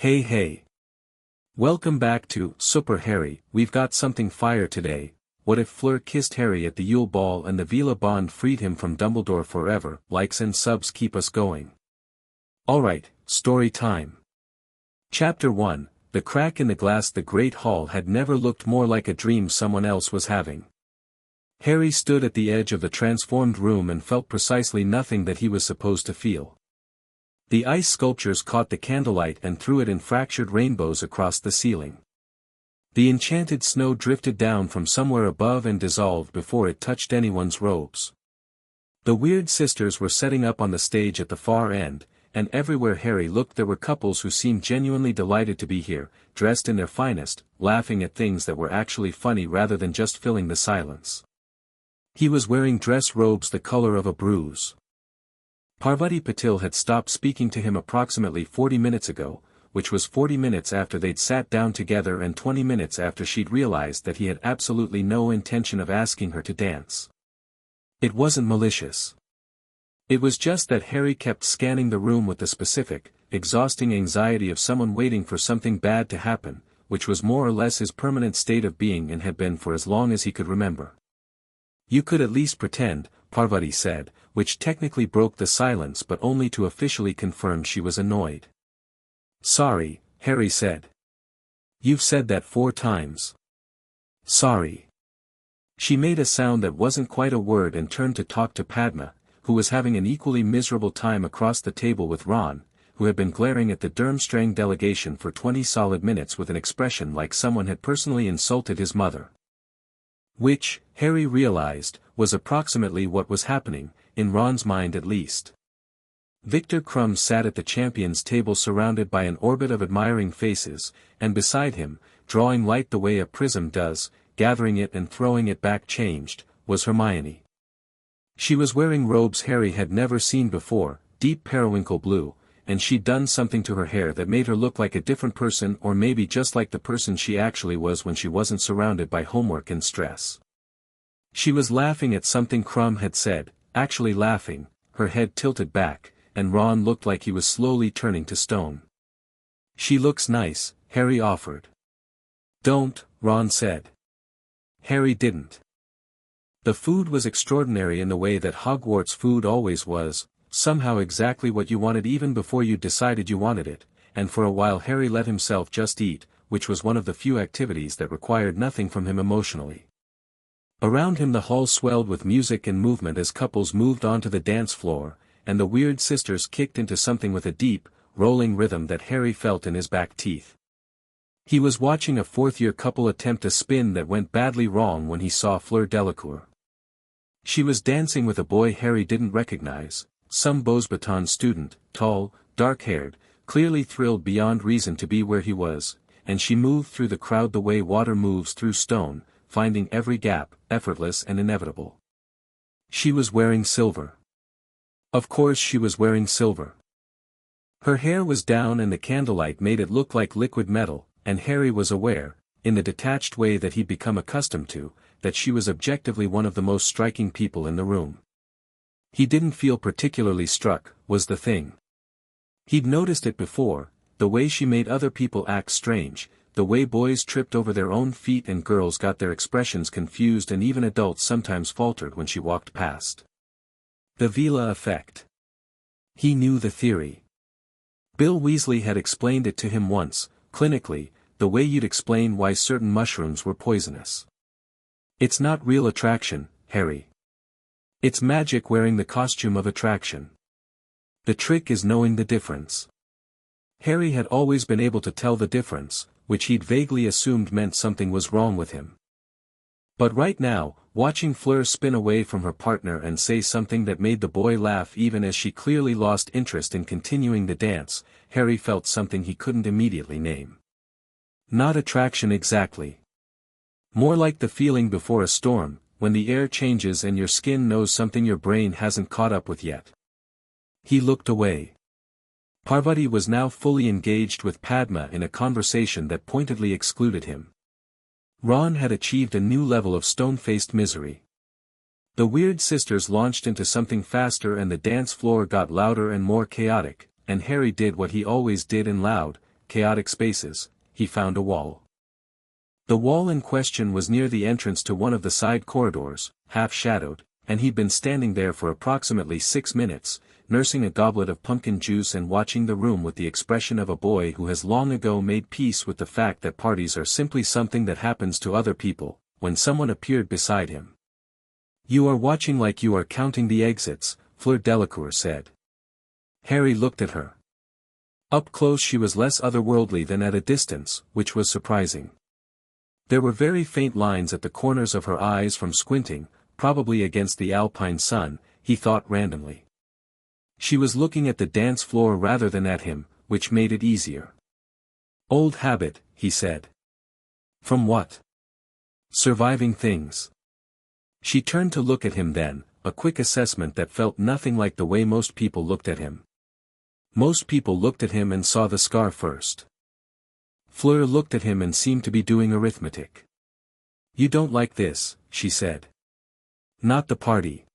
Hey hey. Welcome back to Super Harry. We've got something fire today. What if Fleur kissed Harry at the Yule ball and the Vila bond freed him from Dumbledore forever? Likes and subs keep us going. Alright, story time. Chapter 1, The Crack in the Glass. The Great Hall had never looked more like a dream someone else was having. Harry stood at the edge of the transformed room and felt precisely nothing that he was supposed to feel. The ice sculptures caught the candlelight and threw it in fractured rainbows across the ceiling. The enchanted snow drifted down from somewhere above and dissolved before it touched anyone's robes. The weird sisters were setting up on the stage at the far end, and everywhere Harry looked there were couples who seemed genuinely delighted to be here, dressed in their finest, laughing at things that were actually funny rather than just filling the silence. He was wearing dress robes the color of a bruise. Parvati Patil had stopped speaking to him approximately 40 minutes ago, which was 40 minutes after they'd sat down together and 20 minutes after she'd realized that he had absolutely no intention of asking her to dance. It wasn't malicious. It was just that Harry kept scanning the room with the specific, exhausting anxiety of someone waiting for something bad to happen, which was more or less his permanent state of being and had been for as long as he could remember. "You could at least pretend," Parvati said, which technically broke the silence but only to officially confirm she was annoyed. "Sorry," Harry said. "You've said that 4 times. Sorry." She made a sound that wasn't quite a word and turned to talk to Padma, who was having an equally miserable time across the table with Ron, who had been glaring at the Durmstrang delegation for 20 solid minutes with an expression like someone had personally insulted his mother. Which, Harry realized, was approximately what was happening, in Ron's mind at least. Victor Crumb sat at the champions' table surrounded by an orbit of admiring faces, and beside him, drawing light the way a prism does, gathering it and throwing it back changed, was Hermione. She was wearing robes Harry had never seen before, deep periwinkle blue, and she'd done something to her hair that made her look like a different person, or maybe just like the person she actually was when she wasn't surrounded by homework and stress. She was laughing at something Crumb had said, actually laughing, her head tilted back, and Ron looked like he was slowly turning to stone. "She looks nice," Harry offered. "Don't," Ron said. Harry didn't. The food was extraordinary in the way that Hogwarts food always was, somehow exactly what you wanted even before you decided you wanted it, and for a while Harry let himself just eat, which was one of the few activities that required nothing from him emotionally. Around him the hall swelled with music and movement as couples moved onto the dance floor, and the weird sisters kicked into something with a deep, rolling rhythm that Harry felt in his back teeth. He was watching a 4th-year couple attempt a spin that went badly wrong when he saw Fleur Delacour. She was dancing with a boy Harry didn't recognize, some Beauxbatons student, tall, dark-haired, clearly thrilled beyond reason to be where he was, and she moved through the crowd the way water moves through stone, finding every gap, effortless and inevitable. She was wearing silver. Of course she was wearing silver. Her hair was down and the candlelight made it look like liquid metal, and Harry was aware, in the detached way that he'd become accustomed to, that she was objectively one of the most striking people in the room. He didn't feel particularly struck, was the thing. He'd noticed it before, the way she made other people act strange, the way boys tripped over their own feet and girls got their expressions confused and even adults sometimes faltered when she walked past. The Vila effect. He knew the theory. Bill Weasley had explained it to him once, clinically, the way you'd explain why certain mushrooms were poisonous. It's not real attraction, Harry. It's magic wearing the costume of attraction. The trick is knowing the difference. Harry had always been able to tell the difference, which he'd vaguely assumed meant something was wrong with him. But right now, watching Fleur spin away from her partner and say something that made the boy laugh even as she clearly lost interest in continuing the dance, Harry felt something he couldn't immediately name. Not attraction exactly. More like the feeling before a storm, when the air changes and your skin knows something your brain hasn't caught up with yet. He looked away. Parvati was now fully engaged with Padma in a conversation that pointedly excluded him. Ron had achieved a new level of stone-faced misery. The weird sisters launched into something faster and the dance floor got louder and more chaotic, and Harry did what he always did in loud, chaotic spaces, he found a wall. The wall in question was near the entrance to one of the side corridors, half-shadowed, and he'd been standing there for approximately 6 minutes, nursing a goblet of pumpkin juice and watching the room with the expression of a boy who has long ago made peace with the fact that parties are simply something that happens to other people, when someone appeared beside him. "You are watching like you are counting the exits," Fleur Delacour said. Harry looked at her. Up close she was less otherworldly than at a distance, which was surprising. There were very faint lines at the corners of her eyes from squinting, probably against the alpine sun, he thought randomly. She was looking at the dance floor rather than at him, which made it easier. "Old habit," he said. "From what?" "Surviving things." She turned to look at him then, a quick assessment that felt nothing like the way most people looked at him. Most people looked at him and saw the scar first. Fleur looked at him and seemed to be doing arithmetic. "You don't like this," she said. "Not the party.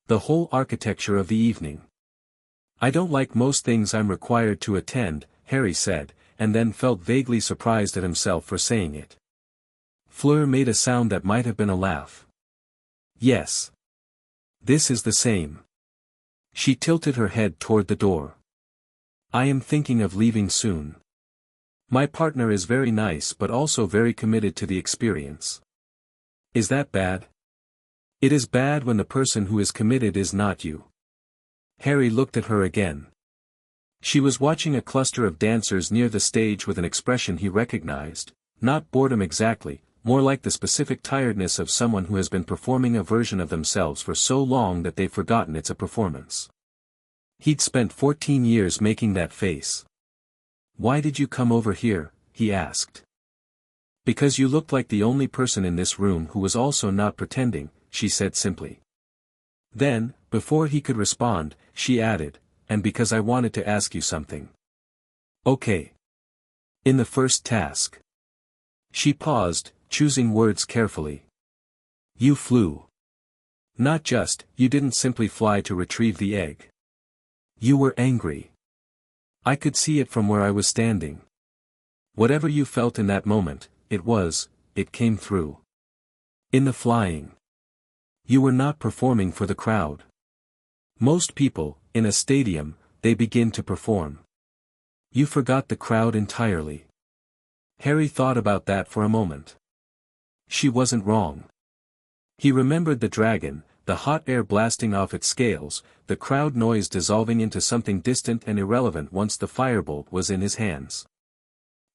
The whole architecture of the evening." "I don't like most things I'm required to attend," Harry said, and then felt vaguely surprised at himself for saying it. Fleur made a sound that might have been a laugh. "Yes. This is the same." She tilted her head toward the door. "I am thinking of leaving soon. My partner is very nice but also very committed to the experience." "Is that bad?" "It is bad when the person who is committed is not you." Harry looked at her again. She was watching a cluster of dancers near the stage with an expression he recognized, not boredom exactly, more like the specific tiredness of someone who has been performing a version of themselves for so long that they've forgotten it's a performance. He'd spent 14 years making that face. "Why did you come over here?" he asked. "Because you looked like the only person in this room who was also not pretending," she said simply. Then, before he could respond, she added, "And because I wanted to ask you something." "Okay. In the first task." She paused, choosing words carefully. "You flew. Not just, you didn't simply fly to retrieve the egg. You were angry. I could see it from where I was standing. Whatever you felt in that moment, it came through. In the flying. You were not performing for the crowd. Most people, in a stadium, they begin to perform. You forgot the crowd entirely." Harry thought about that for a moment. She wasn't wrong. He remembered the dragon, the hot air blasting off its scales, the crowd noise dissolving into something distant and irrelevant once the firebolt was in his hands.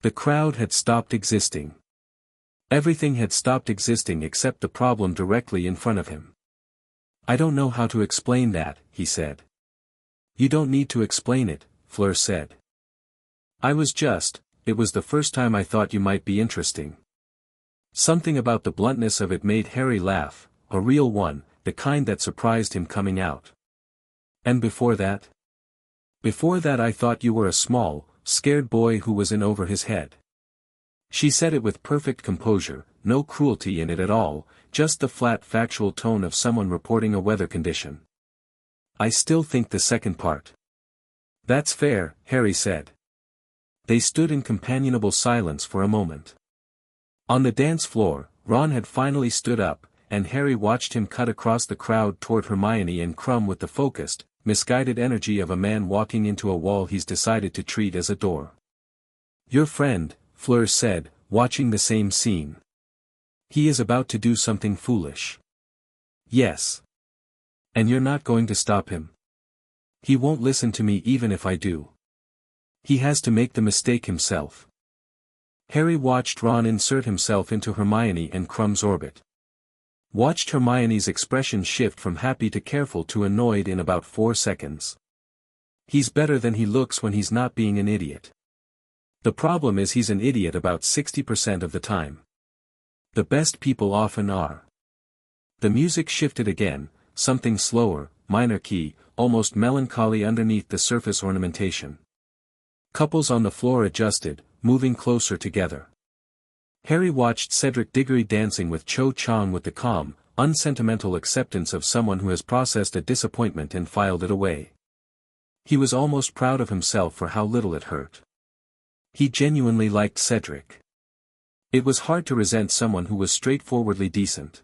The crowd had stopped existing. Everything had stopped existing except the problem directly in front of him. "I don't know how to explain that," he said. "You don't need to explain it," Fleur said. It was the first time I thought you might be interesting." Something about the bluntness of it made Harry laugh, a real one, the kind that surprised him coming out. "And before that?" "Before that I thought you were a small, scared boy who was in over his head." She said it with perfect composure, no cruelty in it at all, just the flat factual tone of someone reporting a weather condition. "I still think the second part." "That's fair," Harry said. They stood in companionable silence for a moment. On the dance floor, Ron had finally stood up, and Harry watched him cut across the crowd toward Hermione and Crumb with the focused, misguided energy of a man walking into a wall he's decided to treat as a door. "Your friend," Fleur said, watching the same scene. "He is about to do something foolish." "Yes. And you're not going to stop him?" "He won't listen to me even if I do. He has to make the mistake himself." Harry watched Ron insert himself into Hermione and Crumb's orbit. Watched Hermione's expression shift from happy to careful to annoyed in about 4 seconds. "He's better than he looks when he's not being an idiot. The problem is he's an idiot about 60% of the time. The best people often are." The music shifted again, something slower, minor key, almost melancholy underneath the surface ornamentation. Couples on the floor adjusted, moving closer together. Harry watched Cedric Diggory dancing with Cho Chang with the calm, unsentimental acceptance of someone who has processed a disappointment and filed it away. He was almost proud of himself for how little it hurt. He genuinely liked Cedric. It was hard to resent someone who was straightforwardly decent.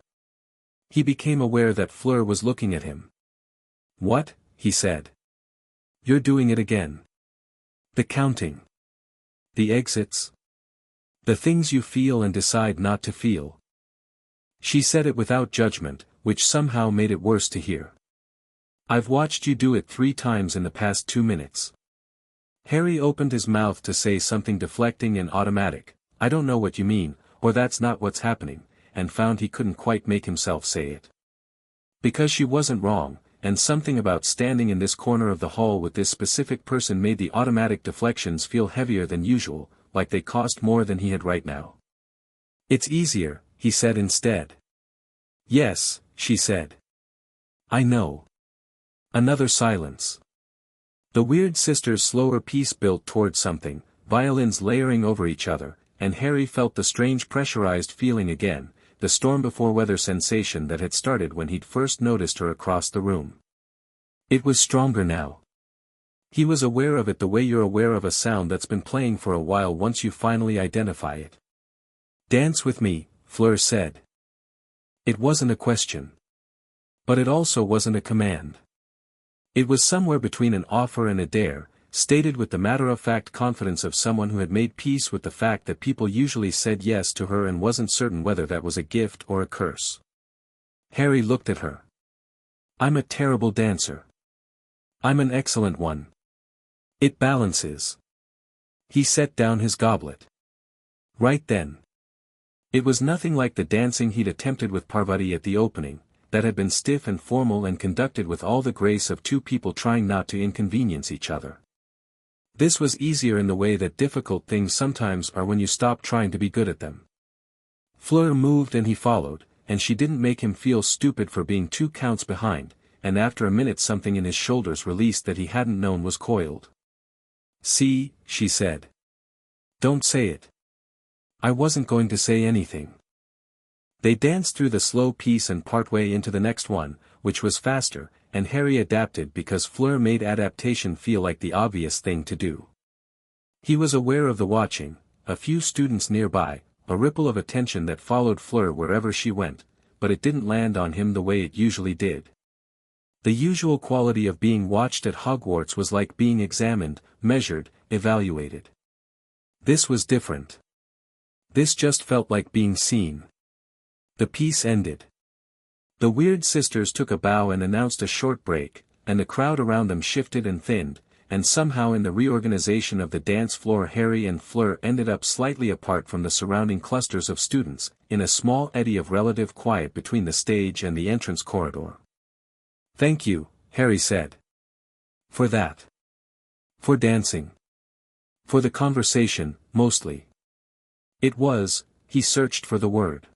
He became aware that Fleur was looking at him. "What?" he said. "You're doing it again. The counting. The exits. The things you feel and decide not to feel." She said it without judgment, which somehow made it worse to hear. "I've watched you do it 3 times in the past 2 minutes." Harry opened his mouth to say something deflecting and automatic, "I don't know what you mean," or "that's not what's happening," and found he couldn't quite make himself say it. Because she wasn't wrong, and something about standing in this corner of the hall with this specific person made the automatic deflections feel heavier than usual, like they cost more than he had right now. "It's easier," he said instead. "Yes," she said. "I know." Another silence. The weird sisters' slower piece built toward something, violins layering over each other, and Harry felt the strange pressurized feeling again, the storm-before-weather sensation that had started when he'd first noticed her across the room. It was stronger now. He was aware of it the way you're aware of a sound that's been playing for a while once you finally identify it. "Dance with me," Fleur said. It wasn't a question. But it also wasn't a command. It was somewhere between an offer and a dare, stated with the matter-of-fact confidence of someone who had made peace with the fact that people usually said yes to her and wasn't certain whether that was a gift or a curse. Harry looked at her. "I'm a terrible dancer. I'm an excellent one. It balances." He set down his goblet. Right then. It was nothing like the dancing he'd attempted with Parvati at the opening, that had been stiff and formal and conducted with all the grace of 2 people trying not to inconvenience each other. This was easier in the way that difficult things sometimes are when you stop trying to be good at them. Fleur moved and he followed, and she didn't make him feel stupid for being 2 counts behind, and after a minute something in his shoulders released that he hadn't known was coiled. "See," she said. "Don't say it." "I wasn't going to say anything." They danced through the slow piece and partway into the next one, which was faster, and Harry adapted because Fleur made adaptation feel like the obvious thing to do. He was aware of the watching, a few students nearby, a ripple of attention that followed Fleur wherever she went, but it didn't land on him the way it usually did. The usual quality of being watched at Hogwarts was like being examined, measured, evaluated. This was different. This just felt like being seen. The piece ended. The weird sisters took a bow and announced a short break, and the crowd around them shifted and thinned, and somehow in the reorganization of the dance floor Harry and Fleur ended up slightly apart from the surrounding clusters of students, in a small eddy of relative quiet between the stage and the entrance corridor. "Thank you," Harry said. "For that. For dancing. For the conversation, mostly." It was, he searched for the word.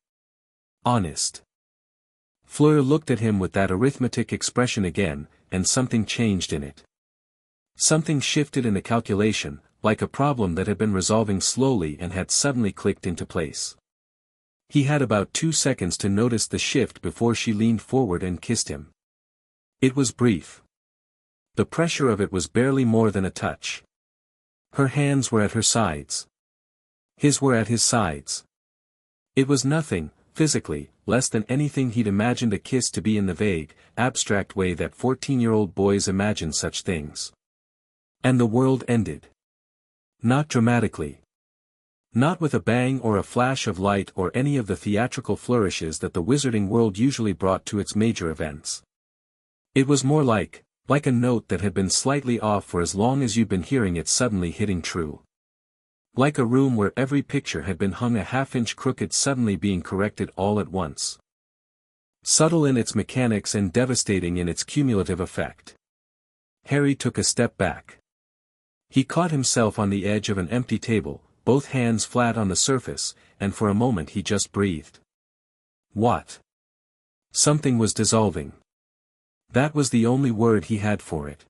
Honest. Fleur looked at him with that arithmetic expression again, and something changed in it. Something shifted in the calculation, like a problem that had been resolving slowly and had suddenly clicked into place. He had about 2 seconds to notice the shift before she leaned forward and kissed him. It was brief. The pressure of it was barely more than a touch. Her hands were at her sides. His were at his sides. It was nothing, physically, less than anything he'd imagined a kiss to be in the vague, abstract way that 14-year-old boys imagine such things. And the world ended. Not dramatically. Not with a bang or a flash of light or any of the theatrical flourishes that the wizarding world usually brought to its major events. It was more like a note that had been slightly off for as long as you'd been hearing it suddenly hitting true. Like a room where every picture had been hung a half-inch crooked suddenly being corrected all at once. Subtle in its mechanics and devastating in its cumulative effect. Harry took a step back. He caught himself on the edge of an empty table, both hands flat on the surface, and for a moment he just breathed. What? Something was dissolving. That was the only word he had for it.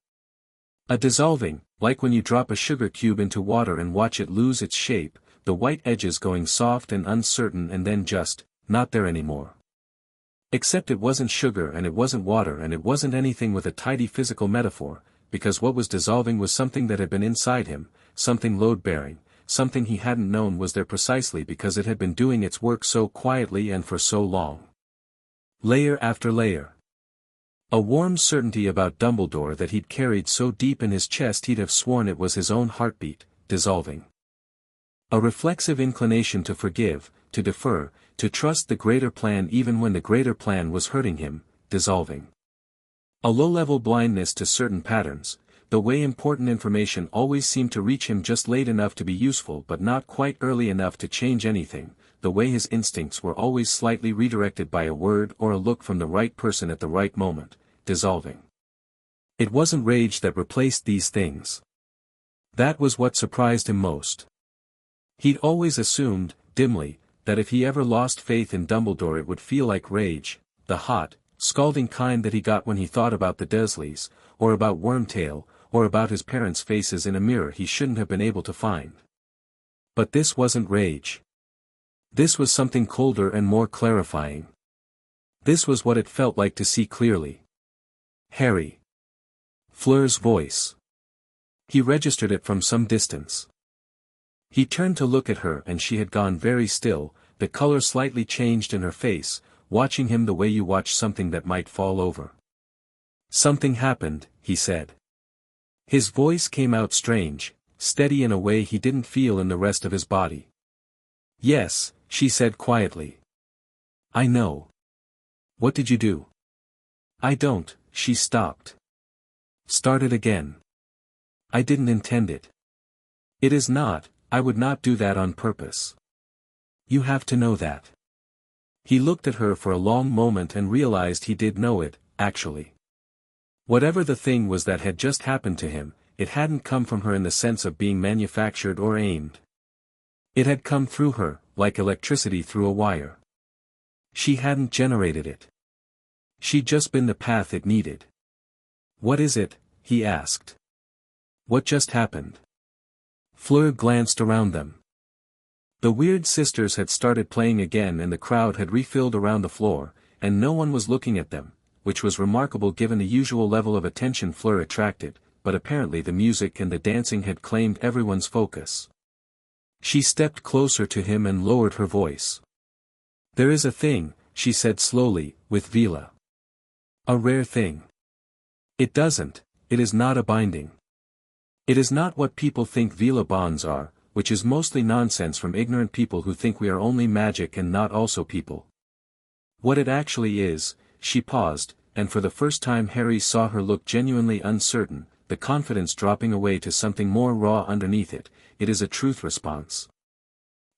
A dissolving, like when you drop a sugar cube into water and watch it lose its shape, the white edges going soft and uncertain and then just, not there anymore. Except it wasn't sugar and it wasn't water and it wasn't anything with a tidy physical metaphor, because what was dissolving was something that had been inside him, something load-bearing, something he hadn't known was there precisely because it had been doing its work so quietly and for so long. Layer after layer. A warm certainty about Dumbledore that he'd carried so deep in his chest he'd have sworn it was his own heartbeat, dissolving. A reflexive inclination to forgive, to defer, to trust the greater plan even when the greater plan was hurting him, dissolving. A low-level blindness to certain patterns, the way important information always seemed to reach him just late enough to be useful but not quite early enough to change anything, the way his instincts were always slightly redirected by a word or a look from the right person at the right moment, dissolving. It wasn't rage that replaced these things. That was what surprised him most. He'd always assumed, dimly, that if he ever lost faith in Dumbledore it would feel like rage, the hot, scalding kind that he got when he thought about the Dursleys, or about Wormtail, or about his parents' faces in a mirror he shouldn't have been able to find. But this wasn't rage. This was something colder and more clarifying. This was what it felt like to see clearly. Harry. Fleur's voice. He registered it from some distance. He turned to look at her and she had gone very still, the color slightly changed in her face, watching him the way you watch something that might fall over. Something happened, he said. His voice came out strange, steady in a way he didn't feel in the rest of his body. Yes, she said quietly. I know. What did you do? I don't, she stopped. Started again. I didn't intend it. It is not, I would not do that on purpose. You have to know that. He looked at her for a long moment and realized he did know it, actually. Whatever the thing was that had just happened to him, it hadn't come from her in the sense of being manufactured or aimed. It had come through her, like electricity through a wire. She hadn't generated it. She'd just been the path it needed. What is it? He asked. What just happened? Fleur glanced around them. The Weird Sisters had started playing again and the crowd had refilled around the floor, and no one was looking at them, which was remarkable given the usual level of attention Fleur attracted, but apparently the music and the dancing had claimed everyone's focus. She stepped closer to him and lowered her voice. There is a thing, she said slowly, with Vila. A rare thing. It is not a binding. It is not what people think Vila bonds are, which is mostly nonsense from ignorant people who think we are only magic and not also people. What it actually is, she paused, and for the first time Harry saw her look genuinely uncertain, the confidence dropping away to something more raw underneath it. It is a truth response.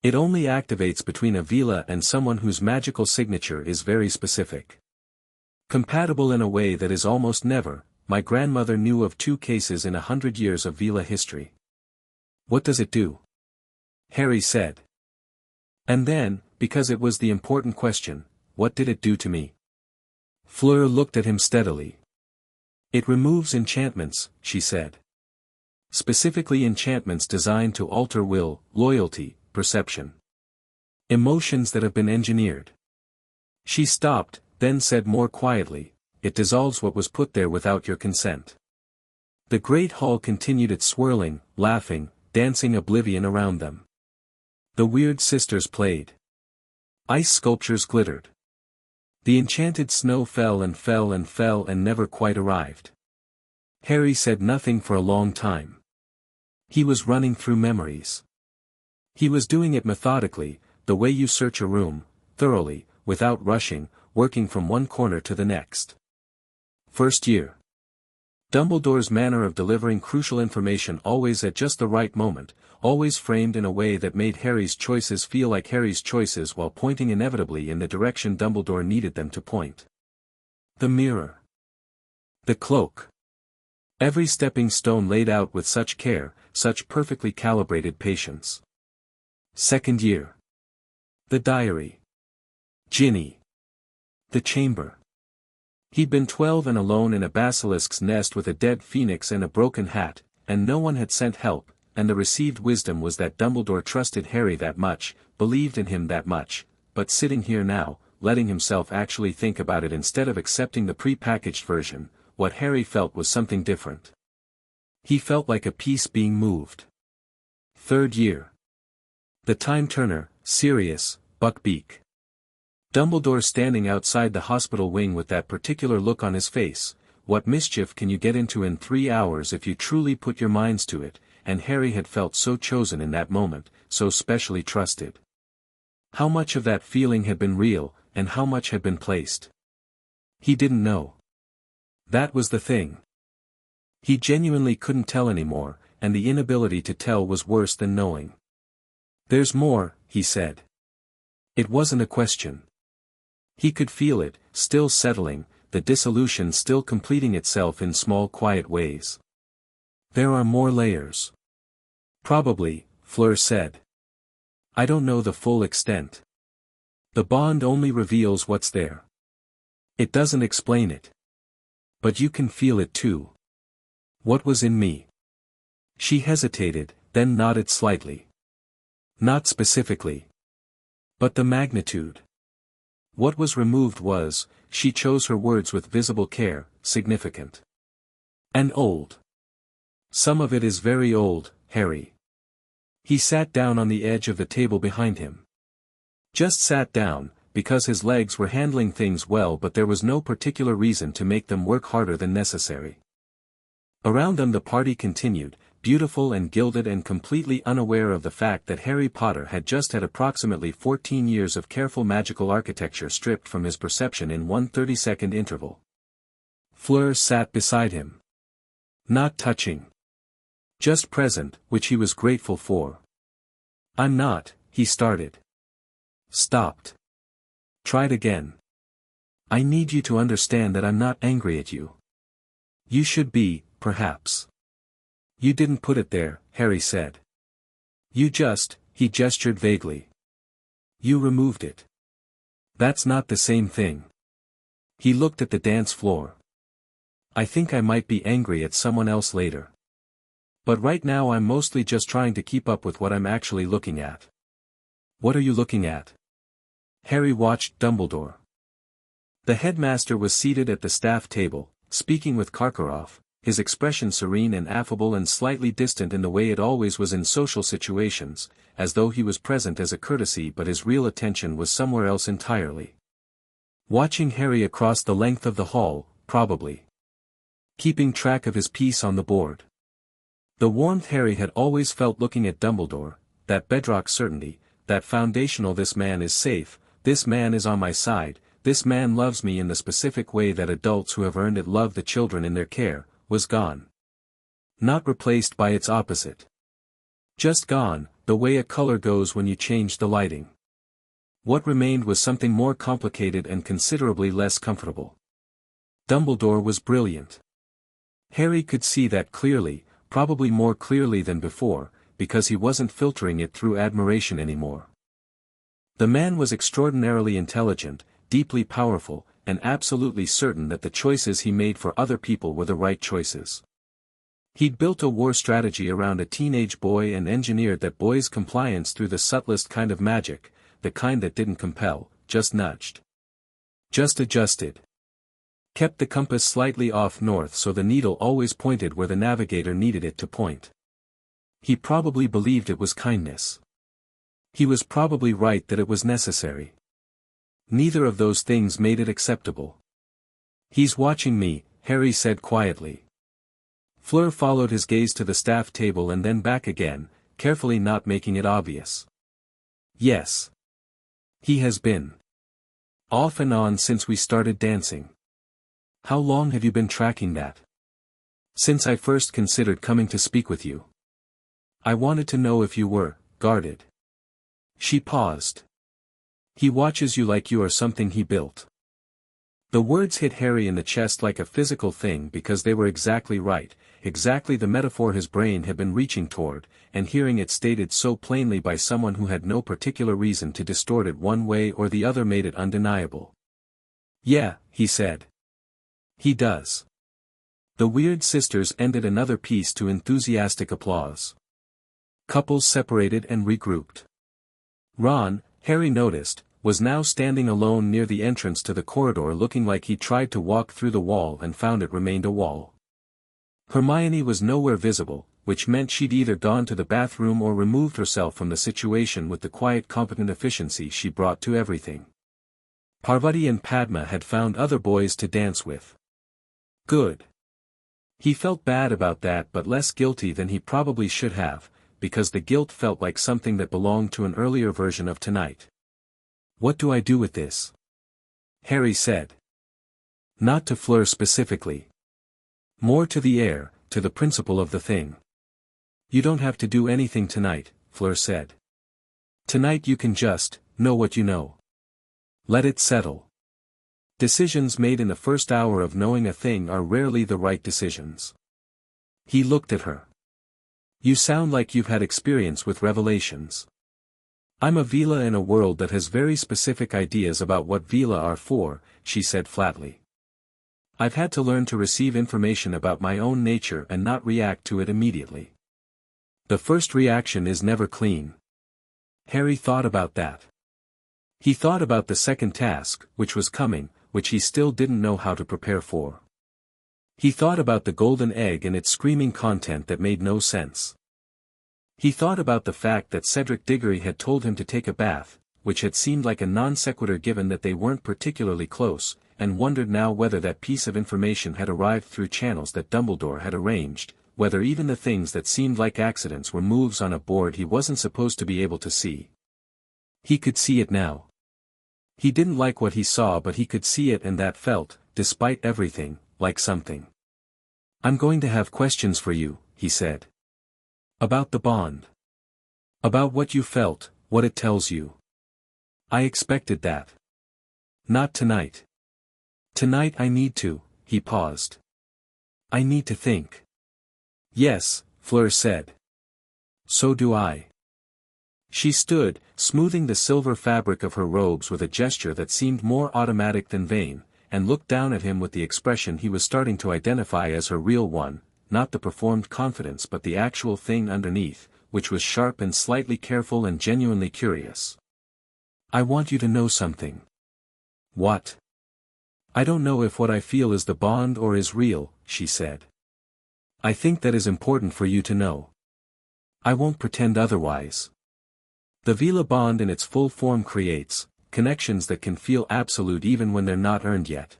It only activates between a Vila and someone whose magical signature is very specific. Compatible in a way that is almost never. My grandmother knew of 2 cases in 100 years of Vila history. What does it do? Harry said. And then, because it was the important question, what did it do to me? Fleur looked at him steadily. It removes enchantments, she said. Specifically enchantments designed to alter will, loyalty, perception. Emotions that have been engineered. She stopped, then said more quietly, it dissolves what was put there without your consent. The great hall continued its swirling, laughing, dancing oblivion around them. The Weird Sisters played. Ice sculptures glittered. The enchanted snow fell and fell and fell and never quite arrived. Harry said nothing for a long time. He was running through memories. He was doing it methodically, the way you search a room, thoroughly, without rushing, working from one corner to the next. First year. Dumbledore's manner of delivering crucial information always at just the right moment, always framed in a way that made Harry's choices feel like Harry's choices while pointing inevitably in the direction Dumbledore needed them to point. The mirror. The cloak. Every stepping stone laid out with such care, such perfectly calibrated patience. Second year. The diary. Ginny. The chamber. He'd been 12 and alone in a basilisk's nest with a dead phoenix and a broken hat, and no one had sent help, and the received wisdom was that Dumbledore trusted Harry that much, believed in him that much, but sitting here now, letting himself actually think about it instead of accepting the pre-packaged version, what Harry felt was something different. He felt like a piece being moved. Third year. The time-turner, Sirius, Buckbeak. Dumbledore standing outside the hospital wing with that particular look on his face. What mischief can you get into in 3 hours if you truly put your minds to it? And Harry had felt so chosen in that moment, so specially trusted. How much of that feeling had been real, and how much had been placed? He didn't know. That was the thing. He genuinely couldn't tell anymore, and the inability to tell was worse than knowing. "There's more," he said. It wasn't a question. He could feel it, still settling, the dissolution still completing itself in small quiet ways. "There are more layers." "Probably," Fleur said. "I don't know the full extent. The bond only reveals what's there. It doesn't explain it. But you can feel it too." "What was in me?" She hesitated, then nodded slightly. "Not specifically. But the magnitude. What was removed was," she chose her words with visible care, "significant. And old. Some of it is very old, Harry." He sat down on the edge of the table behind him. Just sat down, because his legs were handling things well, but there was no particular reason to make them work harder than necessary. Around them the party continued, beautiful and gilded and completely unaware of the fact that Harry Potter had just had approximately 14 years of careful magical architecture stripped from his perception in one 30-second interval. Fleur sat beside him. Not touching. Just present, which he was grateful for. "I'm not," he started. Stopped. Tried again. "I need you to understand that I'm not angry at you. You should be, perhaps." "You didn't put it there," Harry said. He gestured vaguely. "You removed it. That's not the same thing." He looked at the dance floor. "I think I might be angry at someone else later. But right now I'm mostly just trying to keep up with what I'm actually looking at." "What are you looking at?" Harry watched Dumbledore. The headmaster was seated at the staff table, speaking with Karkaroff, his expression serene and affable and slightly distant in the way it always was in social situations, as though he was present as a courtesy but his real attention was somewhere else entirely. Watching Harry across the length of the hall, probably. Keeping track of his piece on the board. The warmth Harry had always felt looking at Dumbledore, that bedrock certainty, that foundational "this man is safe, this man is on my side, this man loves me in the specific way that adults who have earned it love the children in their care," was gone. Not replaced by its opposite. Just gone, the way a color goes when you change the lighting. What remained was something more complicated and considerably less comfortable. Dumbledore was brilliant. Harry could see that clearly, probably more clearly than before, because he wasn't filtering it through admiration anymore. The man was extraordinarily intelligent, deeply powerful, and absolutely certain that the choices he made for other people were the right choices. He'd built a war strategy around a teenage boy and engineered that boy's compliance through the subtlest kind of magic, the kind that didn't compel, just nudged. Just adjusted. Kept the compass slightly off north so the needle always pointed where the navigator needed it to point. He probably believed it was kindness. He was probably right that it was necessary. Neither of those things made it acceptable. "He's watching me," Harry said quietly. Fleur followed his gaze to the staff table and then back again, carefully not making it obvious. "Yes. He has been. Off and on since we started dancing." "How long have you been tracking that?" "Since I first considered coming to speak with you. I wanted to know if you were guarded." She paused. "He watches you like you are something he built." The words hit Harry in the chest like a physical thing because they were exactly right, exactly the metaphor his brain had been reaching toward, and hearing it stated so plainly by someone who had no particular reason to distort it one way or the other made it undeniable. "Yeah," he said. "He does." The Weird Sisters ended another piece to enthusiastic applause. Couples separated and regrouped. Ron, Harry noticed, was now standing alone near the entrance to the corridor looking like he tried to walk through the wall and found it remained a wall. Hermione was nowhere visible, which meant she'd either gone to the bathroom or removed herself from the situation with the quiet competent efficiency she brought to everything. Parvati and Padma had found other boys to dance with. Good. He felt bad about that but less guilty than he probably should have, because the guilt felt like something that belonged to an earlier version of tonight. What do I do with this? Harry said. Not to Fleur specifically. More to the air, to the principle of the thing. You don't have to do anything tonight, Fleur said. Tonight you can just know what you know. Let it settle. Decisions made in the first hour of knowing a thing are rarely the right decisions. He looked at her. You sound like you've had experience with revelations. I'm a Vila in a world that has very specific ideas about what Vila are for, she said flatly. I've had to learn to receive information about my own nature and not react to it immediately. The first reaction is never clean. Harry thought about that. He thought about the second task, which was coming, which he still didn't know how to prepare for. He thought about the golden egg and its screaming content that made no sense. He thought about the fact that Cedric Diggory had told him to take a bath, which had seemed like a non sequitur given that they weren't particularly close, and wondered now whether that piece of information had arrived through channels that Dumbledore had arranged, whether even the things that seemed like accidents were moves on a board he wasn't supposed to be able to see. He could see it now. He didn't like what he saw but he could see it, and that felt, despite everything, like something. I'm going to have questions for you, he said. About the bond. About what you felt, what it tells you. I expected that. Not tonight. Tonight I need to, he paused. I need to think. Yes, Fleur said. So do I. She stood, smoothing the silver fabric of her robes with a gesture that seemed more automatic than vain, and looked down at him with the expression he was starting to identify as her real one, not the performed confidence but the actual thing underneath, which was sharp and slightly careful and genuinely curious. I want you to know something. What? I don't know if what I feel is the bond or is real, she said. I think that is important for you to know. I won't pretend otherwise. The Vila bond in its full form creates connections that can feel absolute even when they're not earned yet.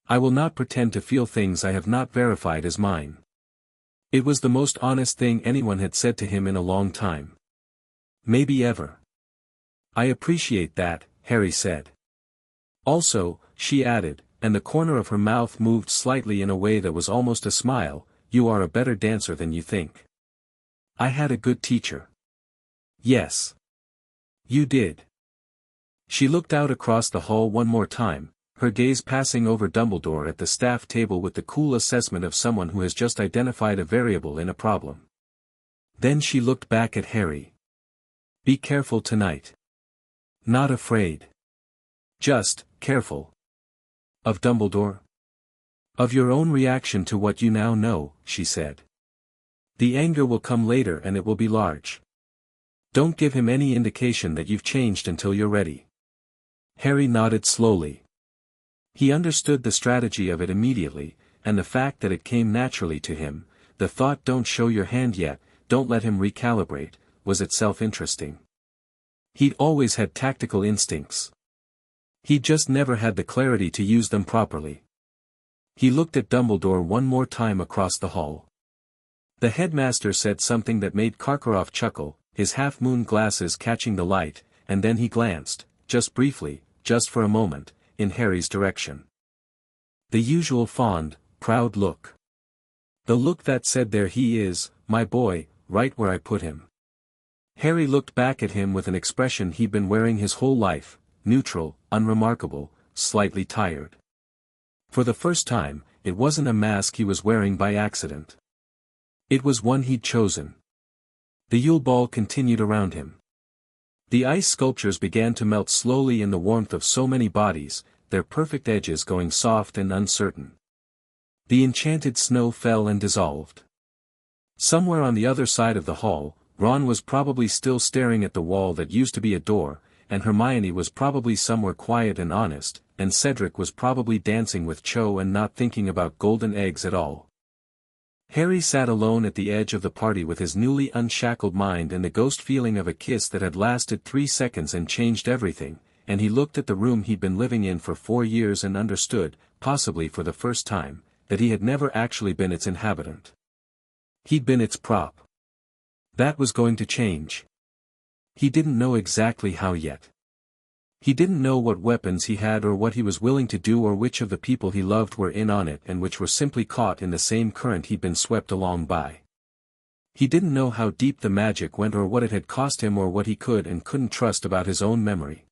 I will not pretend to feel things I have not verified as mine. It was the most honest thing anyone had said to him in a long time. Maybe ever. I appreciate that, Harry said. Also, she added, and the corner of her mouth moved slightly in a way that was almost a smile, you are a better dancer than you think. I had a good teacher. Yes. You did. She looked out across the hall one more time, her gaze passing over Dumbledore at the staff table with the cool assessment of someone who has just identified a variable in a problem. Then she looked back at Harry. Be careful tonight. Not afraid. Just, careful. Of Dumbledore? Of your own reaction to what you now know, she said. The anger will come later and it will be large. Don't give him any indication that you've changed until you're ready. Harry nodded slowly. He understood the strategy of it immediately, and the fact that it came naturally to him, the thought don't show your hand yet, don't let him recalibrate, was itself interesting. He'd always had tactical instincts. He'd just never had the clarity to use them properly. He looked at Dumbledore one more time across the hall. The headmaster said something that made Karkaroff chuckle, his half-moon glasses catching the light, and then he glanced, just briefly, just for a moment, in Harry's direction. The usual fond, proud look. The look that said there he is, my boy, right where I put him. Harry looked back at him with an expression he'd been wearing his whole life, neutral, unremarkable, slightly tired. For the first time, it wasn't a mask he was wearing by accident. It was one he'd chosen. The Yule ball continued around him. The ice sculptures began to melt slowly in the warmth of so many bodies, their perfect edges going soft and uncertain. The enchanted snow fell and dissolved. Somewhere on the other side of the hall, Ron was probably still staring at the wall that used to be a door, and Hermione was probably somewhere quiet and honest, and Cedric was probably dancing with Cho and not thinking about golden eggs at all. Harry sat alone at the edge of the party with his newly unshackled mind and the ghost feeling of a kiss that had lasted 3 seconds and changed everything, and he looked at the room he'd been living in for 4 years and understood, possibly for the first time, that he had never actually been its inhabitant. He'd been its prop. That was going to change. He didn't know exactly how yet. He didn't know what weapons he had or what he was willing to do or which of the people he loved were in on it and which were simply caught in the same current he'd been swept along by. He didn't know how deep the magic went or what it had cost him or what he could and couldn't trust about his own memory.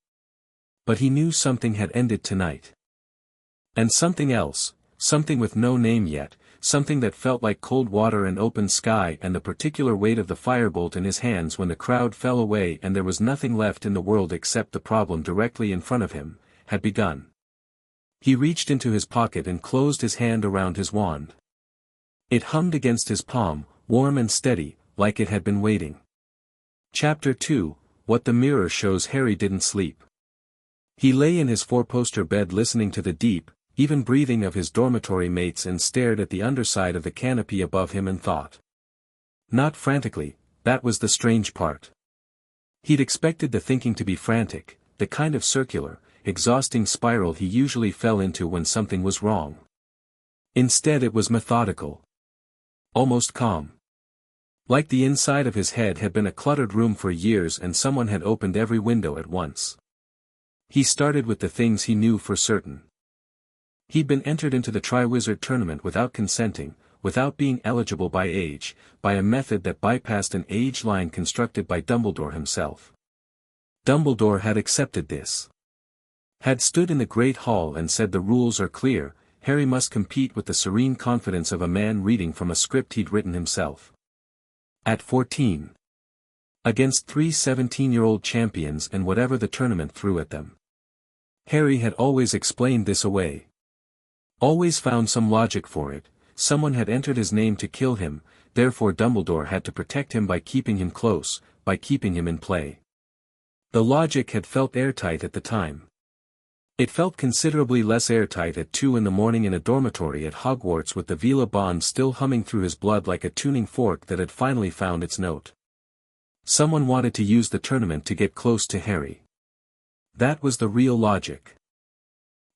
But he knew something had ended tonight. And something else, something with no name yet, something that felt like cold water and open sky and the particular weight of the firebolt in his hands when the crowd fell away and there was nothing left in the world except the problem directly in front of him, had begun. He reached into his pocket and closed his hand around his wand. It hummed against his palm, warm and steady, like it had been waiting. Chapter 2, What the Mirror Shows. Harry didn't sleep. He lay in his 4-poster bed listening to the deep, even breathing of his dormitory mates and stared at the underside of the canopy above him and thought. Not frantically, that was the strange part. He'd expected the thinking to be frantic, the kind of circular, exhausting spiral he usually fell into when something was wrong. Instead it was methodical. Almost calm. Like the inside of his head had been a cluttered room for years and someone had opened every window at once. He started with the things he knew for certain. He'd been entered into the Triwizard Tournament without consenting, without being eligible by age, by a method that bypassed an age line constructed by Dumbledore himself. Dumbledore had accepted this. Had stood in the Great Hall and said the rules are clear, Harry must compete with the serene confidence of a man reading from a script he'd written himself. At 14. Against 3 17-year-old champions and whatever the tournament threw at them. Harry had always explained this away. Always found some logic for it. Someone had entered his name to kill him, therefore Dumbledore had to protect him by keeping him close, by keeping him in play. The logic had felt airtight at the time. It felt considerably less airtight at 2 in the morning in a dormitory at Hogwarts with the Vila bond still humming through his blood like a tuning fork that had finally found its note. Someone wanted to use the tournament to get close to Harry. That was the real logic.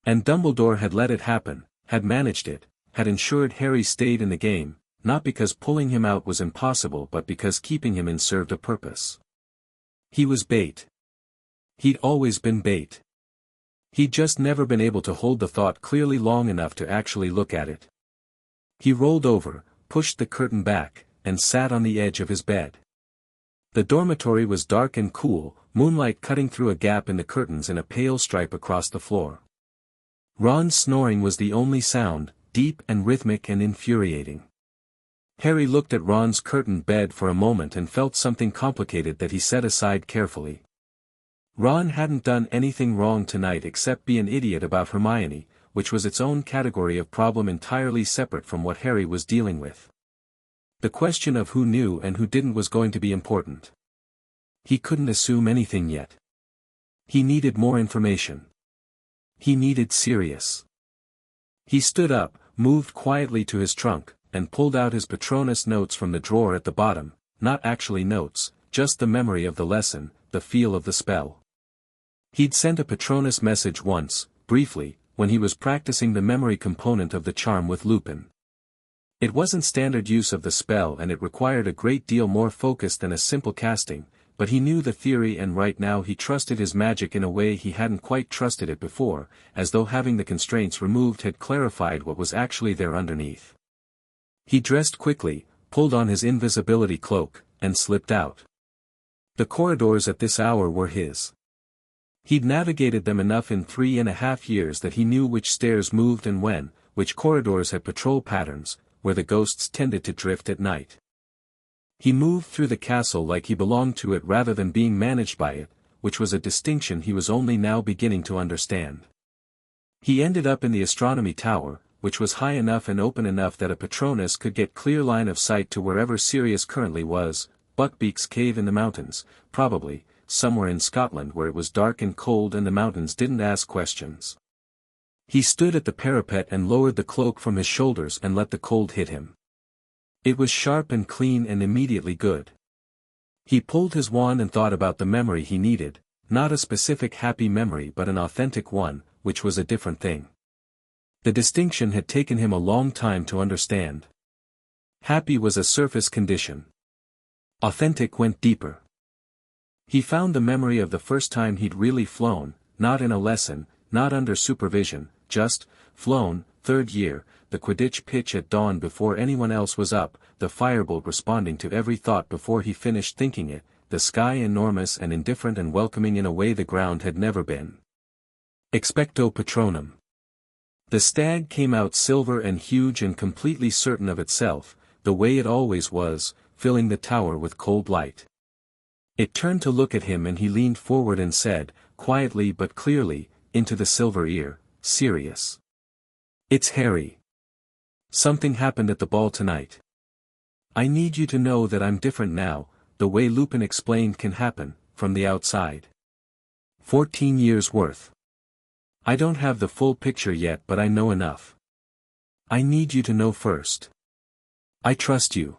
And Dumbledore had let it happen, had managed it, had ensured Harry stayed in the game, not because pulling him out was impossible but because keeping him in served a purpose. He was bait. He'd always been bait. He'd just never been able to hold the thought clearly long enough to actually look at it. He rolled over, pushed the curtain back, and sat on the edge of his bed. The dormitory was dark and cool, moonlight cutting through a gap in the curtains in a pale stripe across the floor. Ron's snoring was the only sound, deep and rhythmic and infuriating. Harry looked at Ron's curtained bed for a moment and felt something complicated that he set aside carefully. Ron hadn't done anything wrong tonight except be an idiot about Hermione, which was its own category of problem entirely separate from what Harry was dealing with. The question of who knew and who didn't was going to be important. He couldn't assume anything yet. He needed more information. He needed Sirius. He stood up, moved quietly to his trunk, and pulled out his Patronus notes from the drawer at the bottom, not actually notes, just the memory of the lesson, the feel of the spell. He'd sent a Patronus message once, briefly, when he was practicing the memory component of the charm with Lupin. It wasn't standard use of the spell and it required a great deal more focus than a simple casting, but he knew the theory and right now he trusted his magic in a way he hadn't quite trusted it before, as though having the constraints removed had clarified what was actually there underneath. He dressed quickly, pulled on his invisibility cloak, and slipped out. The corridors at this hour were his. He'd navigated them enough in 3.5 years that he knew which stairs moved and when, which corridors had patrol patterns, where the ghosts tended to drift at night. He moved through the castle like he belonged to it rather than being managed by it, which was a distinction he was only now beginning to understand. He ended up in the astronomy tower, which was high enough and open enough that a Patronus could get clear line of sight to wherever Sirius currently was, Buckbeak's cave in the mountains, probably, somewhere in Scotland where it was dark and cold and the mountains didn't ask questions. He stood at the parapet and lowered the cloak from his shoulders and let the cold hit him. It was sharp and clean and immediately good. He pulled his wand and thought about the memory he needed, not a specific happy memory but an authentic one, which was a different thing. The distinction had taken him a long time to understand. Happy was a surface condition. Authentic went deeper. He found the memory of the first time he'd really flown, not in a lesson, not under supervision, just, flown, third year, the Quidditch pitch at dawn before anyone else was up, the firebolt responding to every thought before he finished thinking it, the sky enormous and indifferent and welcoming in a way the ground had never been. Expecto Patronum. The stag came out silver and huge and completely certain of itself, the way it always was, filling the tower with cold light. It turned to look at him and he leaned forward and said, quietly but clearly, into the silver ear, "Serious. It's Harry. Something happened at the ball tonight. I need you to know that I'm different now, the way Lupin explained can happen, from the outside. 14 years worth. I don't have the full picture yet but I know enough. I need you to know first. I trust you.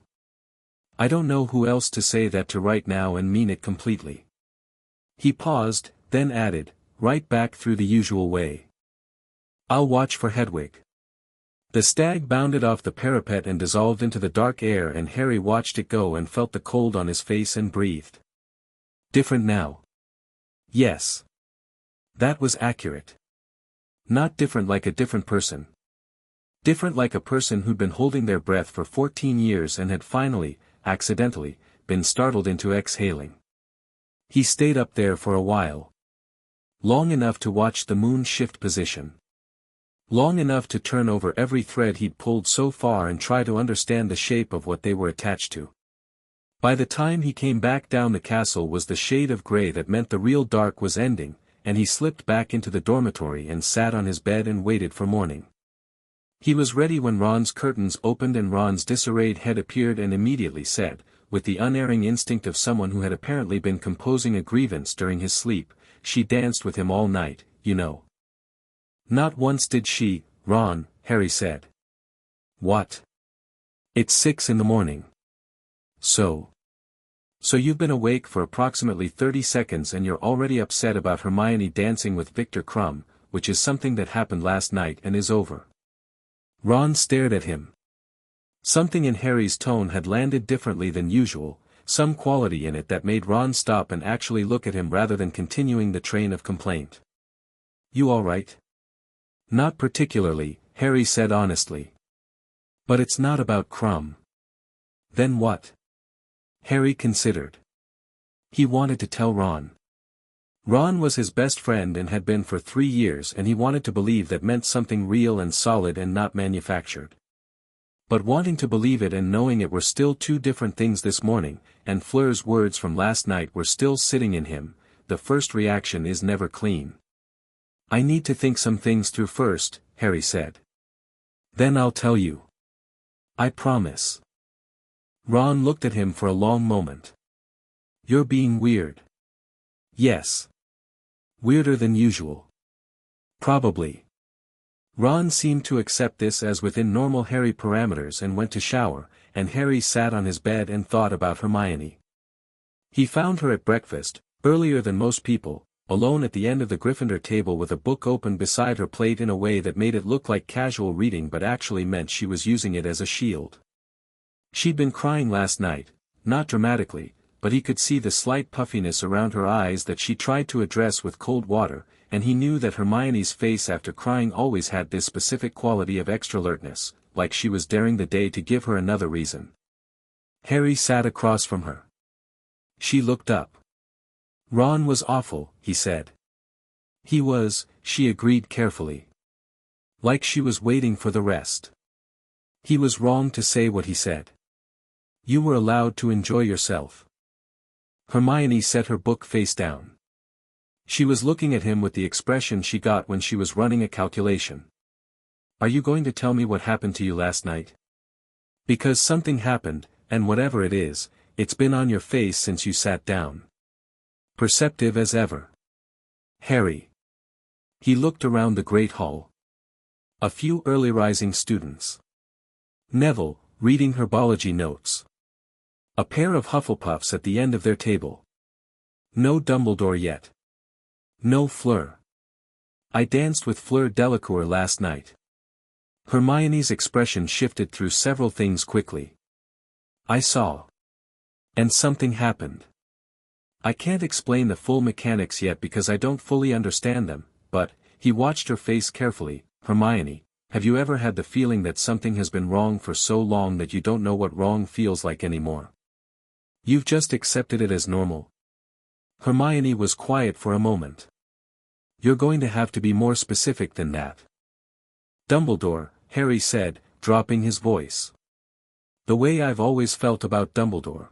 I don't know who else to say that to right now and mean it completely." He paused, then added, "Right back through the usual way. I'll watch for Hedwig." The stag bounded off the parapet and dissolved into the dark air and Harry watched it go and felt the cold on his face and breathed. Different now. Yes. That was accurate. Not different like a different person. Different like a person who'd been holding their breath for 14 years and had finally, accidentally, been startled into exhaling. He stayed up there for a while. Long enough to watch the moon shift position. Long enough to turn over every thread he'd pulled so far and try to understand the shape of what they were attached to. By the time he came back down the castle was the shade of gray that meant the real dark was ending, and he slipped back into the dormitory and sat on his bed and waited for morning. He was ready when Ron's curtains opened and Ron's disarrayed head appeared and immediately said, with the unerring instinct of someone who had apparently been composing a grievance during his sleep, "She danced with him all night, you know." "Not once did she, Ron," Harry said. "What? It's 6 in the morning. So you've been awake for approximately 30 seconds and you're already upset about Hermione dancing with Victor Crumb, which is something that happened last night and is over." Ron stared at him. Something in Harry's tone had landed differently than usual, some quality in it that made Ron stop and actually look at him rather than continuing the train of complaint. "You all right?" "Not particularly," Harry said honestly. "But it's not about Crumb." "Then what?" Harry considered. He wanted to tell Ron. Ron was his best friend and had been for 3 years and he wanted to believe that meant something real and solid and not manufactured. But wanting to believe it and knowing it were still two different things this morning, and Fleur's words from last night were still sitting in him, the first reaction is never clean. "I need to think some things through first," Harry said. "Then I'll tell you. I promise." Ron looked at him for a long moment. "You're being weird." "Yes. Weirder than usual." "Probably." Ron seemed to accept this as within normal Harry parameters and went to shower, and Harry sat on his bed and thought about Hermione. He found her at breakfast, earlier than most people, alone at the end of the Gryffindor table with a book open beside her plate in a way that made it look like casual reading but actually meant she was using it as a shield. She'd been crying last night, not dramatically, but he could see the slight puffiness around her eyes that she tried to address with cold water, and he knew that Hermione's face after crying always had this specific quality of extra alertness, like she was daring the day to give her another reason. Harry sat across from her. She looked up. "Ron was awful," he said. "He was," she agreed carefully. Like she was waiting for the rest. "He was wrong to say what he said. You were allowed to enjoy yourself." Hermione set her book face down. She was looking at him with the expression she got when she was running a calculation. "Are you going to tell me what happened to you last night? Because something happened, and whatever it is, it's been on your face since you sat down. Perceptive as ever." "Harry." He looked around the great hall. A few early rising students. Neville, reading herbology notes. A pair of Hufflepuffs at the end of their table. No Dumbledore yet. No Fleur. I danced with Fleur Delacour last night. Hermione's expression shifted through several things quickly. I saw. And something happened. I can't explain the full mechanics yet because I don't fully understand them, but, he watched her face carefully. Hermione, have you ever had the feeling that something has been wrong for so long that you don't know what wrong feels like anymore? You've just accepted it as normal. Hermione was quiet for a moment. You're going to have to be more specific than that. Dumbledore, Harry said, dropping his voice. The way I've always felt about Dumbledore.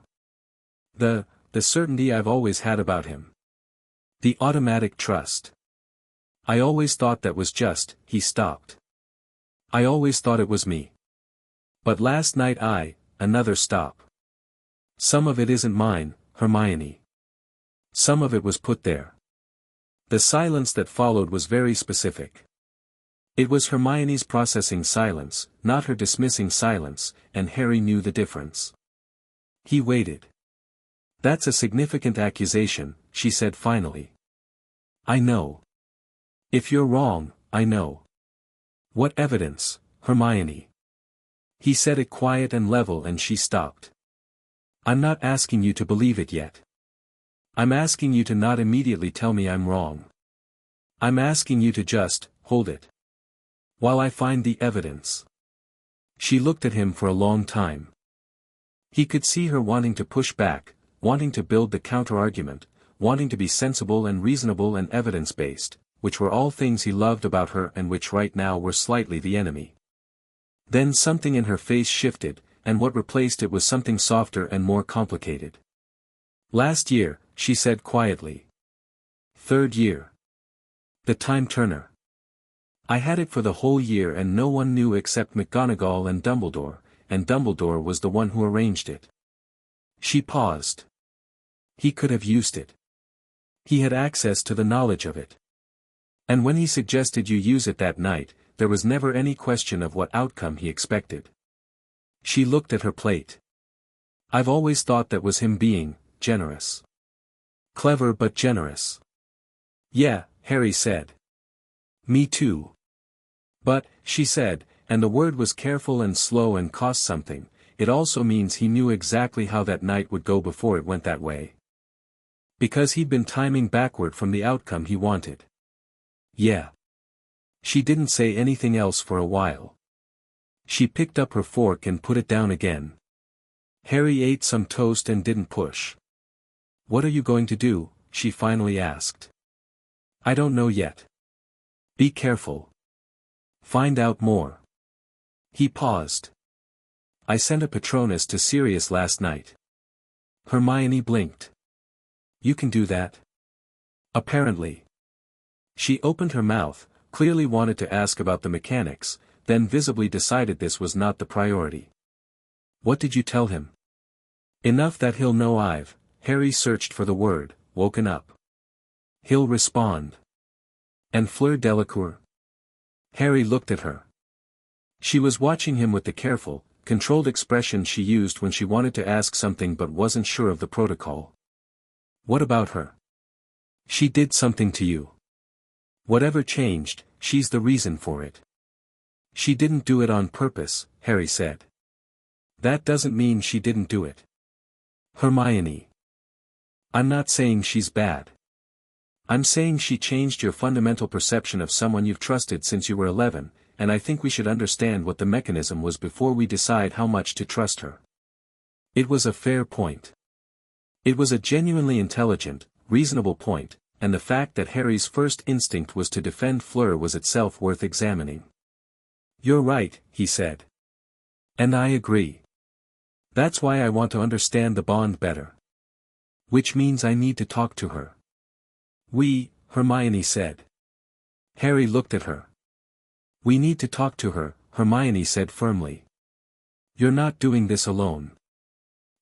The certainty I've always had about him. The automatic trust. I always thought that was just, he stopped. I always thought it was me. But last night another stop. Some of it isn't mine, Hermione. Some of it was put there. The silence that followed was very specific. It was Hermione's processing silence, not her dismissing silence, and Harry knew the difference. He waited. That's a significant accusation, she said finally. I know. If you're wrong, I know. What evidence, Hermione? He said it quiet and level and she stopped. I'm not asking you to believe it yet. I'm asking you to not immediately tell me I'm wrong. I'm asking you to just, hold it. While I find the evidence. She looked at him for a long time. He could see her wanting to push back, wanting to build the counter-argument, wanting to be sensible and reasonable and evidence-based, which were all things he loved about her and which right now were slightly the enemy. Then something in her face shifted, and what replaced it was something softer and more complicated. Last year, she said quietly. 3rd year. The time turner. I had it for the whole year and no one knew except McGonagall and Dumbledore was the one who arranged it. She paused. He could have used it. He had access to the knowledge of it. And when he suggested you use it that night, there was never any question of what outcome he expected. She looked at her plate. I've always thought that was him being generous. Clever but generous. Yeah, Harry said. Me too. But, she said, and the word was careful and slow and cost something, it also means he knew exactly how that night would go before it went that way. Because he'd been timing backward from the outcome he wanted. Yeah. She didn't say anything else for a while. She picked up her fork and put it down again. Harry ate some toast and didn't push. What are you going to do? She finally asked. I don't know yet. Be careful. Find out more. He paused. I sent a Patronus to Sirius last night. Hermione blinked. You can do that? Apparently. She opened her mouth, clearly wanted to ask about the mechanics, then visibly decided this was not the priority. What did you tell him? Enough that he'll know I've, Harry searched for the word, woken up. He'll respond. And Fleur Delacour? Harry looked at her. She was watching him with the careful, controlled expression she used when she wanted to ask something but wasn't sure of the protocol. What about her? She did something to you. Whatever changed, she's the reason for it. She didn't do it on purpose, Harry said. That doesn't mean she didn't do it. Hermione. I'm not saying she's bad. I'm saying she changed your fundamental perception of someone you've trusted since you were 11, and I think we should understand what the mechanism was before we decide how much to trust her. It was a fair point. It was a genuinely intelligent, reasonable point, and the fact that Harry's first instinct was to defend Fleur was itself worth examining. You're right, he said. And I agree. That's why I want to understand the bond better. Which means I need to talk to her. Hermione said. Harry looked at her. We need to talk to her, Hermione said firmly. You're not doing this alone.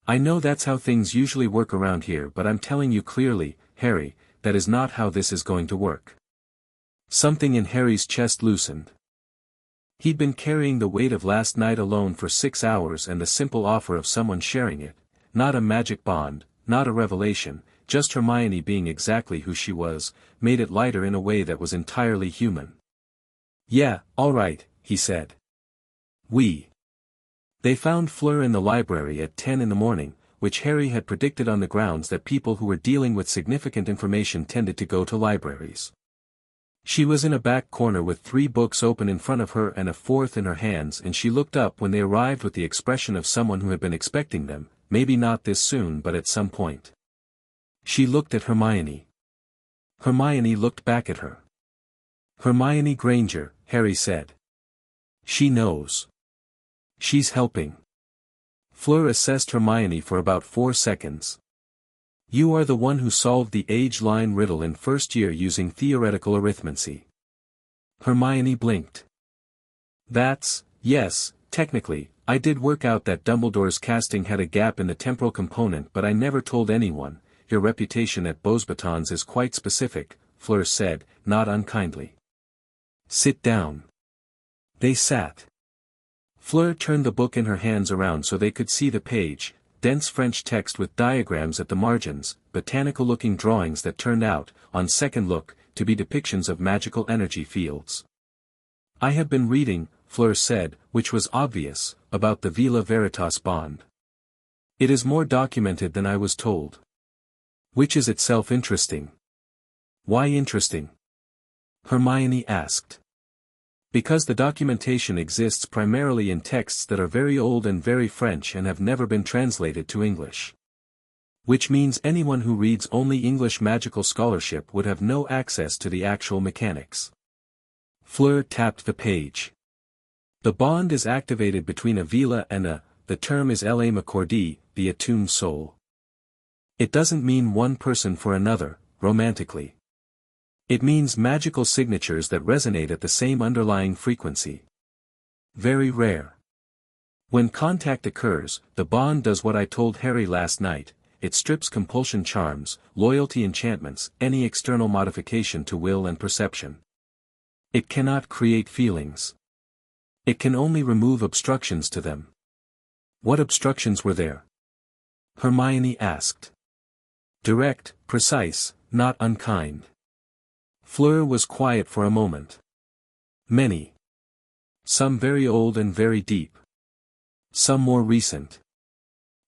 I know that's how things usually work around here, but I'm telling you clearly, Harry, that is not how this is going to work. Something in Harry's chest loosened. He'd been carrying the weight of last night alone for 6 hours, and the simple offer of someone sharing it, not a magic bond, not a revelation, just Hermione being exactly who she was, made it lighter in a way that was entirely human. "Yeah, all right," he said. They found Fleur in the library at 10 in the morning, which Harry had predicted on the grounds that people who were dealing with significant information tended to go to libraries. She was in a back corner with 3 books open in front of her and a 4th in her hands, and she looked up when they arrived with the expression of someone who had been expecting them, maybe not this soon but at some point. She looked at Hermione. Hermione looked back at her. "Hermione Granger," Harry said. "She knows. She's helping." Fleur assessed Hermione for about 4 seconds. "You are the one who solved the age-line riddle in first year using theoretical arithmancy." Hermione blinked. Yes, technically, I did work out that Dumbledore's casting had a gap in the temporal component, but I never told anyone. Your reputation at Beauxbatons is quite specific," Fleur said, not unkindly. "Sit down." They sat. Fleur turned the book in her hands around so they could see the page, dense French text with diagrams at the margins, botanical-looking drawings that turned out, on second look, to be depictions of magical energy fields. "I have been reading," Fleur said, which was obvious, about the Vila Veritas bond. "It is more documented than I was told." "Which is itself interesting." "Why interesting?" Hermione asked. "Because the documentation exists primarily in texts that are very old and very French and have never been translated to English. Which means anyone who reads only English magical scholarship would have no access to the actual mechanics." Fleur tapped the page. "The bond is activated between a Vila and the term is l'âme accordée, the attuned soul. It doesn't mean one person for another, romantically. It means magical signatures that resonate at the same underlying frequency. Very rare. When contact occurs, the bond does what I told Harry last night, it strips compulsion charms, loyalty enchantments, any external modification to will and perception. It cannot create feelings. It can only remove obstructions to them." "What obstructions were there?" Hermione asked. "Direct, precise, not unkind." Fleur was quiet for a moment. "Many. Some very old and very deep. Some more recent.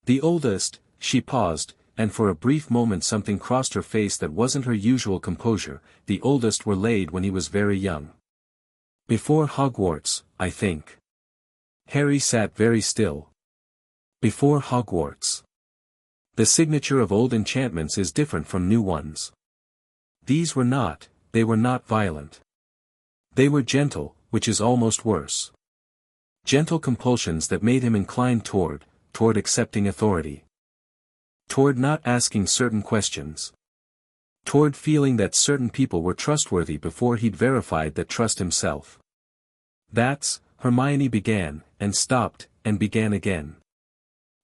The oldest," she paused, and for a brief moment something crossed her face that wasn't her usual composure, "the oldest were laid when he was very young. Before Hogwarts, I think." Harry sat very still. "Before Hogwarts. The signature of old enchantments is different from new ones. These were not. They were not violent. They were gentle, which is almost worse. Gentle compulsions that made him inclined toward accepting authority. Toward not asking certain questions. Toward feeling that certain people were trustworthy before he'd verified that trust himself. That's," Hermione began, and stopped, and began again.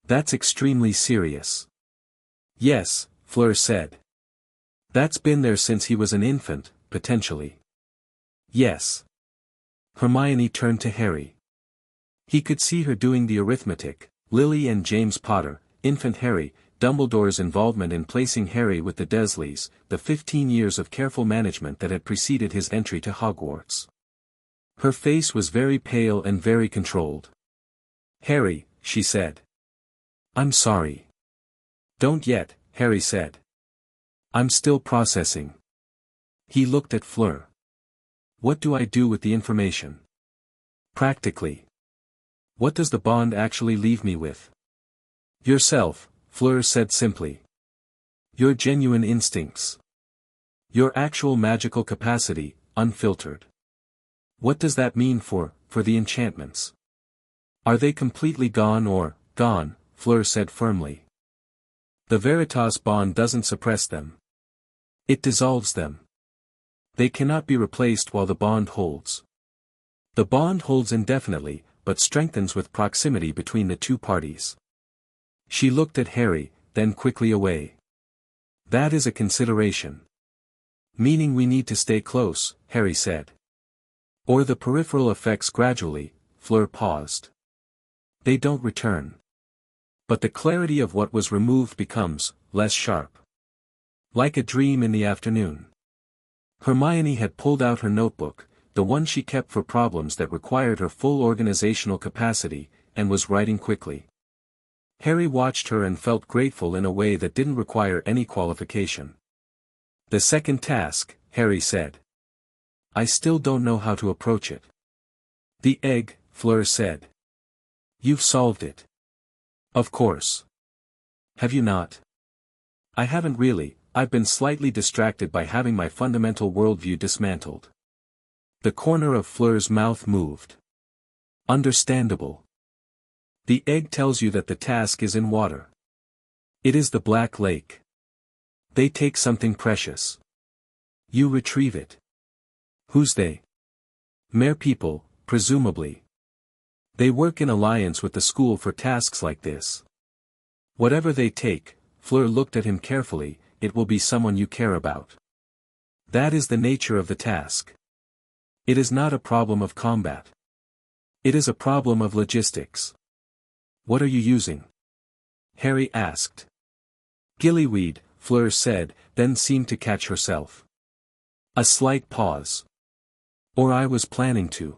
"That's extremely serious." "Yes," Fleur said. "That's been there since he was an infant, potentially." "Yes." Hermione turned to Harry. He could see her doing the arithmetic, Lily and James Potter, infant Harry, Dumbledore's involvement in placing Harry with the Dursleys, the 15 years of careful management that had preceded his entry to Hogwarts. Her face was very pale and very controlled. "Harry," she said. "I'm sorry." "Don't yet," Harry said. "I'm still processing." He looked at Fleur. "What do I do with the information? Practically. What does the bond actually leave me with?" "Yourself," Fleur said simply. "Your genuine instincts. Your actual magical capacity, unfiltered." "What does that mean for the enchantments? Are they completely gone or gone?" Fleur said firmly. "The Veritas bond doesn't suppress them. It dissolves them. They cannot be replaced while the bond holds. The bond holds indefinitely, but strengthens with proximity between the two parties." She looked at Harry, then quickly away. "That is a consideration." "Meaning we need to stay close," Harry said. Or the peripheral effects gradually, Fleur paused. They don't return. But the clarity of what was removed becomes less sharp. Like a dream in the afternoon. Hermione had pulled out her notebook, the one she kept for problems that required her full organizational capacity, and was writing quickly. Harry watched her and felt grateful in a way that didn't require any qualification. The second task, Harry said. I still don't know how to approach it. The egg, Fleur said. You've solved it. Of course. Have you not? I haven't really, I've been slightly distracted by having my fundamental worldview dismantled. The corner of Fleur's mouth moved. Understandable. The egg tells you that the task is in water. It is the Black Lake. They take something precious. You retrieve it. Who's they? Mere people, presumably. They work in alliance with the school for tasks like this. Whatever they take, Fleur looked at him carefully, it will be someone you care about. That is the nature of the task. It is not a problem of combat. It is a problem of logistics. What are you using? Harry asked. Gillyweed, Fleur said, then seemed to catch herself. A slight pause. Or I was planning to.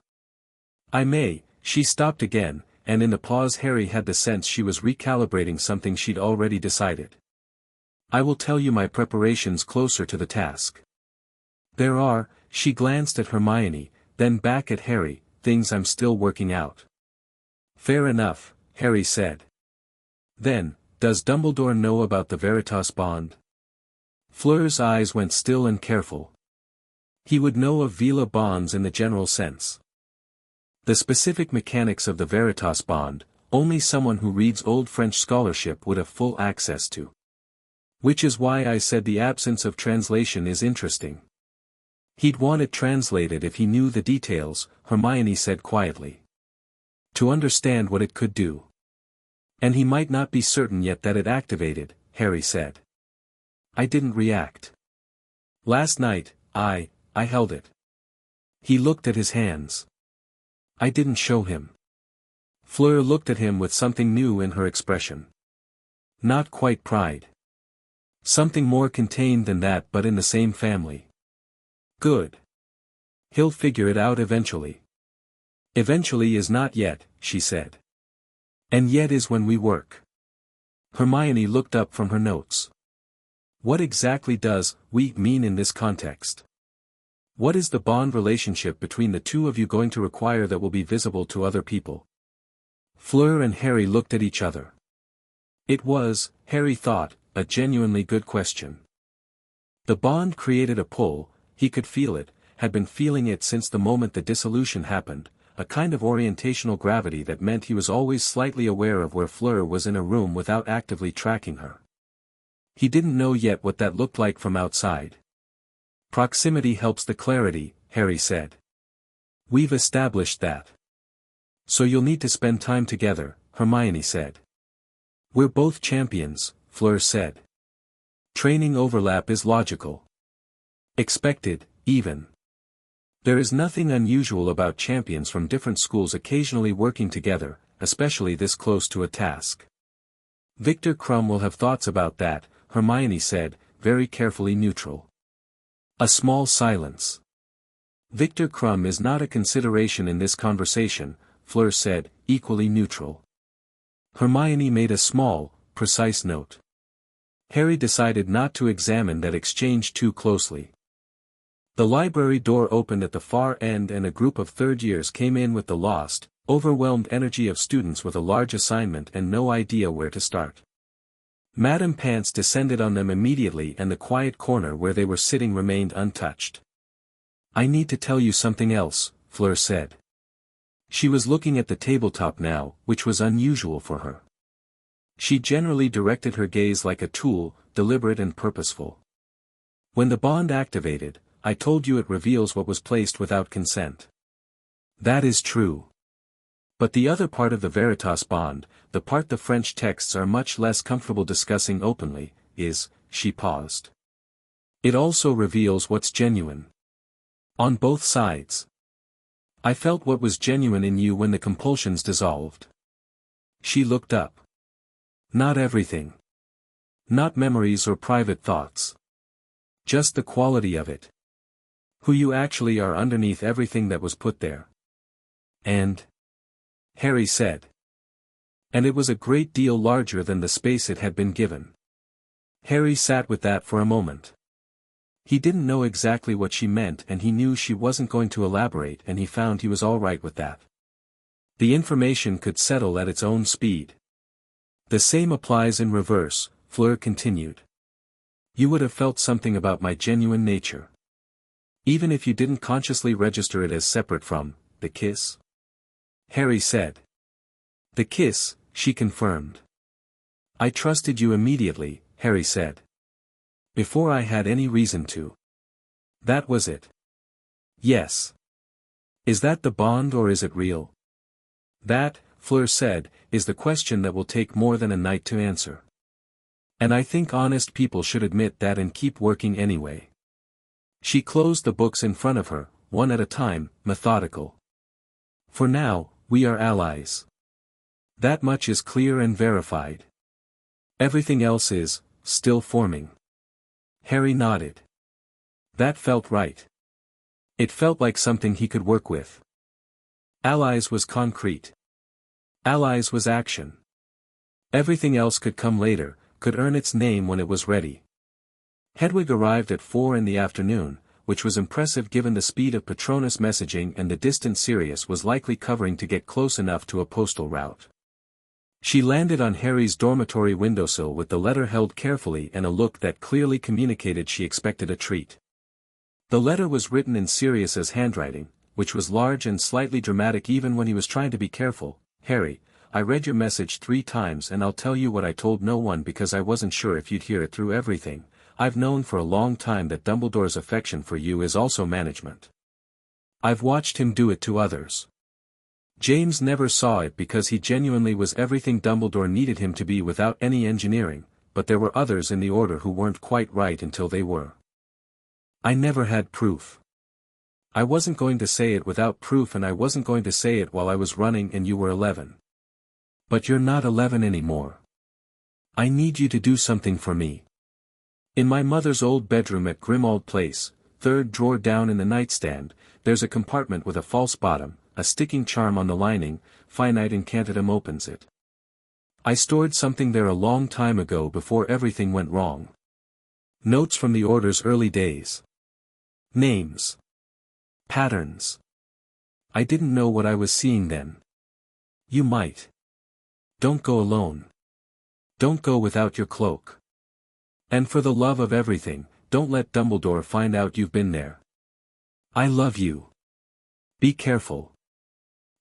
I may, she stopped again, and in the pause Harry had the sense she was recalibrating something she'd already decided. I will tell you my preparations closer to the task. There are, she glanced at Hermione, then back at Harry, things I'm still working out. Fair enough, Harry said. Then, does Dumbledore know about the Veritas bond? Fleur's eyes went still and careful. He would know of Vila bonds in the general sense. The specific mechanics of the Veritas bond, only someone who reads old French scholarship would have full access to. Which is why I said the absence of translation is interesting. He'd want it translated if he knew the details, Hermione said quietly. To understand what it could do. And he might not be certain yet that it activated, Harry said. I didn't react. Last night, I held it. He looked at his hands. I didn't show him. Fleur looked at him with something new in her expression. Not quite pride. Something more contained than that but in the same family. Good. He'll figure it out eventually. Eventually is not yet, she said. And yet is when we work. Hermione looked up from her notes. What exactly does we mean in this context? What is the bond relationship between the two of you going to require that will be visible to other people? Fleur and Harry looked at each other. It was, Harry thought, a genuinely good question. The bond created a pull, he could feel it, had been feeling it since the moment the dissolution happened, a kind of orientational gravity that meant he was always slightly aware of where Fleur was in a room without actively tracking her. He didn't know yet what that looked like from outside. Proximity helps the clarity, Harry said. We've established that. So you'll need to spend time together, Hermione said. We're both champions, Fleur said. Training overlap is logical. Expected, even. There is nothing unusual about champions from different schools occasionally working together, especially this close to a task. Victor Crumb will have thoughts about that, Hermione said, very carefully neutral. A small silence. Victor Crumb is not a consideration in this conversation, Fleur said, equally neutral. Hermione made a small, precise note. Harry decided not to examine that exchange too closely. The library door opened at the far end and a group of third years came in with the lost, overwhelmed energy of students with a large assignment and no idea where to start. Madame Pants descended on them immediately and the quiet corner where they were sitting remained untouched. I need to tell you something else, Fleur said. She was looking at the tabletop now, which was unusual for her. She generally directed her gaze like a tool, deliberate and purposeful. When the bond activated, I told you it reveals what was placed without consent. That is true. But the other part of the Veritas bond, the part the French texts are much less comfortable discussing openly, is, she paused. It also reveals what's genuine. On both sides. I felt what was genuine in you when the compulsions dissolved. She looked up. Not everything. Not memories or private thoughts. Just the quality of it. Who you actually are underneath everything that was put there. And? Harry said. And it was a great deal larger than the space it had been given. Harry sat with that for a moment. He didn't know exactly what she meant and he knew she wasn't going to elaborate and he found he was all right with that. The information could settle at its own speed. The same applies in reverse, Fleur continued. You would have felt something about my genuine nature. Even if you didn't consciously register it as separate from, the kiss? Harry said. The kiss, she confirmed. I trusted you immediately, Harry said. Before I had any reason to. That was it. Yes. Is that the bond or is it real? That, Fleur said, is the question that will take more than a night to answer. And I think honest people should admit that and keep working anyway. She closed the books in front of her, one at a time, methodical. For now, we are allies. That much is clear and verified. Everything else is, still forming. Harry nodded. That felt right. It felt like something he could work with. Allies was concrete. Allies was action. Everything else could come later, could earn its name when it was ready. Hedwig arrived at 4 in the afternoon, which was impressive given the speed of Patronus messaging and the distance Sirius was likely covering to get close enough to a postal route. She landed on Harry's dormitory windowsill with the letter held carefully and a look that clearly communicated she expected a treat. The letter was written in Sirius's handwriting, which was large and slightly dramatic even when he was trying to be careful. Harry, I read your message 3 times and I'll tell you what I told no one because I wasn't sure if you'd hear it through everything. I've known for a long time that Dumbledore's affection for you is also management. I've watched him do it to others. James never saw it because he genuinely was everything Dumbledore needed him to be without any engineering, but there were others in the Order who weren't quite right until they were. I never had proof. I wasn't going to say it without proof and I wasn't going to say it while I was running and you were 11. But you're not 11 anymore. I need you to do something for me. In my mother's old bedroom at Grimmauld Place, 3rd drawer down in the nightstand, there's a compartment with a false bottom, a sticking charm on the lining, finite incantatum opens it. I stored something there a long time ago before everything went wrong. Notes from the Order's early days. Names. Patterns. I didn't know what I was seeing then. You might. Don't go alone. Don't go without your cloak. And for the love of everything, don't let Dumbledore find out you've been there. I love you. Be careful.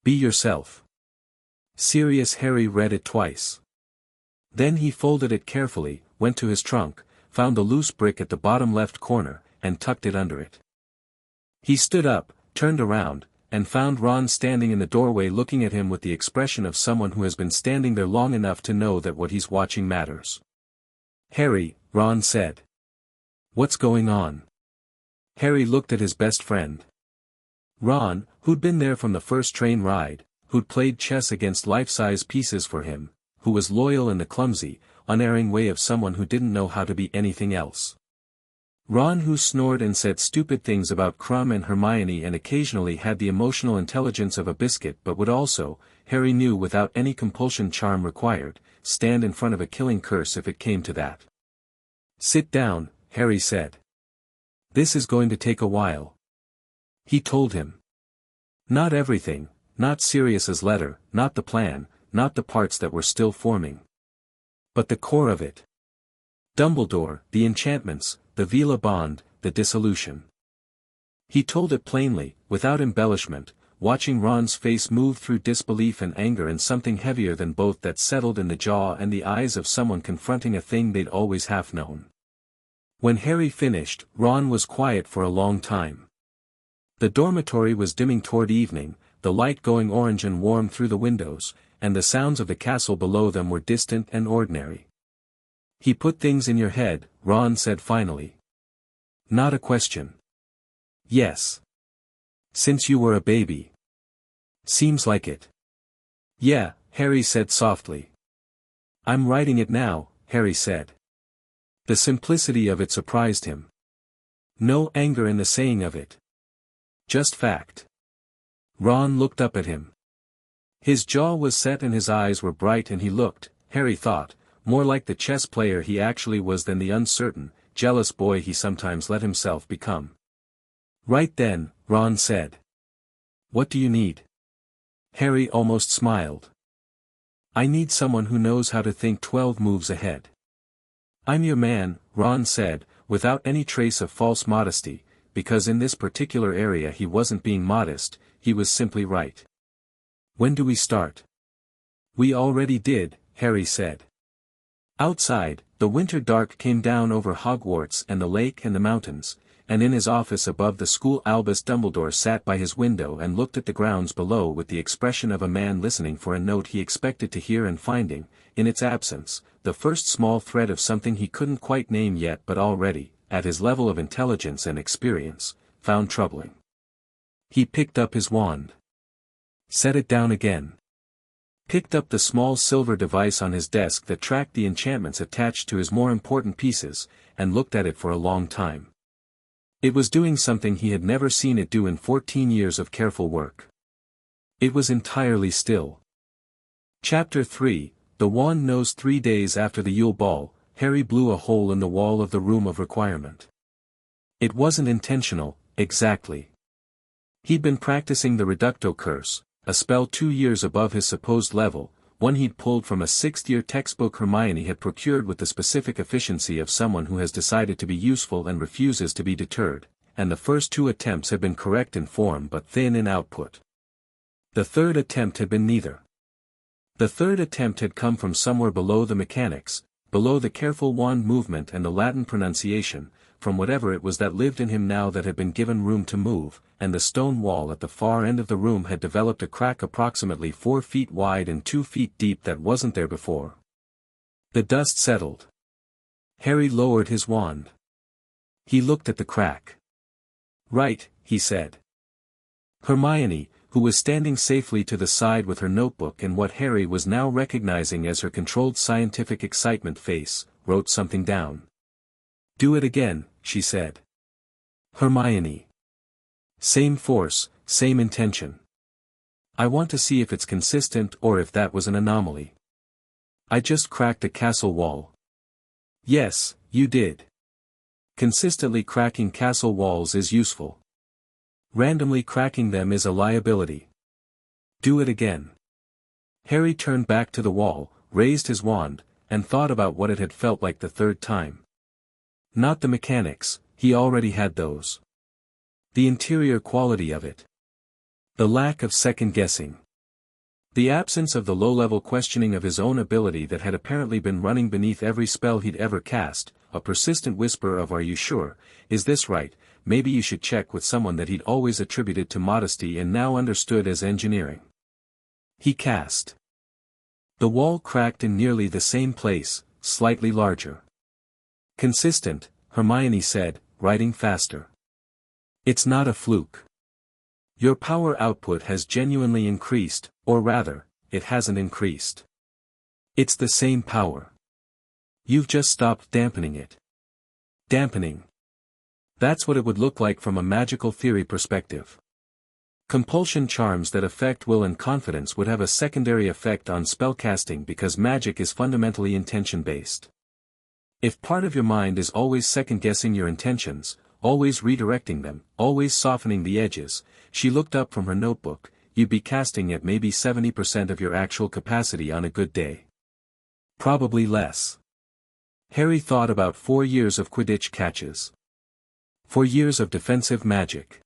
Be yourself. Sirius. Harry read it twice. Then he folded it carefully, went to his trunk, found the loose brick at the bottom left corner, and tucked it under it. He stood up, turned around, and found Ron standing in the doorway looking at him with the expression of someone who has been standing there long enough to know that what he's watching matters. Harry, Ron said. What's going on? Harry looked at his best friend. Ron, who'd been there from the first train ride, who'd played chess against life-size pieces for him, who was loyal in the clumsy, unerring way of someone who didn't know how to be anything else. Ron, who snored and said stupid things about Crumb and Hermione and occasionally had the emotional intelligence of a biscuit but would also, Harry knew without any compulsion charm required, stand in front of a killing curse if it came to that. Sit down, Harry said. This is going to take a while. He told him. Not everything, not Sirius's letter, not the plan, not the parts that were still forming. But the core of it. Dumbledore, the enchantments, the Vila bond, the dissolution. He told it plainly, without embellishment, watching Ron's face move through disbelief and anger and something heavier than both that settled in the jaw and the eyes of someone confronting a thing they'd always half known. When Harry finished, Ron was quiet for a long time. The dormitory was dimming toward evening, the light going orange and warm through the windows, and the sounds of the castle below them were distant and ordinary. He put things in your head, Ron said finally. Not a question. Yes. Since you were a baby. Seems like it. Yeah, Harry said softly. I'm writing it now, Harry said. The simplicity of it surprised him. No anger in the saying of it. Just fact. Ron looked up at him. His jaw was set and his eyes were bright, and he looked, Harry thought, more like the chess player he actually was than the uncertain, jealous boy he sometimes let himself become. Right then, Ron said. What do you need? Harry almost smiled. I need someone who knows how to think 12 moves ahead. I'm your man, Ron said, without any trace of false modesty, because in this particular area he wasn't being modest, he was simply right. When do we start? We already did, Harry said. Outside, the winter dark came down over Hogwarts and the lake and the mountains, and in his office above the school Albus Dumbledore sat by his window and looked at the grounds below with the expression of a man listening for a note he expected to hear and finding, in its absence, the first small thread of something he couldn't quite name yet but already, at his level of intelligence and experience, found troubling. He picked up his wand. Set it down again. Picked up the small silver device on his desk that tracked the enchantments attached to his more important pieces, and looked at it for a long time. It was doing something he had never seen it do in 14 years of careful work. It was entirely still. Chapter 3, The Wand Knows. 3 days after the Yule Ball, Harry blew a hole in the wall of the room of requirement. It wasn't intentional, exactly. He'd been practicing the Reducto Curse, a spell 2 years above his supposed level, one he'd pulled from a 6th-year textbook Hermione had procured with the specific efficiency of someone who has decided to be useful and refuses to be deterred, and the first 2 attempts had been correct in form but thin in output. The third attempt had been neither. The third attempt had come from somewhere below the mechanics, below the careful wand movement and the Latin pronunciation, from whatever it was that lived in him now that had been given room to move, and the stone wall at the far end of the room had developed a crack approximately 4 feet wide and 2 feet deep that wasn't there before. The dust settled. Harry lowered his wand. He looked at the crack. Right, he said. Hermione, who was standing safely to the side with her notebook and what Harry was now recognizing as her controlled scientific excitement face, wrote something down. Do it again, she said. Hermione. Same force, same intention. I want to see if it's consistent or if that was an anomaly. I just cracked a castle wall. Yes, you did. Consistently cracking castle walls is useful. Randomly cracking them is a liability. Do it again. Harry turned back to the wall, raised his wand, and thought about what it had felt like the third time. Not the mechanics, he already had those. The interior quality of it. The lack of second-guessing. The absence of the low-level questioning of his own ability that had apparently been running beneath every spell he'd ever cast, a persistent whisper of "Are you sure? Is this right? Maybe you should check with someone" that he'd always attributed to modesty and now understood as engineering. He cast. The wall cracked in nearly the same place, slightly larger. Consistent, Hermione said, writing faster. It's not a fluke. Your power output has genuinely increased, or rather, it hasn't increased. It's the same power. You've just stopped dampening it. Dampening. That's what it would look like from a magical theory perspective. Compulsion charms that affect will and confidence would have a secondary effect on spellcasting because magic is fundamentally intention-based. If part of your mind is always second-guessing your intentions, always redirecting them, always softening the edges, she looked up from her notebook, you'd be casting at maybe 70% of your actual capacity on a good day. Probably less. Harry thought about 4 years of Quidditch catches. 4 years of defensive magic.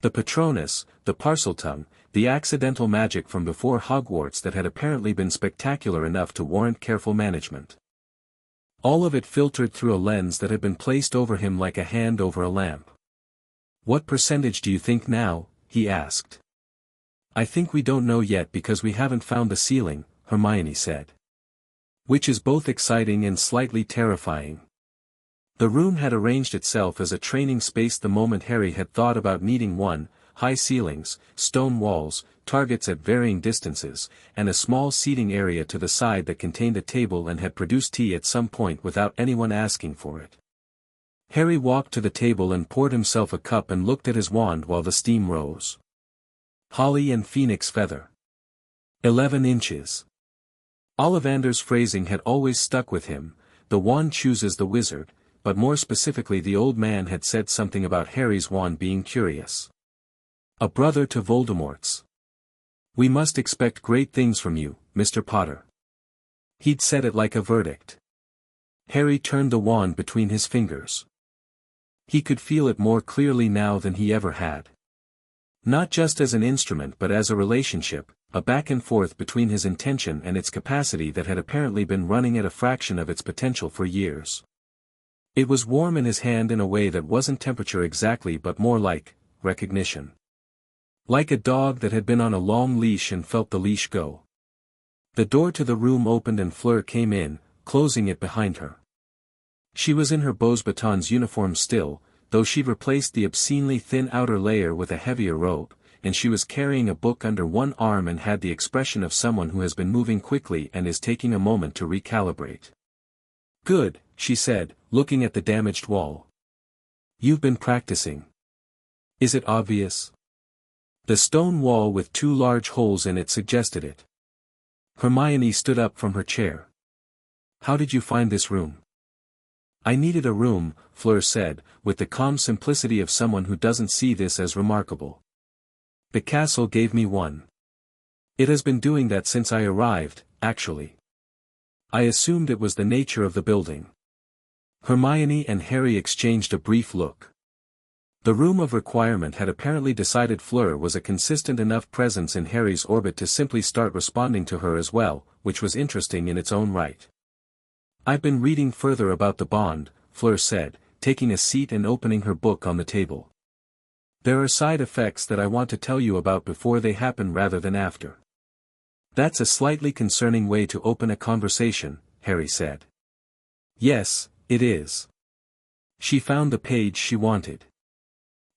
The Patronus, the Parseltongue, the accidental magic from before Hogwarts that had apparently been spectacular enough to warrant careful management. All of it filtered through a lens that had been placed over him like a hand over a lamp. What percentage do you think now? He asked. I think we don't know yet because we haven't found the ceiling, Hermione said. Which is both exciting and slightly terrifying. The room had arranged itself as a training space the moment Harry had thought about needing one: high ceilings, stone walls, targets at varying distances, and a small seating area to the side that contained a table and had produced tea at some point without anyone asking for it. Harry walked to the table and poured himself a cup and looked at his wand while the steam rose. Holly and phoenix feather. 11 inches. Ollivander's phrasing had always stuck with him, the wand chooses the wizard, but more specifically the old man had said something about Harry's wand being curious. A brother to Voldemort's. We must expect great things from you, Mr. Potter. He'd said it like a verdict. Harry turned the wand between his fingers. He could feel it more clearly now than he ever had. Not just as an instrument but as a relationship, a back and forth between his intention and its capacity that had apparently been running at a fraction of its potential for years. It was warm in his hand in a way that wasn't temperature exactly but more like recognition. Like a dog that had been on a long leash and felt the leash go. The door to the room opened and Fleur came in, closing it behind her. She was in her Beaux Batons uniform still, though she'd replaced the obscenely thin outer layer with a heavier robe, and she was carrying a book under one arm and had the expression of someone who has been moving quickly and is taking a moment to recalibrate. Good, she said, looking at the damaged wall. You've been practicing. Is it obvious? The stone wall with 2 large holes in it suggested it. Hermione stood up from her chair. How did you find this room? I needed a room, Fleur said, with the calm simplicity of someone who doesn't see this as remarkable. The castle gave me one. It has been doing that since I arrived, actually. I assumed it was the nature of the building. Hermione and Harry exchanged a brief look. The room of requirement had apparently decided Fleur was a consistent enough presence in Harry's orbit to simply start responding to her as well, which was interesting in its own right. I've been reading further about the bond, Fleur said, taking a seat and opening her book on the table. There are side effects that I want to tell you about before they happen rather than after. That's a slightly concerning way to open a conversation, Harry said. Yes, it is. She found the page she wanted.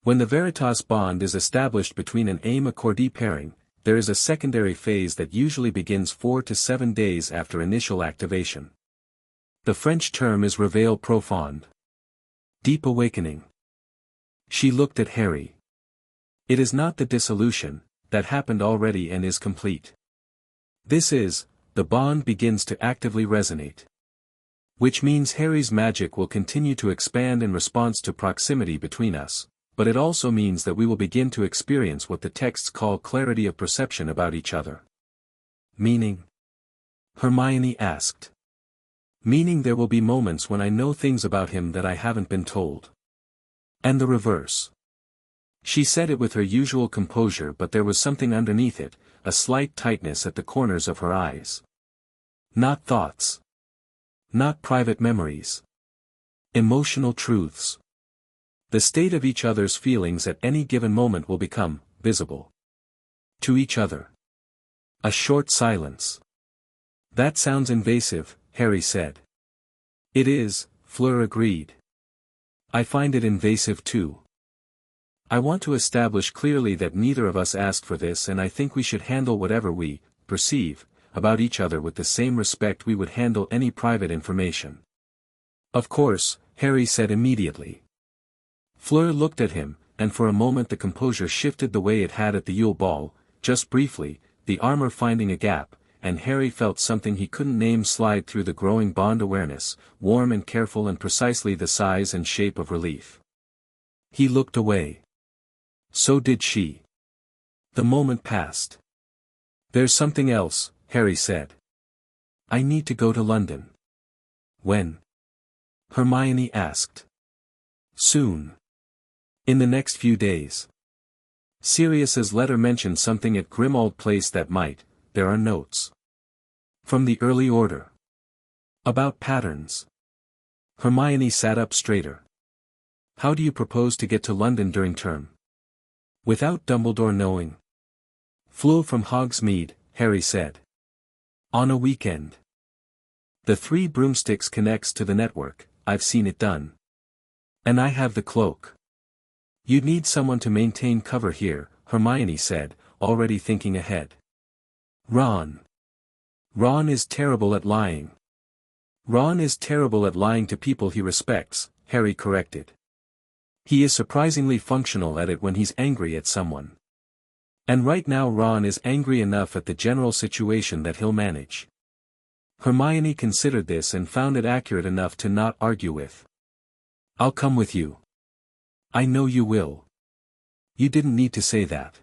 When the Veritas bond is established between an aim-accordi pairing, there is a secondary phase that usually begins 4 to 7 days after initial activation. The French term is réveil profond. Deep awakening. She looked at Harry. It is not the dissolution, that happened already and is complete. This is, the bond begins to actively resonate. Which means Harry's magic will continue to expand in response to proximity between us. But it also means that we will begin to experience what the texts call clarity of perception about each other. Meaning? Hermione asked. Meaning there will be moments when I know things about him that I haven't been told. And the reverse. She said it with her usual composure, but there was something underneath it, a slight tightness at the corners of her eyes. Not thoughts. Not private memories. Emotional truths. The state of each other's feelings at any given moment will become visible to each other. A short silence. That sounds invasive, Harry said. It is, Fleur agreed. I find it invasive too. I want to establish clearly that neither of us asked for this, and I think we should handle whatever we perceive about each other with the same respect we would handle any private information. Of course, Harry said immediately. Fleur looked at him, and for a moment the composure shifted the way it had at the Yule ball, just briefly, the armor finding a gap, and Harry felt something he couldn't name slide through the growing bond awareness, warm and careful and precisely the size and shape of relief. He looked away. So did she. The moment passed. There's something else, Harry said. I need to go to London. When? Hermione asked. Soon. In the next few days. Sirius's letter mentioned something at Grimmauld Place that might, there are notes. From the early order. About patterns. Hermione sat up straighter. How do you propose to get to London during term? Without Dumbledore knowing. Flew from Hogsmeade, Harry said. On a weekend. The 3 broomsticks connects to the network, I've seen it done. And I have the cloak. You'd need someone to maintain cover here, Hermione said, already thinking ahead. Ron. Ron is terrible at lying. Ron is terrible at lying to people he respects, Harry corrected. He is surprisingly functional at it when he's angry at someone. And right now Ron is angry enough at the general situation that he'll manage. Hermione considered this and found it accurate enough to not argue with. I'll come with you. I know you will. You didn't need to say that.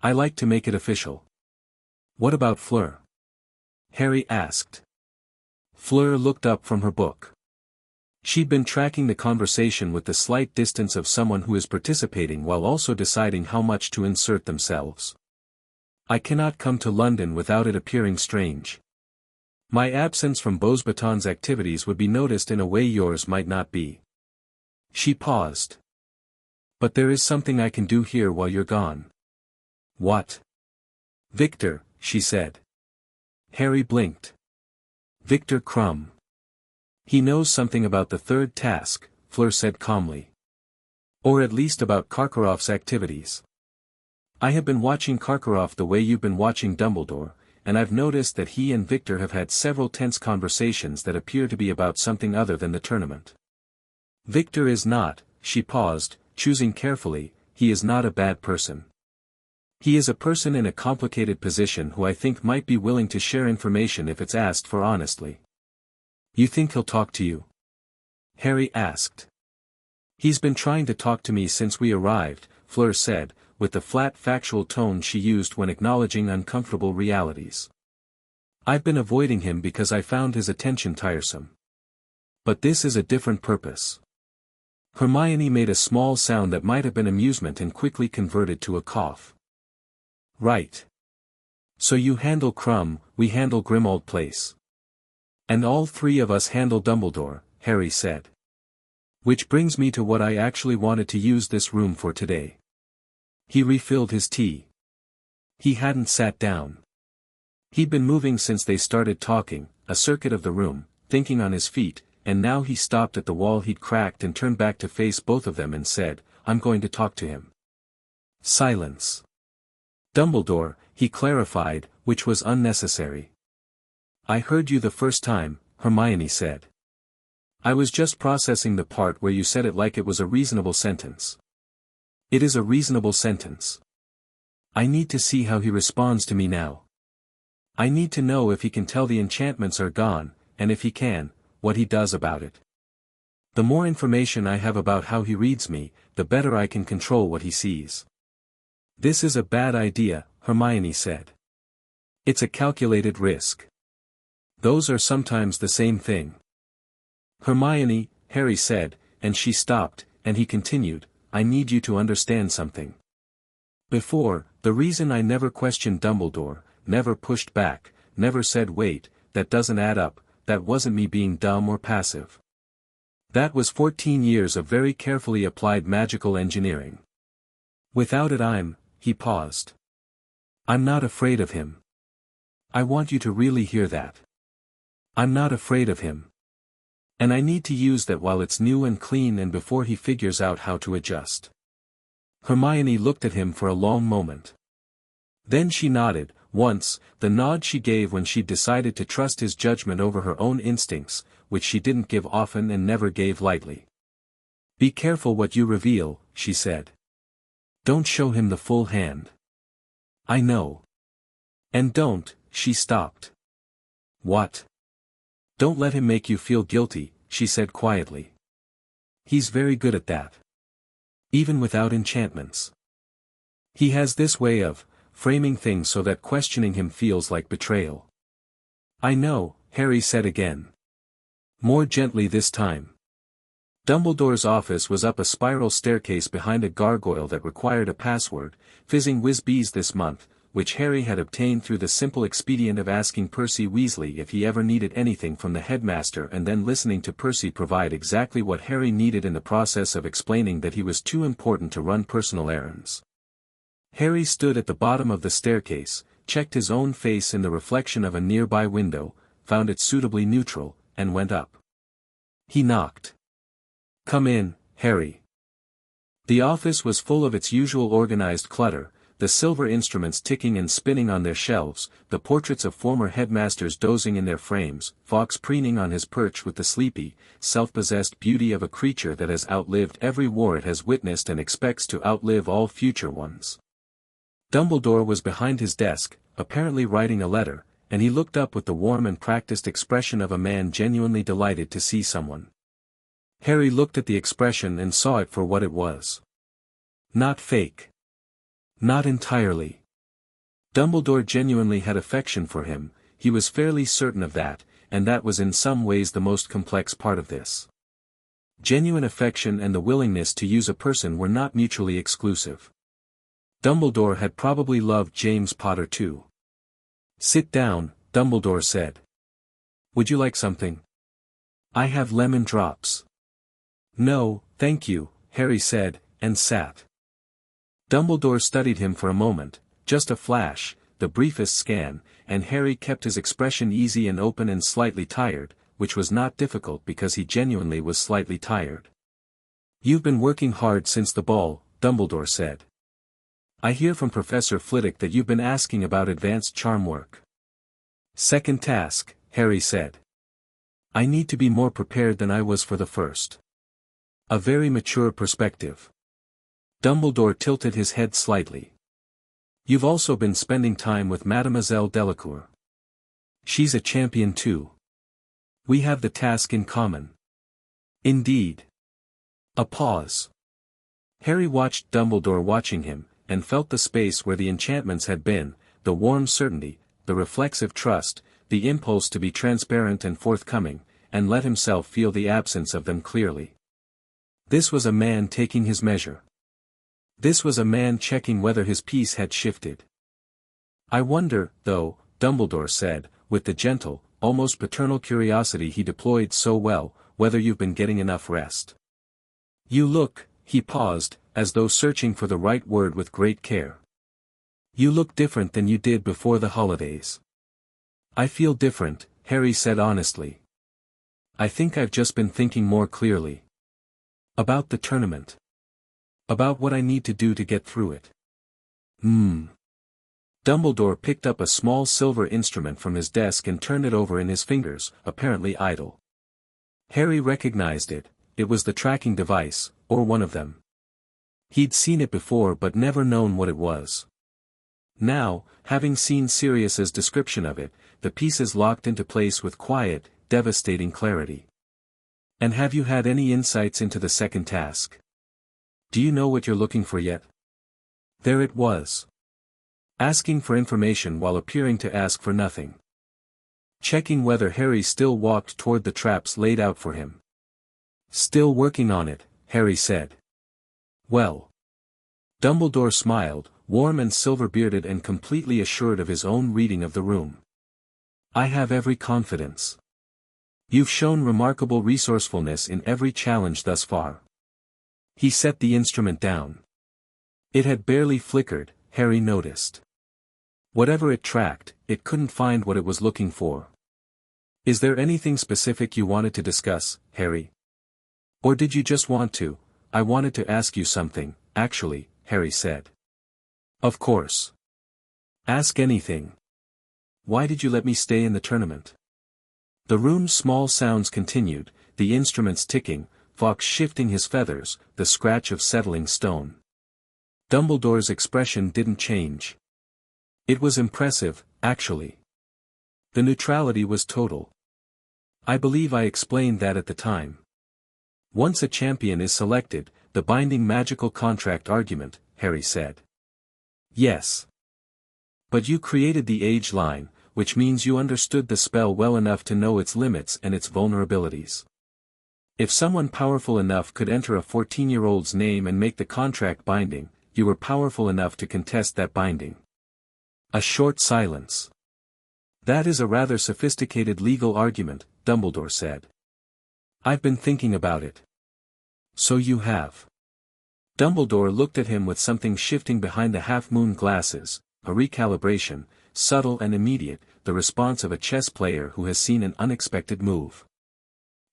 I like to make it official. What about Fleur? Harry asked. Fleur looked up from her book. She'd been tracking the conversation with the slight distance of someone who is participating while also deciding how much to insert themselves. I cannot come to London without it appearing strange. My absence from Beauxbatons activities would be noticed in a way yours might not be. She paused. But there is something I can do here while you're gone. What? Victor, she said. Harry blinked. Victor Crumb. He knows something about the third task, Fleur said calmly. Or at least about Karkaroff's activities. I have been watching Karkaroff the way you've been watching Dumbledore, and I've noticed that he and Victor have had several tense conversations that appear to be about something other than the tournament. Victor is not, she paused, choosing carefully, he is not a bad person. He is a person in a complicated position who I think might be willing to share information if it's asked for honestly. You think he'll talk to you? Harry asked. He's been trying to talk to me since we arrived, Fleur said, with the flat factual tone she used when acknowledging uncomfortable realities. I've been avoiding him because I found his attention tiresome. But this is a different purpose. Hermione made a small sound that might have been amusement and quickly converted to a cough. Right. So you handle Crumb, we handle Grimmauld Place. And all three of us handle Dumbledore, Harry said. Which brings me to what I actually wanted to use this room for today. He refilled his tea. He hadn't sat down. He'd been moving since they started talking, a circuit of the room, thinking on his feet, and now he stopped at the wall he'd cracked and turned back to face both of them and said, I'm going to talk to him. Silence. Dumbledore, he clarified, which was unnecessary. I heard you the first time, Hermione said. I was just processing the part where you said it like it was a reasonable sentence. It is a reasonable sentence. I need to see how he responds to me now. I need to know if he can tell the enchantments are gone, and if he can, what he does about it. The more information I have about how he reads me, the better I can control what he sees. This is a bad idea, Hermione said. It's a calculated risk. Those are sometimes the same thing. Hermione, Harry said, and she stopped, and he continued, I need you to understand something. Before, the reason I never questioned Dumbledore, never pushed back, never said wait, that doesn't add up, that wasn't me being dumb or passive. That was 14 years of very carefully applied magical engineering. Without it he paused. I'm not afraid of him. I want you to really hear that. I'm not afraid of him. And I need to use that while it's new and clean and before he figures out how to adjust. Hermione looked at him for a long moment. Then she nodded, once, the nod she gave when she'd decided to trust his judgment over her own instincts, which she didn't give often and never gave lightly. Be careful what you reveal, she said. Don't show him the full hand. I know. And don't, she stopped. What? Don't let him make you feel guilty, she said quietly. He's very good at that. Even without enchantments. He has this way of framing things so that questioning him feels like betrayal. I know, Harry said again. More gently this time. Dumbledore's office was up a spiral staircase behind a gargoyle that required a password, fizzing whiz-bees this month, which Harry had obtained through the simple expedient of asking Percy Weasley if he ever needed anything from the headmaster and then listening to Percy provide exactly what Harry needed in the process of explaining that he was too important to run personal errands. Harry stood at the bottom of the staircase, checked his own face in the reflection of a nearby window, found it suitably neutral, and went up. He knocked. Come in, Harry. The office was full of its usual organized clutter, the silver instruments ticking and spinning on their shelves, the portraits of former headmasters dozing in their frames, Fawkes preening on his perch with the sleepy, self-possessed beauty of a creature that has outlived every war it has witnessed and expects to outlive all future ones. Dumbledore was behind his desk, apparently writing a letter, and he looked up with the warm and practiced expression of a man genuinely delighted to see someone. Harry looked at the expression and saw it for what it was. Not fake. Not entirely. Dumbledore genuinely had affection for him, he was fairly certain of that, and that was in some ways the most complex part of this. Genuine affection and the willingness to use a person were not mutually exclusive. Dumbledore had probably loved James Potter too. "Sit down," Dumbledore said. "Would you like something?" "I have lemon drops." "No, thank you," Harry said, and sat. Dumbledore studied him for a moment, just a flash, the briefest scan, and Harry kept his expression easy and open and slightly tired, which was not difficult because he genuinely was slightly tired. "You've been working hard since the ball," Dumbledore said. "I hear from Professor Flitwick that you've been asking about advanced charm work." "Second task," Harry said. "I need to be more prepared than I was for the first." A very mature perspective. Dumbledore tilted his head slightly. "You've also been spending time with Mademoiselle Delacour. She's a champion too. We have the task in common." "Indeed." A pause. Harry watched Dumbledore watching him, and felt the space where the enchantments had been, the warm certainty, the reflexive trust, the impulse to be transparent and forthcoming, and let himself feel the absence of them clearly. This was a man taking his measure. This was a man checking whether his piece had shifted. "I wonder, though," Dumbledore said, with the gentle, almost paternal curiosity he deployed so well, "whether you've been getting enough rest. You look," he paused, as though searching for the right word with great care. "You look different than you did before the holidays." "I feel different," Harry said honestly. "I think I've just been thinking more clearly. About the tournament. About what I need to do to get through it." Dumbledore picked up a small silver instrument from his desk and turned it over in his fingers, apparently idle. Harry recognized it. It was the tracking device, or one of them. He'd seen it before but never known what it was. Now, having seen Sirius's description of it, the pieces locked into place with quiet, devastating clarity. "And have you had any insights into the second task? Do you know what you're looking for yet?" There it was. Asking for information while appearing to ask for nothing. Checking whether Harry still walked toward the traps laid out for him. "Still working on it," Harry said. "Well." Dumbledore smiled, warm and silver-bearded and completely assured of his own reading of the room. "I have every confidence. You've shown remarkable resourcefulness in every challenge thus far." He set the instrument down. It had barely flickered, Harry noticed. Whatever it tracked, it couldn't find what it was looking for. "Is there anything specific you wanted to discuss, Harry? Or did you just want to?" "I wanted to ask you something, actually," Harry said. "Of course. Ask anything. Why did you let me stay in the tournament?" The room's small sounds continued, the instruments ticking, Fawkes shifting his feathers, the scratch of settling stone. Dumbledore's expression didn't change. It was impressive, actually. The neutrality was total. "I believe I explained that at the time. Once a champion is selected, the binding magical contract argument," Harry said. "Yes. But you created the age line, which means you understood the spell well enough to know its limits and its vulnerabilities. If someone powerful enough could enter a 14-year-old's name and make the contract binding, you were powerful enough to contest that binding." A short silence. "That is a rather sophisticated legal argument," Dumbledore said. "I've been thinking about it." "So you have." Dumbledore looked at him with something shifting behind the half-moon glasses, a recalibration, subtle and immediate, the response of a chess player who has seen an unexpected move.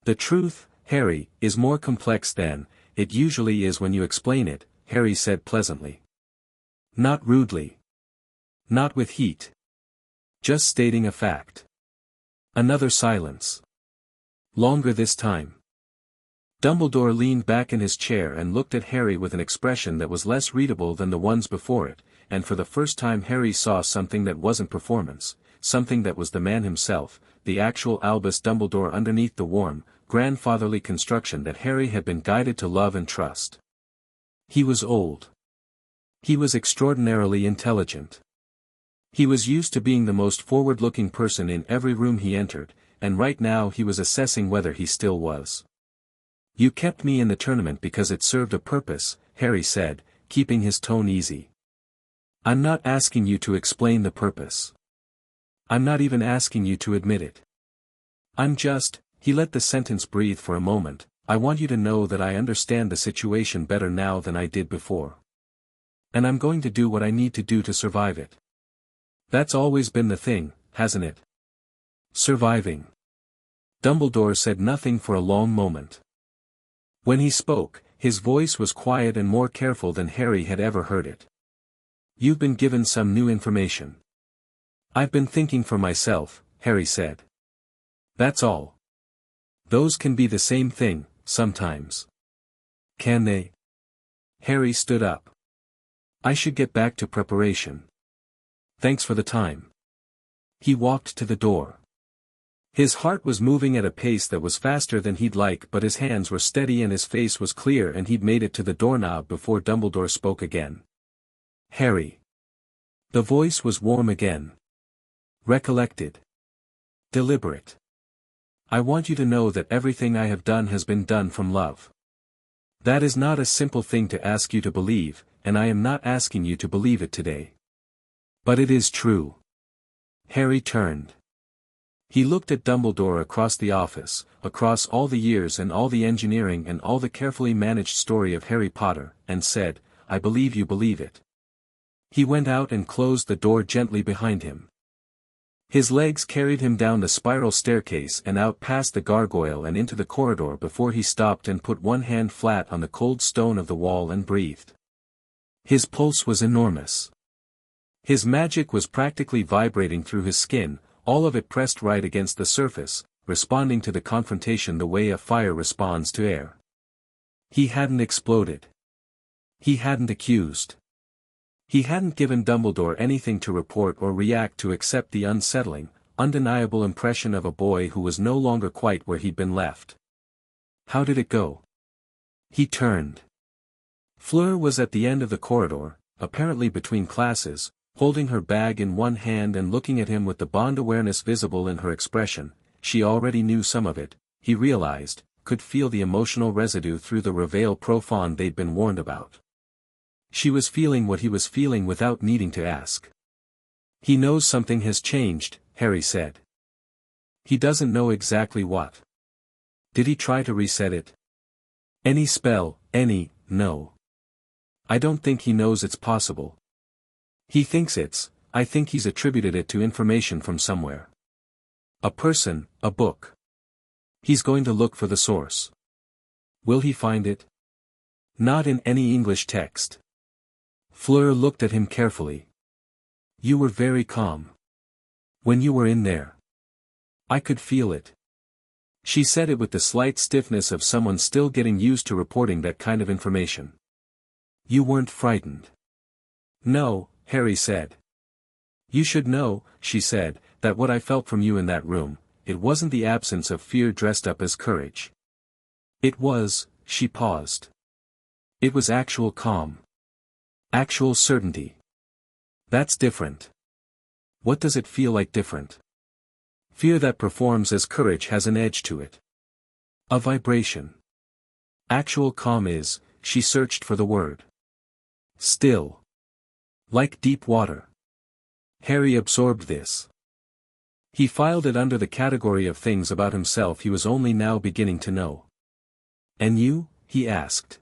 "The truth, Harry, is more complex than it usually is when you explain it," Harry said pleasantly. Not rudely. Not with heat. Just stating a fact. Another silence. Longer this time. Dumbledore leaned back in his chair and looked at Harry with an expression that was less readable than the ones before it, and for the first time Harry saw something that wasn't performance, something that was the man himself, the actual Albus Dumbledore underneath the warm, grandfatherly construction that Harry had been guided to love and trust. He was old. He was extraordinarily intelligent. He was used to being the most forward-looking person in every room he entered, and right now he was assessing whether he still was. "You kept me in the tournament because it served a purpose," Harry said, keeping his tone easy. "I'm not asking you to explain the purpose. I'm not even asking you to admit it. He let the sentence breathe for a moment, "I want you to know that I understand the situation better now than I did before. And I'm going to do what I need to do to survive it. That's always been the thing, hasn't it? Surviving." Dumbledore said nothing for a long moment. When he spoke, his voice was quiet and more careful than Harry had ever heard it. "You've been given some new information." "I've been thinking for myself," Harry said. "That's all." "Those can be the same thing, sometimes." "Can they?" Harry stood up. "I should get back to preparation. Thanks for the time." He walked to the door. His heart was moving at a pace that was faster than he'd like, but his hands were steady and his face was clear, and he'd made it to the doorknob before Dumbledore spoke again. "Harry." The voice was warm again. "Recollected. Deliberate. I want you to know that everything I have done has been done from love. That is not a simple thing to ask you to believe, and I am not asking you to believe it today. But it is true." Harry turned. He looked at Dumbledore across the office, across all the years and all the engineering and all the carefully managed story of Harry Potter, and said, "I believe you believe it." He went out and closed the door gently behind him. His legs carried him down the spiral staircase and out past the gargoyle and into the corridor before he stopped and put one hand flat on the cold stone of the wall and breathed. His pulse was enormous. His magic was practically vibrating through his skin, all of it pressed right against the surface, responding to the confrontation the way a fire responds to air. He hadn't exploded. He hadn't accused. He hadn't given Dumbledore anything to report or react to except the unsettling, undeniable impression of a boy who was no longer quite where he'd been left. How did it go? He turned. Fleur was at the end of the corridor, apparently between classes, holding her bag in one hand and looking at him with the bond awareness visible in her expression. She already knew some of it, he realized, could feel the emotional residue through the réveil profond they'd been warned about. She was feeling what he was feeling without needing to ask. "He knows something has changed," Harry said. "He doesn't know exactly what. Did he try to reset it? Any spell, no. I don't think he knows it's possible. He thinks I think he's attributed it to information from somewhere. A person, a book. He's going to look for the source. Will he find it? Not in any English text." Fleur looked at him carefully. "You were very calm. When you were in there. I could feel it." She said it with the slight stiffness of someone still getting used to reporting that kind of information. "You weren't frightened." "No," Harry said. "You should know," she said, "that what I felt from you in that room, it wasn't the absence of fear dressed up as courage. It was," she paused. "It was actual calm. Actual certainty. That's different." "What does it feel like different?" "Fear that performs as courage has an edge to it. A vibration. Actual calm is," she searched for the word. "Still. Like deep water." Harry absorbed this. He filed it under the category of things about himself he was only now beginning to know. "And you?" he asked.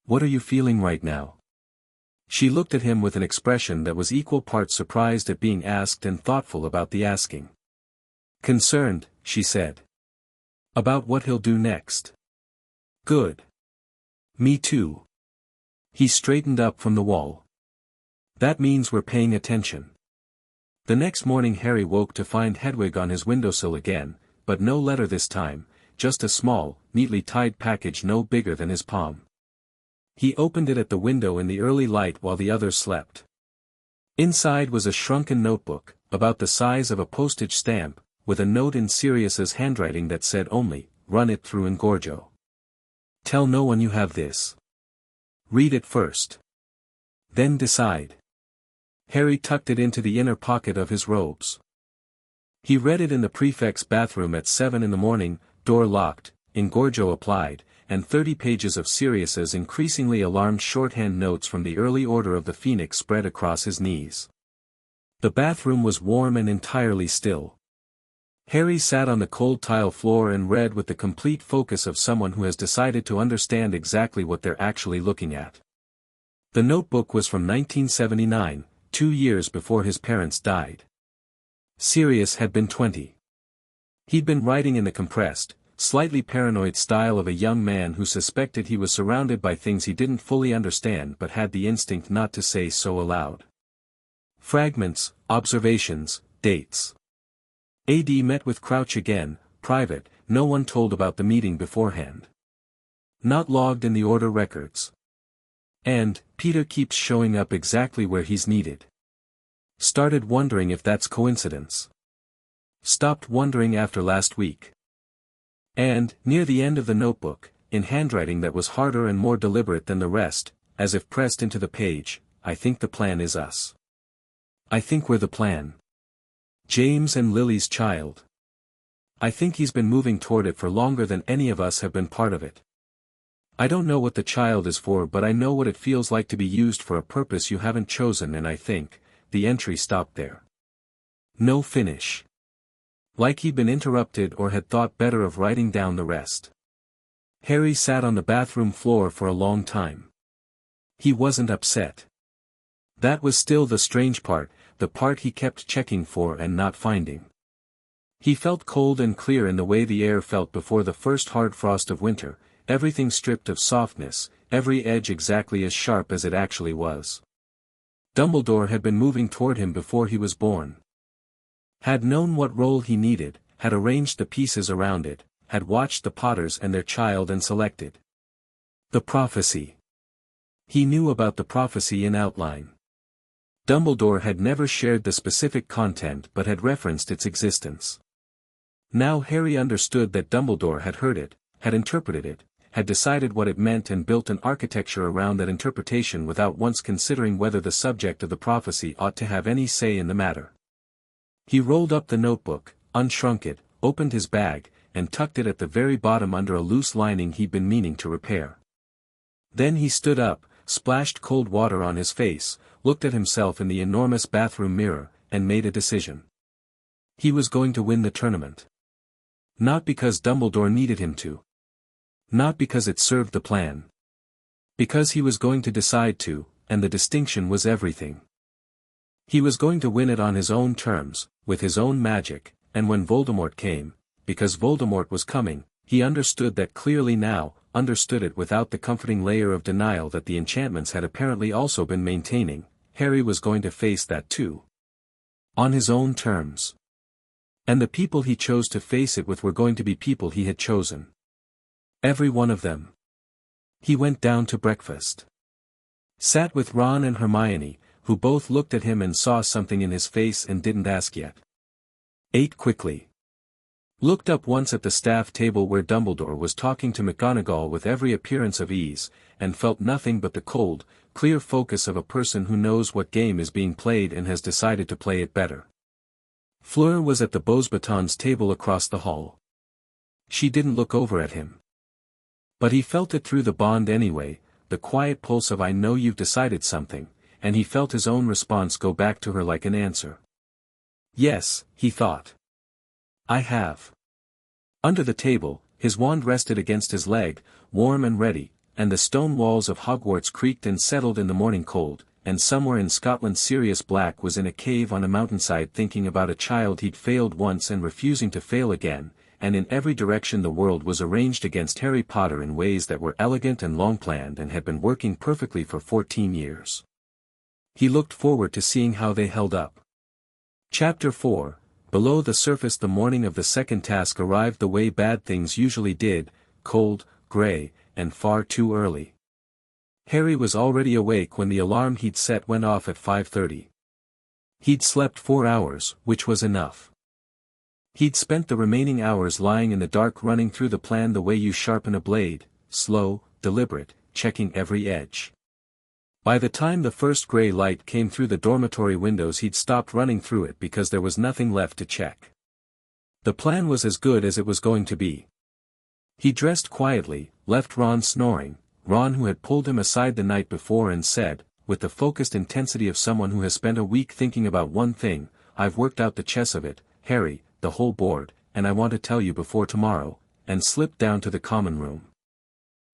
"What are you feeling right now?" She looked at him with an expression that was equal parts surprised at being asked and thoughtful about the asking. "Concerned," she said. "About what he'll do next." "Good. Me too." He straightened up from the wall. That means we're paying attention. The next morning Harry woke to find Hedwig on his windowsill again, but no letter this time, just a small, neatly tied package no bigger than his palm. He opened it at the window in the early light while the others slept. Inside was a shrunken notebook, about the size of a postage stamp, with a note in Sirius's handwriting that said only, "Run it through Engorgio. Tell no one you have this. Read it first. Then decide." Harry tucked it into the inner pocket of his robes. He read it in the prefect's bathroom at 7 in the morning, door locked, Engorgio applied, and 30 pages of Sirius's increasingly alarmed shorthand notes from the early order of the Phoenix spread across his knees. The bathroom was warm and entirely still. Harry sat on the cold tile floor and read with the complete focus of someone who has decided to understand exactly what they're actually looking at. The notebook was from 1979, 2 years before his parents died. Sirius had been 20. He'd been writing in the compressed, slightly paranoid style of a young man who suspected he was surrounded by things he didn't fully understand but had the instinct not to say so aloud. Fragments, observations, dates. AD met with Crouch again, private, no one told about the meeting beforehand. Not logged in the order records. And, Peter keeps showing up exactly where he's needed. Started wondering if that's coincidence. Stopped wondering after last week. And, near the end of the notebook, in handwriting that was harder and more deliberate than the rest, as if pressed into the page, "I think the plan is us. I think we're the plan. James and Lily's child. I think he's been moving toward it for longer than any of us have been part of it. I don't know what the child is for, but I know what it feels like to be used for a purpose you haven't chosen, and I think," the entry stopped there. No finish. Like he'd been interrupted or had thought better of writing down the rest. Harry sat on the bathroom floor for a long time. He wasn't upset. That was still the strange part, the part he kept checking for and not finding. He felt cold and clear in the way the air felt before the first hard frost of winter, everything stripped of softness, every edge exactly as sharp as it actually was. Dumbledore had been moving toward him before he was born. Had known what role he needed, had arranged the pieces around it, had watched the Potters and their child and selected. The prophecy. He knew about the prophecy in outline. Dumbledore had never shared the specific content but had referenced its existence. Now Harry understood that Dumbledore had heard it, had interpreted it, had decided what it meant and built an architecture around that interpretation without once considering whether the subject of the prophecy ought to have any say in the matter. He rolled up the notebook, unshrunk it, opened his bag, and tucked it at the very bottom under a loose lining he'd been meaning to repair. Then he stood up, splashed cold water on his face, looked at himself in the enormous bathroom mirror, and made a decision. He was going to win the tournament. Not because Dumbledore needed him to. Not because it served the plan. Because he was going to decide to, and the distinction was everything. He was going to win it on his own terms, with his own magic, and when Voldemort came, because Voldemort was coming, he understood that clearly now, understood it without the comforting layer of denial that the enchantments had apparently also been maintaining. Harry was going to face that too. On his own terms. And the people he chose to face it with were going to be people he had chosen. Every one of them. He went down to breakfast. Sat with Ron and Hermione, who both looked at him and saw something in his face and didn't ask yet. Ate quickly. Looked up once at the staff table where Dumbledore was talking to McGonagall with every appearance of ease, and felt nothing but the cold, clear focus of a person who knows what game is being played and has decided to play it better. Fleur was at the Beauxbatons table across the hall. She didn't look over at him. But he felt it through the bond anyway, the quiet pulse of "I know you've decided something," and he felt his own response go back to her like an answer. Yes, he thought. I have. Under the table, his wand rested against his leg, warm and ready, and the stone walls of Hogwarts creaked and settled in the morning cold, and somewhere in Scotland Sirius Black was in a cave on a mountainside thinking about a child he'd failed once and refusing to fail again, and in every direction the world was arranged against Harry Potter in ways that were elegant and long-planned and had been working perfectly for 14 years. He looked forward to seeing how they held up. Chapter 4. Below the surface. The morning of the second task arrived the way bad things usually did, cold, grey, and far too early. Harry was already awake when the alarm he'd set went off at 5:30. He'd slept 4 hours, which was enough. He'd spent the remaining hours lying in the dark running through the plan the way you sharpen a blade, slow, deliberate, checking every edge. By the time the first grey light came through the dormitory windows he'd stopped running through it because there was nothing left to check. The plan was as good as it was going to be. He dressed quietly, left Ron snoring, Ron who had pulled him aside the night before and said, with the focused intensity of someone who has spent a week thinking about one thing, "I've worked out the chess of it, Harry, the whole board, and I want to tell you before tomorrow," and slipped down to the common room.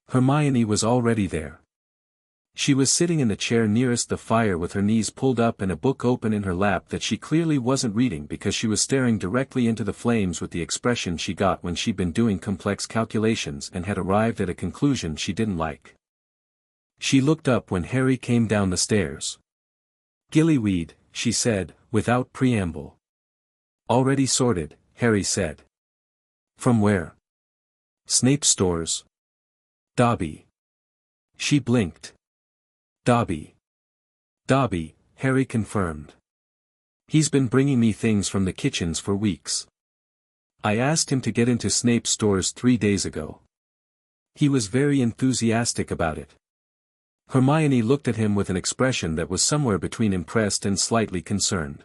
Hermione was already there. She was sitting in the chair nearest the fire with her knees pulled up and a book open in her lap that she clearly wasn't reading because she was staring directly into the flames with the expression she got when she'd been doing complex calculations and had arrived at a conclusion she didn't like. She looked up when Harry came down the stairs. "Gillyweed," she said, without preamble. "Already sorted," Harry said. "From where?" "Snape's stores." "Dobby." She blinked. "Dobby." "Dobby," Harry confirmed. "He's been bringing me things from the kitchens for weeks. I asked him to get into Snape's stores 3 days ago. He was very enthusiastic about it." Hermione looked at him with an expression that was somewhere between impressed and slightly concerned.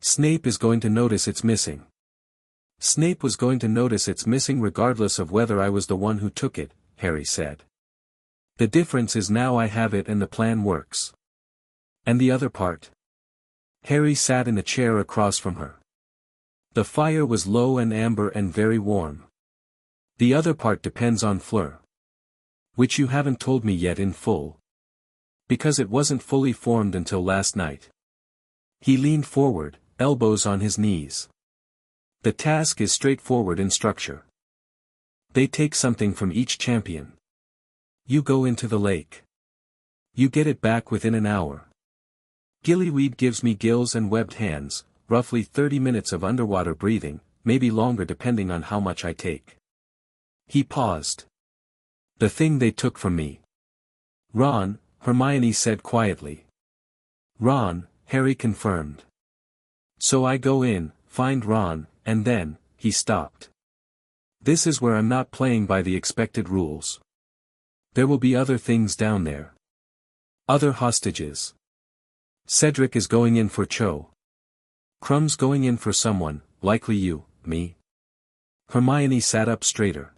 "Snape is going to notice it's missing." "Snape was going to notice it's missing regardless of whether I was the one who took it," Harry said. "The difference is now I have it and the plan works." "And the other part?" Harry sat in the chair across from her. The fire was low and amber and very warm. "The other part depends on Fleur. Which you haven't told me yet in full. Because it wasn't fully formed until last night." He leaned forward, elbows on his knees. "The task is straightforward in structure. They take something from each champion. You go into the lake. You get it back within an hour. Gillyweed gives me gills and webbed hands, roughly 30 minutes of underwater breathing, maybe longer depending on how much I take." He paused. "The thing they took from me." "Ron," Hermione said quietly. "Ron," Harry confirmed. "So I go in, find Ron, and then," he stopped. "This is where I'm not playing by the expected rules. There will be other things down there. Other hostages. Cedric is going in for Cho. Crumb's going in for someone, likely you, me." Hermione sat up straighter.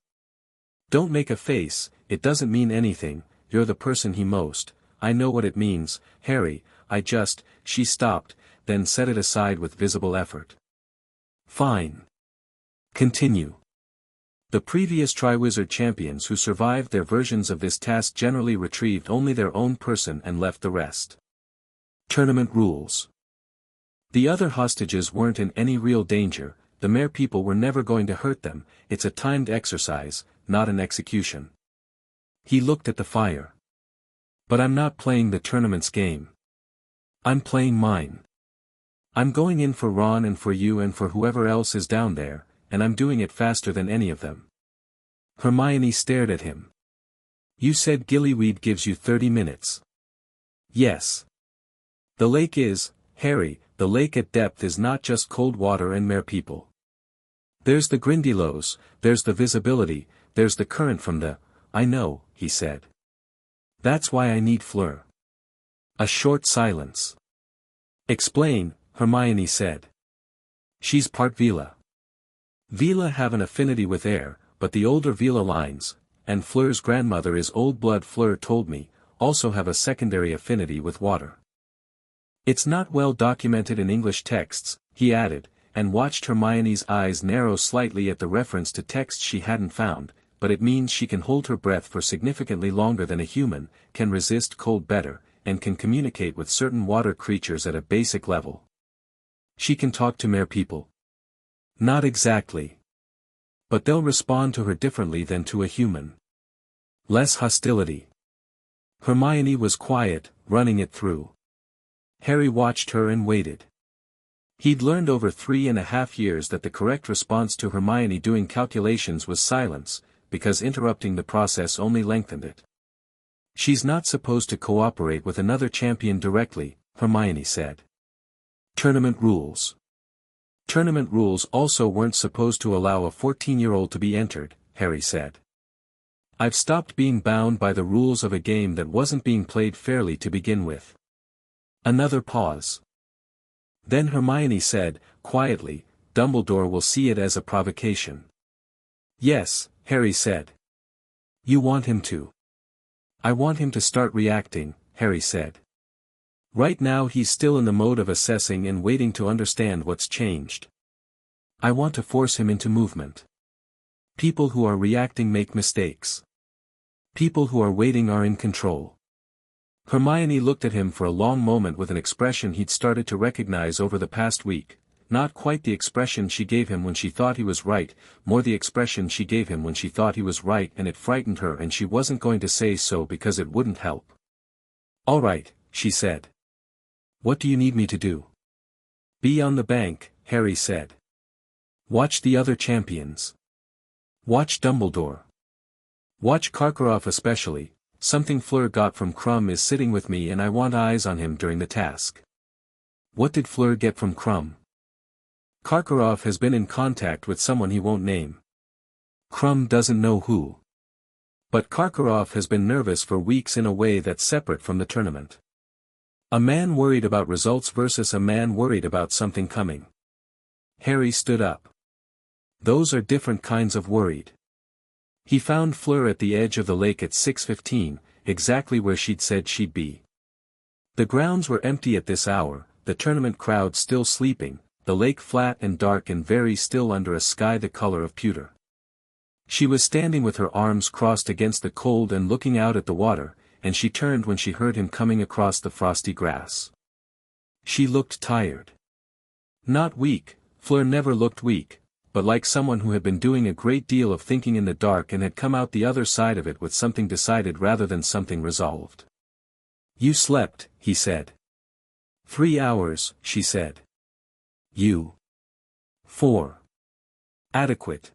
"Don't make a face, it doesn't mean anything, you're the person he most." "I know what it means, Harry, she stopped, then set it aside with visible effort. "Fine. Continue." The previous Triwizard champions who survived their versions of this task generally retrieved only their own person and left the rest. Tournament rules. The other hostages weren't in any real danger, the mere people were never going to hurt them, it's a timed exercise, not an execution. He looked at the fire. "But I'm not playing the tournament's game. I'm playing mine. I'm going in for Ron and for you and for whoever else is down there, and I'm doing it faster than any of them." Hermione stared at him. "You said Gillyweed gives you 30 minutes. "Yes. The lake is, Harry, the lake at depth is not just cold water and mere people. There's the Grindylows, there's the visibility, there's the current from the—" "I know," he said. "That's why I need Fleur." A short silence. "Explain," Hermione said. "She's part Vila. Vila have an affinity with air, but the older Vila lines, and Fleur's grandmother is old blood Fleur told me, also have a secondary affinity with water. It's not well documented in English texts," he added, and watched Hermione's eyes narrow slightly at the reference to texts she hadn't found, "but it means she can hold her breath for significantly longer than a human, can resist cold better, and can communicate with certain water creatures at a basic level. She can talk to mere people." "Not exactly. But they'll respond to her differently than to a human. Less hostility." Hermione was quiet, running it through. Harry watched her and waited. He'd learned over 3.5 years that the correct response to Hermione doing calculations was silence, because interrupting the process only lengthened it. "She's not supposed to cooperate with another champion directly," Hermione said. "Tournament rules." "Tournament rules also weren't supposed to allow a 14-year-old to be entered," Harry said. "I've stopped being bound by the rules of a game that wasn't being played fairly to begin with." Another pause. Then Hermione said, quietly, "Dumbledore will see it as a provocation." "Yes," Harry said. "You want him to." "I want him to start reacting," Harry said. "Right now he's still in the mode of assessing and waiting to understand what's changed. I want to force him into movement. People who are reacting make mistakes. People who are waiting are in control." Hermione looked at him for a long moment with an expression he'd started to recognize over the past week, not quite the expression she gave him when she thought he was right, more the expression she gave him when she thought he was right, and it frightened her and she wasn't going to say so because it wouldn't help. "All right," she said. "What do you need me to do?" "Be on the bank," Harry said. "Watch the other champions. Watch Dumbledore. Watch Karkaroff especially. Something Fleur got from Krum is sitting with me and I want eyes on him during the task." "What did Fleur get from Krum?" "Karkaroff has been in contact with someone he won't name. Krum doesn't know who. But Karkaroff has been nervous for weeks in a way that's separate from the tournament. A man worried about results versus a man worried about something coming." Harry stood up. "Those are different kinds of worried." He found Fleur at the edge of the lake at 6:15, exactly where she'd said she'd be. The grounds were empty at this hour, the tournament crowd still sleeping, the lake flat and dark and very still under a sky the color of pewter. She was standing with her arms crossed against the cold and looking out at the water, and she turned when she heard him coming across the frosty grass. She looked tired. Not weak, Fleur never looked weak, but like someone who had been doing a great deal of thinking in the dark and had come out the other side of it with something decided rather than something resolved. "You slept," he said. 3 hours, she said. "You." 4. Adequate.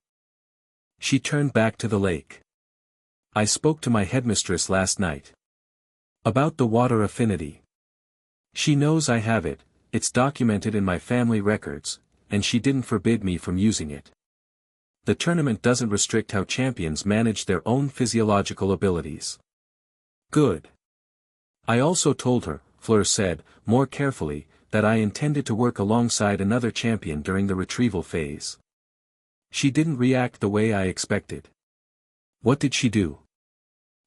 She turned back to the lake. "I spoke to my headmistress last night. About the water affinity. She knows I have it, it's documented in my family records, and she didn't forbid me from using it. The tournament doesn't restrict how champions manage their own physiological abilities." "Good." "I also told her," Fleur said, more carefully, "that I intended to work alongside another champion during the retrieval phase. She didn't react the way I expected." "What did she do?"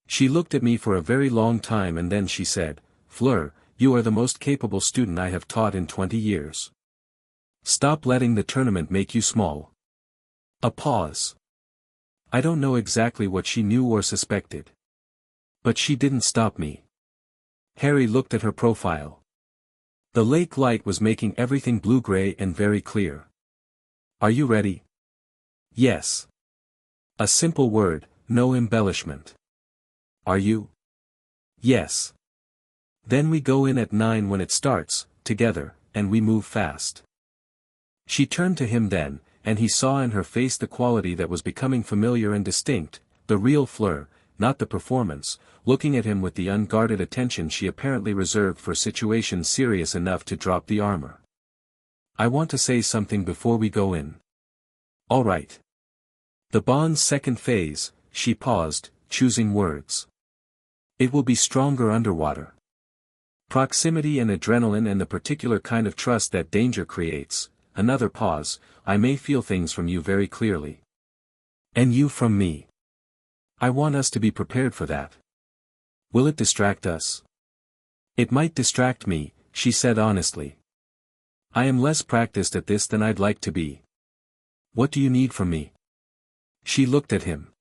"She looked at me for a very long time and then she said, 'Fleur, you are the most capable student I have taught in 20 years. Stop letting the tournament make you small.'" A pause. I don't know exactly what she knew or suspected. But she didn't stop me. Harry looked at her profile. The lake light was making everything blue-gray and very clear. "Are you ready?" "Yes." A simple word, no embellishment. "Are you?" "Yes." "Then we go in at 9 when it starts, together, and we move fast." She turned to him then, and he saw in her face the quality that was becoming familiar and distinct, the real Fleur, not the performance, looking at him with the unguarded attention she apparently reserved for situations serious enough to drop the armor. "I want to say something before we go in." "All right." "The bond's second phase," she paused, choosing words. "It will be stronger underwater. Proximity and adrenaline and the particular kind of trust that danger creates." Another pause. "I may feel things from you very clearly. And you from me. I want us to be prepared for that. Will it distract us?" "It might distract me," she said honestly. "I am less practiced at this than I'd like to be." "What do you need from me?" She looked at him.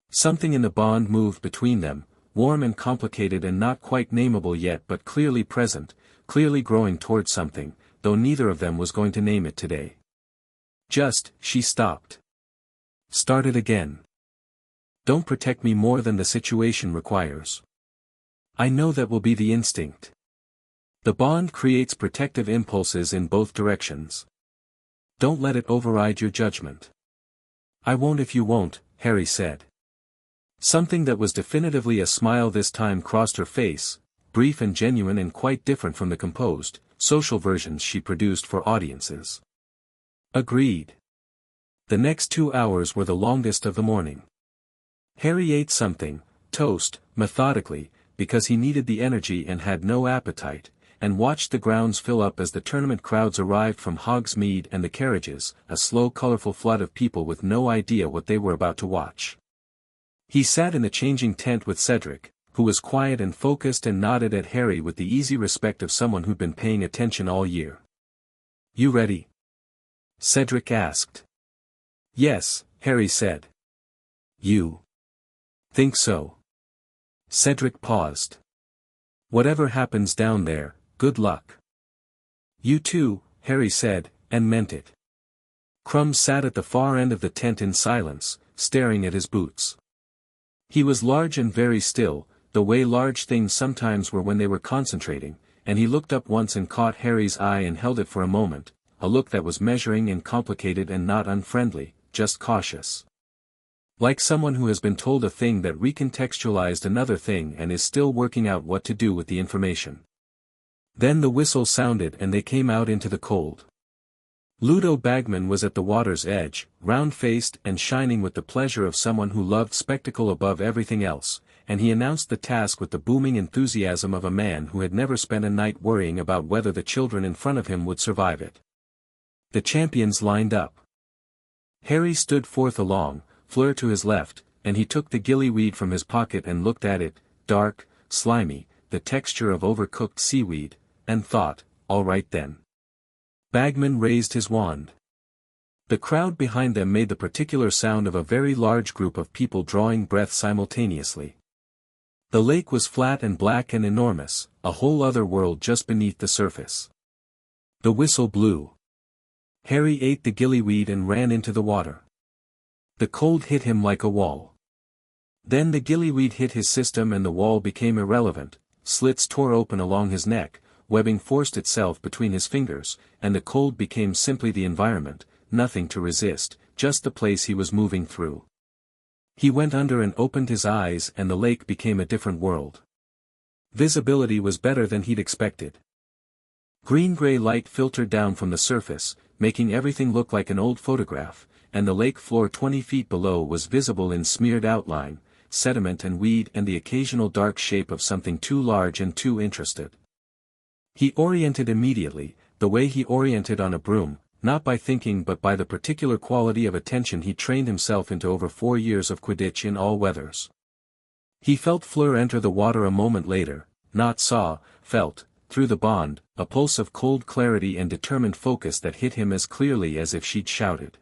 Something in the bond moved between them, warm and complicated and not quite nameable yet but clearly present, clearly growing towards something, though neither of them was going to name it today. She stopped. "Start it again. Don't protect me more than the situation requires. I know that will be the instinct. The bond creates protective impulses in both directions. Don't let it override your judgment. I won't if you won't, Harry said. Something that was definitively a smile this time crossed her face, brief and genuine and quite different from the composed, social versions she produced for audiences. Agreed. The next 2 hours were the longest of the morning. Harry ate something, toast, methodically, because he needed the energy and had no appetite, and watched the grounds fill up as the tournament crowds arrived from Hogsmeade and the carriages, a slow colorful flood of people with no idea what they were about to watch. He sat in the changing tent with Cedric, who was quiet and focused and nodded at Harry with the easy respect of someone who'd been paying attention all year. You ready? Cedric asked. Yes, Harry said. You think so? Cedric paused. Whatever happens down there, good luck. You too, Harry said, and meant it. Crumb sat at the far end of the tent in silence, staring at his boots. He was large and very still, the way large things sometimes were when they were concentrating, and he looked up once and caught Harry's eye and held it for a moment, a look that was measuring and complicated and not unfriendly, just cautious. Like someone who has been told a thing that recontextualized another thing and is still working out what to do with the information. Then the whistle sounded and they came out into the cold. Ludo Bagman was at the water's edge, round-faced and shining with the pleasure of someone who loved spectacle above everything else, and he announced the task with the booming enthusiasm of a man who had never spent a night worrying about whether the children in front of him would survive it. The champions lined up. Harry stood forth along, Fleur to his left, and he took the gillyweed from his pocket and looked at it, dark, slimy, the texture of overcooked seaweed, and thought, all right then. Bagman raised his wand. The crowd behind them made the particular sound of a very large group of people drawing breath simultaneously. The lake was flat and black and enormous, a whole other world just beneath the surface. The whistle blew. Harry ate the gillyweed and ran into the water. The cold hit him like a wall. Then the gillyweed hit his system and the wall became irrelevant, slits tore open along his neck, webbing forced itself between his fingers, and the cold became simply the environment, nothing to resist, just the place he was moving through. He went under and opened his eyes and the lake became a different world. Visibility was better than he'd expected. Green-gray light filtered down from the surface, making everything look like an old photograph, and the lake floor 20 feet below was visible in smeared outline, sediment and weed and the occasional dark shape of something too large and too interested. He oriented immediately, the way he oriented on a broom, not by thinking but by the particular quality of attention he trained himself into over 4 years of Quidditch in all weathers. He felt Fleur enter the water a moment later, not saw, felt, through the bond, a pulse of cold clarity and determined focus that hit him as clearly as if she'd shouted.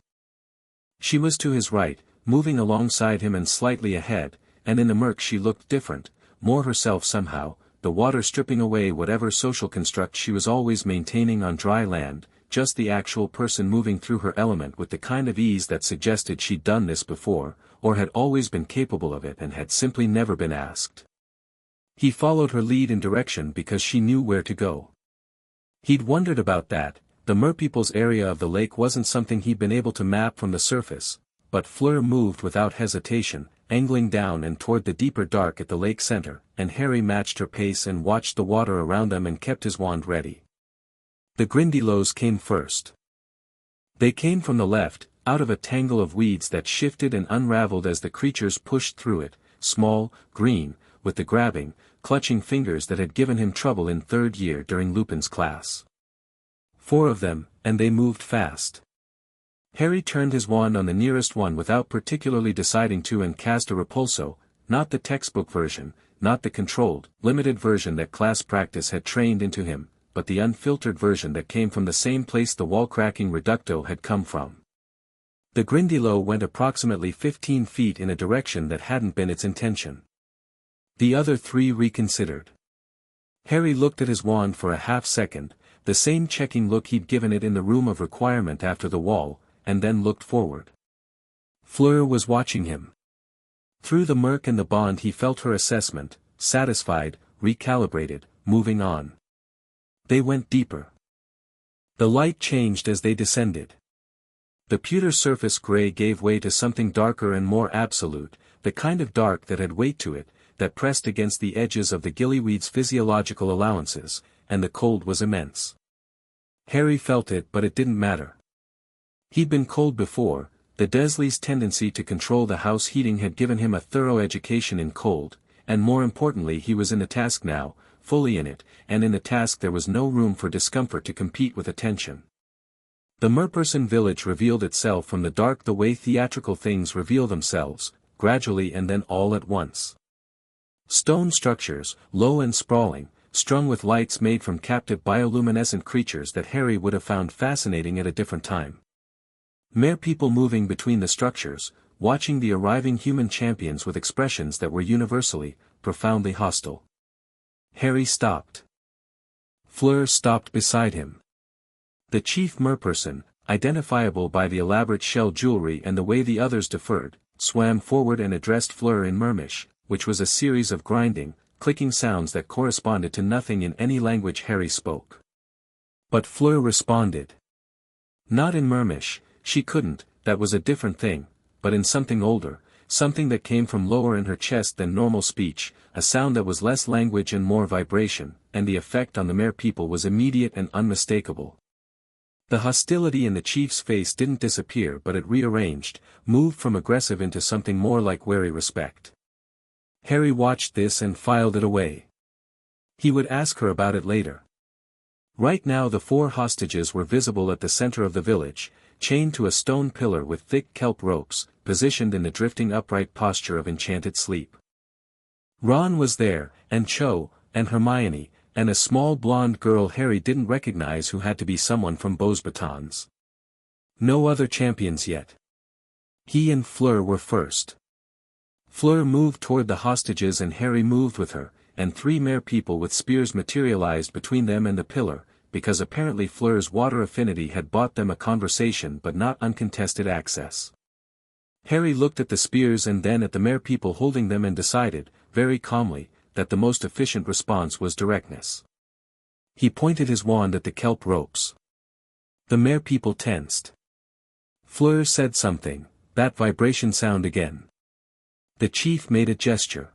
She was to his right, moving alongside him and slightly ahead, and in the murk she looked different, more herself somehow, the water stripping away whatever social construct she was always maintaining on dry land, just the actual person moving through her element with the kind of ease that suggested she'd done this before, or had always been capable of it and had simply never been asked. He followed her lead in direction because she knew where to go. He'd wondered about that, the merpeople's area of the lake wasn't something he'd been able to map from the surface, but Fleur moved without hesitation, angling down and toward the deeper dark at the lake center, and Harry matched her pace and watched the water around them and kept his wand ready. The Grindylows came first. They came from the left, out of a tangle of weeds that shifted and unraveled as the creatures pushed through it, small, green, with the grabbing, clutching fingers that had given him trouble in 3rd year during Lupin's class. 4 of them, and they moved fast. Harry turned his wand on the nearest one without particularly deciding to and cast a repulso, not the textbook version, not the controlled, limited version that class practice had trained into him, but the unfiltered version that came from the same place the wall-cracking reducto had come from. The Grindylow went approximately 15 feet in a direction that hadn't been its intention. The other 3 reconsidered. Harry looked at his wand for a half-second, the same checking look he'd given it in the room of requirement after the wall, and then looked forward. Fleur was watching him. Through the murk and the bond he felt her assessment, satisfied, recalibrated, moving on. They went deeper. The light changed as they descended. The pewter surface gray gave way to something darker and more absolute, the kind of dark that had weight to it, that pressed against the edges of the gillyweed's physiological allowances, and the cold was immense. Harry felt it, but it didn't matter. He'd been cold before. The Dursley's tendency to control the house heating had given him a thorough education in cold, and more importantly he was in the task now, fully in it, and in the task there was no room for discomfort to compete with attention. The Merperson village revealed itself from the dark the way theatrical things reveal themselves, gradually and then all at once. Stone structures, low and sprawling, strung with lights made from captive bioluminescent creatures that Harry would have found fascinating at a different time. Mere people moving between the structures, watching the arriving human champions with expressions that were universally, profoundly hostile. Harry stopped. Fleur stopped beside him. The chief merperson, identifiable by the elaborate shell jewelry and the way the others deferred, swam forward and addressed Fleur in Mermish, which was a series of grinding, clicking sounds that corresponded to nothing in any language Harry spoke. But Fleur responded. Not in Mermish. She couldn't, that was a different thing, but in something older, something that came from lower in her chest than normal speech, a sound that was less language and more vibration, and the effect on the mere people was immediate and unmistakable. The hostility in the chief's face didn't disappear, but it rearranged, moved from aggressive into something more like wary respect. Harry watched this and filed it away. He would ask her about it later. Right now the 4 hostages were visible at the center of the village, chained to a stone pillar with thick kelp ropes, positioned in the drifting upright posture of enchanted sleep. Ron was there, and Cho, and Hermione, and a small blonde girl Harry didn't recognize who had to be someone from Beauxbatons. No other champions yet. He and Fleur were first. Fleur moved toward the hostages and Harry moved with her, and 3 mere people with spears materialized between them and the pillar, because apparently Fleur's water affinity had bought them a conversation but not uncontested access. Harry looked at the spears and then at the mere people holding them and decided, very calmly, that the most efficient response was directness. He pointed his wand at the kelp ropes. The mere people tensed. Fleur said something, that vibration sound again. The chief made a gesture.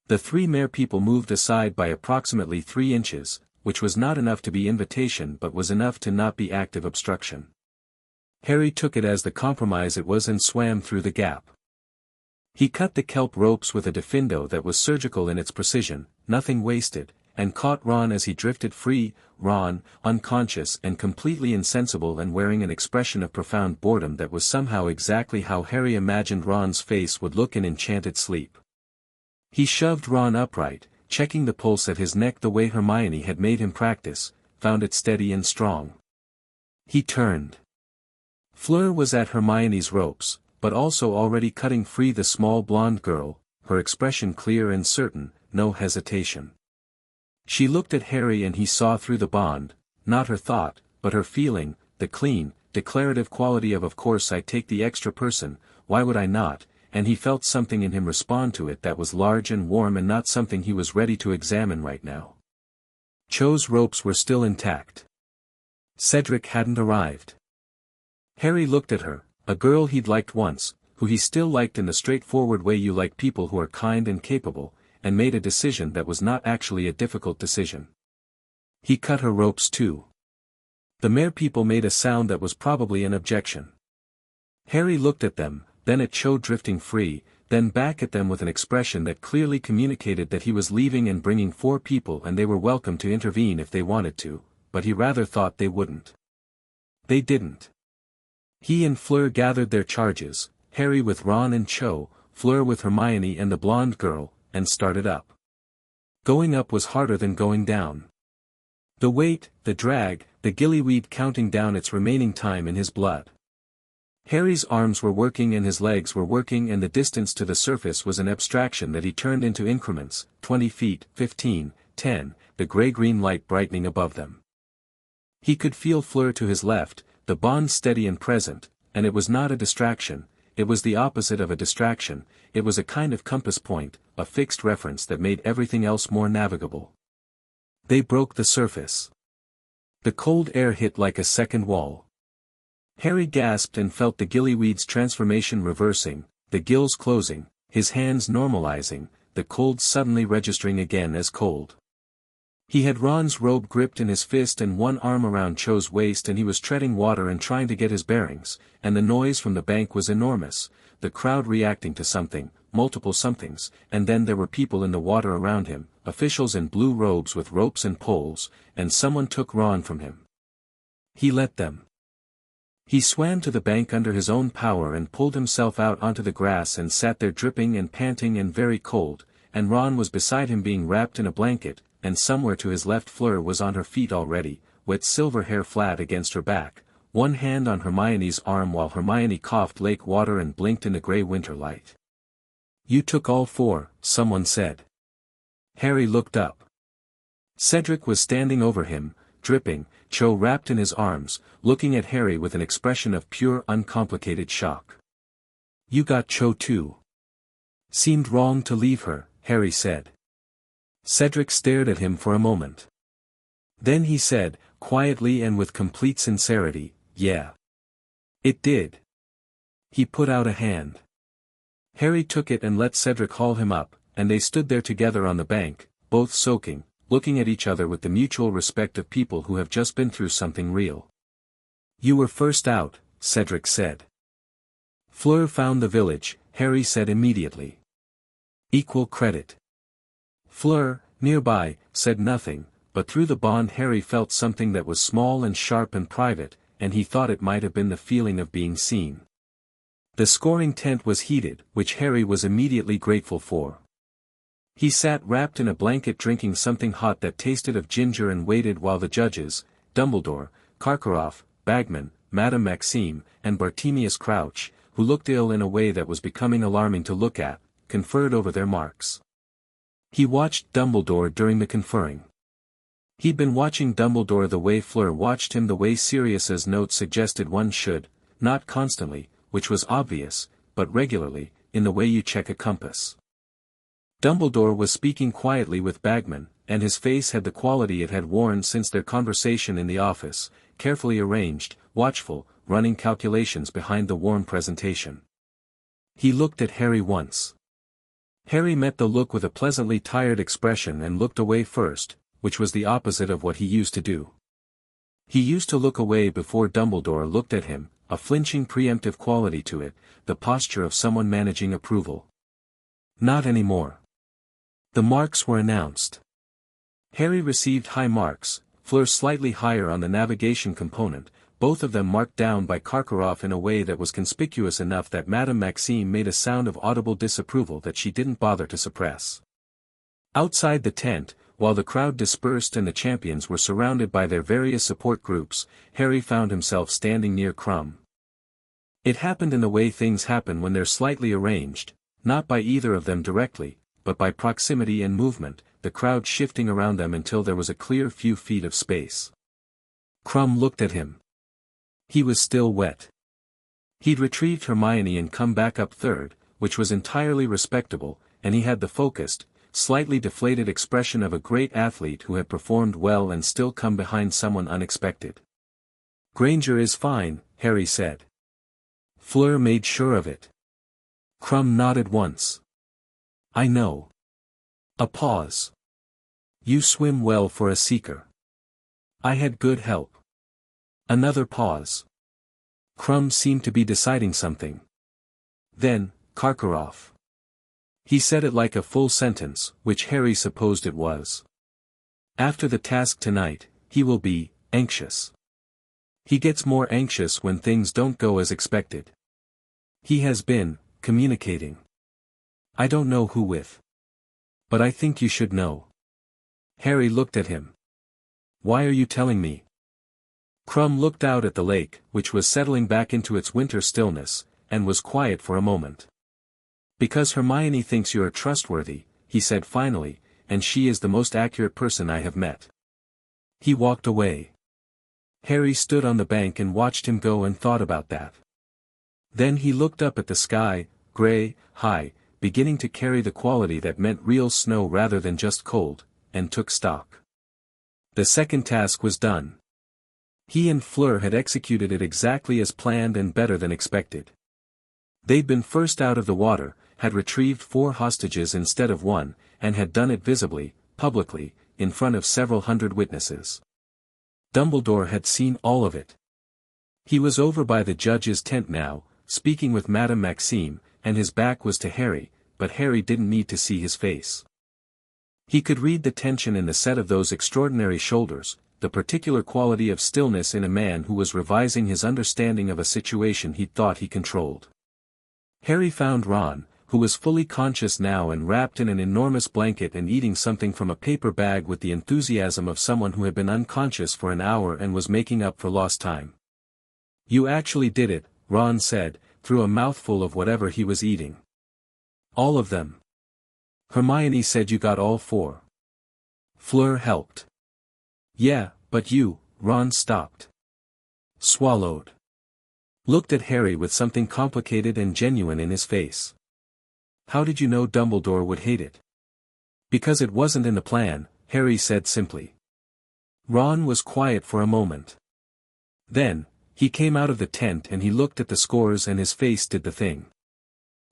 The 3 mere people moved aside by approximately 3 inches, which was not enough to be invitation but was enough to not be active obstruction. Harry took it as the compromise it was and swam through the gap. He cut the kelp ropes with a diffindo that was surgical in its precision, nothing wasted, and caught Ron as he drifted free, Ron, unconscious and completely insensible and wearing an expression of profound boredom that was somehow exactly how Harry imagined Ron's face would look in enchanted sleep. He shoved Ron upright, checking the pulse at his neck the way Hermione had made him practice, found it steady and strong. He turned. Fleur was at Hermione's ropes, but also already cutting free the small blonde girl, her expression clear and certain, no hesitation. She looked at Harry and he saw through the bond, not her thought, but her feeling, the clean, declarative quality of course I take the extra person, why would I not, and he felt something in him respond to it that was large and warm and not something he was ready to examine right now. Cho's ropes were still intact. Cedric hadn't arrived. Harry looked at her, a girl he'd liked once, who he still liked in the straightforward way you like people who are kind and capable, and made a decision that was not actually a difficult decision. He cut her ropes too. The mere people made a sound that was probably an objection. Harry looked at them, then at Cho drifting free, then back at them with an expression that clearly communicated that he was leaving and bringing 4 people and they were welcome to intervene if they wanted to, but he rather thought they wouldn't. They didn't. He and Fleur gathered their charges, Harry with Ron and Cho, Fleur with Hermione and the blonde girl, and started up. Going up was harder than going down. The weight, the drag, the gillyweed counting down its remaining time in his blood. Harry's arms were working and his legs were working and the distance to the surface was an abstraction that he turned into increments, 20 feet, 15, 10, the gray-green light brightening above them. He could feel Fleur to his left, the bond steady and present, and it was not a distraction, it was the opposite of a distraction, it was a kind of compass point, a fixed reference that made everything else more navigable. They broke the surface. The cold air hit like a second wall. Harry gasped and felt the gillyweed's transformation reversing, the gills closing, his hands normalizing, the cold suddenly registering again as cold. He had Ron's robe gripped in his fist and one arm around Cho's waist, and he was treading water and trying to get his bearings, and the noise from the bank was enormous, the crowd reacting to something, multiple somethings, and then there were people in the water around him, officials in blue robes with ropes and poles, and someone took Ron from him. He let them. He swam to the bank under his own power and pulled himself out onto the grass and sat there dripping and panting and very cold, and Ron was beside him being wrapped in a blanket, and somewhere to his left Fleur was on her feet already, wet silver hair flat against her back, one hand on Hermione's arm while Hermione coughed lake water and blinked in the grey winter light. "You took all four," someone said. Harry looked up. Cedric was standing over him, dripping, Cho wrapped in his arms, looking at Harry with an expression of pure uncomplicated shock. "You got Cho too." "Seemed wrong to leave her," Harry said. Cedric stared at him for a moment. Then he said, quietly and with complete sincerity, "Yeah. It did." He put out a hand. Harry took it and let Cedric haul him up, and they stood there together on the bank, both soaking, looking at each other with the mutual respect of people who have just been through something real. "You were first out," Cedric said. "Fleur found the village," Harry said immediately. "Equal credit." Fleur, nearby, said nothing, but through the bond Harry felt something that was small and sharp and private, and he thought it might have been the feeling of being seen. The scoring tent was heated, which Harry was immediately grateful for. He sat wrapped in a blanket drinking something hot that tasted of ginger and waited while the judges, Dumbledore, Karkaroff, Bagman, Madame Maxime, and Bartemius Crouch, who looked ill in a way that was becoming alarming to look at, conferred over their marks. He watched Dumbledore during the conferring. He'd been watching Dumbledore the way Fleur watched him, the way Sirius's notes suggested one should, not constantly, which was obvious, but regularly, in the way you check a compass. Dumbledore was speaking quietly with Bagman, and his face had the quality it had worn since their conversation in the office, carefully arranged, watchful, running calculations behind the warm presentation. He looked at Harry once. Harry met the look with a pleasantly tired expression and looked away first, which was the opposite of what he used to do. He used to look away before Dumbledore looked at him, a flinching preemptive quality to it, the posture of someone managing approval. Not anymore. The marks were announced. Harry received high marks, Fleur slightly higher on the navigation component, both of them marked down by Karkaroff in a way that was conspicuous enough that Madame Maxime made a sound of audible disapproval that she didn't bother to suppress. Outside the tent, while the crowd dispersed and the champions were surrounded by their various support groups, Harry found himself standing near Krum. It happened in the way things happen when they're slightly arranged, not by either of them directly, but by proximity and movement, the crowd shifting around them until there was a clear few feet of space. Krum looked at him. He was still wet. He'd retrieved Hermione and come back up third, which was entirely respectable, and he had the focused, slightly deflated expression of a great athlete who had performed well and still come behind someone unexpected. "Granger is fine," Harry said. Fleur made sure of it. Krum nodded once. "I know." A pause. "You swim well for a seeker." "I had good help." Another pause. Krum seemed to be deciding something. Then, Karkaroff. He said it like a full sentence, which Harry supposed it was. "After the task tonight, he will be anxious. He gets more anxious when things don't go as expected. He has been communicating. I don't know who with. But I think you should know." Harry looked at him. "Why are you telling me?" Krum looked out at the lake, which was settling back into its winter stillness, and was quiet for a moment. "Because Hermione thinks you're trustworthy," he said finally, "and she is the most accurate person I have met." He walked away. Harry stood on the bank and watched him go and thought about that. Then he looked up at the sky, gray, high, beginning to carry the quality that meant real snow rather than just cold, and took stock. The second task was done. He and Fleur had executed it exactly as planned and better than expected. They'd been first out of the water, had retrieved 4 hostages instead of 1, and had done it visibly, publicly, in front of several hundred witnesses. Dumbledore had seen all of it. He was over by the judge's tent now, speaking with Madame Maxime, and his back was to Harry, but Harry didn't need to see his face. He could read the tension in the set of those extraordinary shoulders, the particular quality of stillness in a man who was revising his understanding of a situation he thought he controlled. Harry found Ron, who was fully conscious now and wrapped in an enormous blanket and eating something from a paper bag with the enthusiasm of someone who had been unconscious for an hour and was making up for lost time. "You actually did it," Ron said, through a mouthful of whatever he was eating. "All of them." "Hermione said you got all 4. Fleur helped." "Yeah, but you," Ron stopped. Swallowed. Looked at Harry with something complicated and genuine in his face. "How did you know Dumbledore would hate it?" "Because it wasn't in the plan," Harry said simply. Ron was quiet for a moment. Then, he came out of the tent and he looked at the scores and his face did the thing.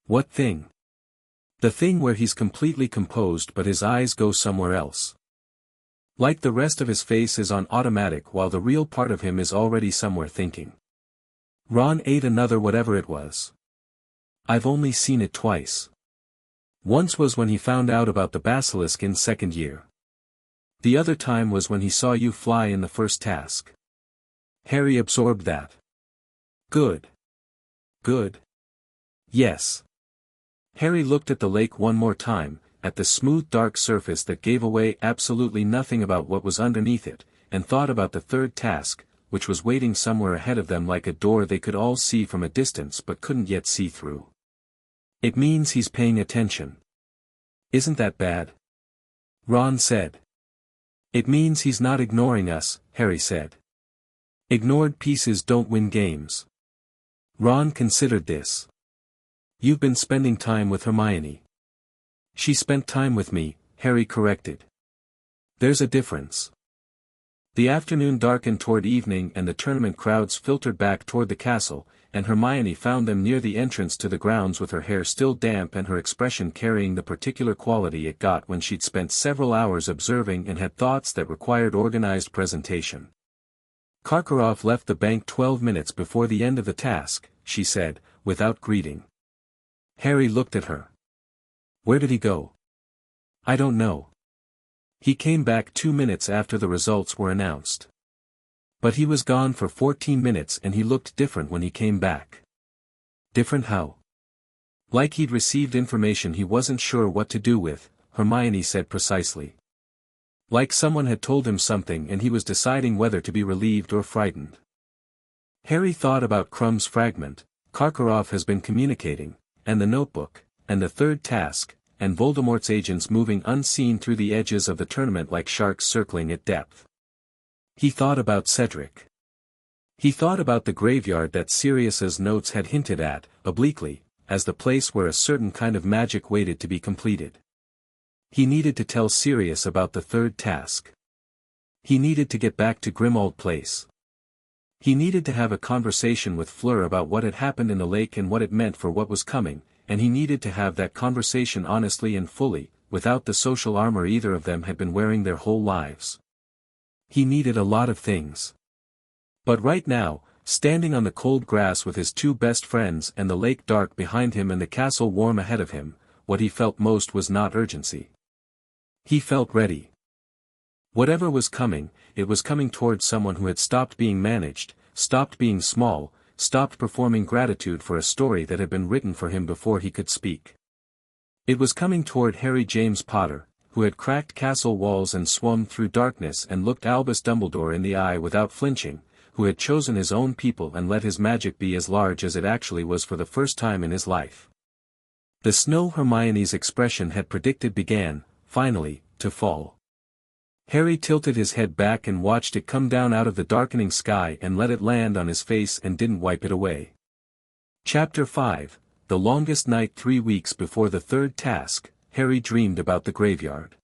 "What thing?" "The thing where he's completely composed but his eyes go somewhere else. Like the rest of his face is on automatic while the real part of him is already somewhere thinking." Ron ate another whatever it was. "I've only seen it twice. Once was when he found out about the basilisk in 2nd year. The other time was when he saw you fly in the first task." Harry absorbed that. "Good. Good. Yes." Harry looked at the lake one more time, at the smooth dark surface that gave away absolutely nothing about what was underneath it, and thought about the third task, which was waiting somewhere ahead of them like a door they could all see from a distance but couldn't yet see through. "It means he's paying attention." "Isn't that bad?" Ron said. "It means he's not ignoring us," Harry said. "Ignored pieces don't win games." Ron considered this. "You've been spending time with Hermione." "She spent time with me," Harry corrected. "There's a difference." The afternoon darkened toward evening and the tournament crowds filtered back toward the castle, and Hermione found them near the entrance to the grounds with her hair still damp and her expression carrying the particular quality it got when she'd spent several hours observing and had thoughts that required organized presentation. "Karkaroff left the bank 12 minutes before the end of the task," she said, without greeting. Harry looked at her. "Where did he go?" "I don't know. He came back 2 minutes after the results were announced. But he was gone for 14 minutes and he looked different when he came back." "Different how?" "Like he'd received information he wasn't sure what to do with," Hermione said precisely. "Like someone had told him something and he was deciding whether to be relieved or frightened." Harry thought about Crumb's fragment, Karkaroff has been communicating, and the notebook, and the third task, and Voldemort's agents moving unseen through the edges of the tournament like sharks circling at depth. He thought about Cedric. He thought about the graveyard that Sirius's notes had hinted at, obliquely, as the place where a certain kind of magic waited to be completed. He needed to tell Sirius about the third task. He needed to get back to Grimmauld Place. He needed to have a conversation with Fleur about what had happened in the lake and what it meant for what was coming, and he needed to have that conversation honestly and fully, without the social armor either of them had been wearing their whole lives. He needed a lot of things. But right now, standing on the cold grass with his 2 best friends and the lake dark behind him and the castle warm ahead of him, what he felt most was not urgency. He felt ready. Whatever was coming, it was coming towards someone who had stopped being managed, stopped being small, stopped performing gratitude for a story that had been written for him before he could speak. It was coming toward Harry James Potter, who had cracked castle walls and swum through darkness and looked Albus Dumbledore in the eye without flinching, who had chosen his own people and let his magic be as large as it actually was for the first time in his life. The snow Hermione's expression had predicted began, finally, to fall. Harry tilted his head back and watched it come down out of the darkening sky and let it land on his face and didn't wipe it away. Chapter 5, The longest night 3 weeks before the third task, Harry dreamed about the graveyard.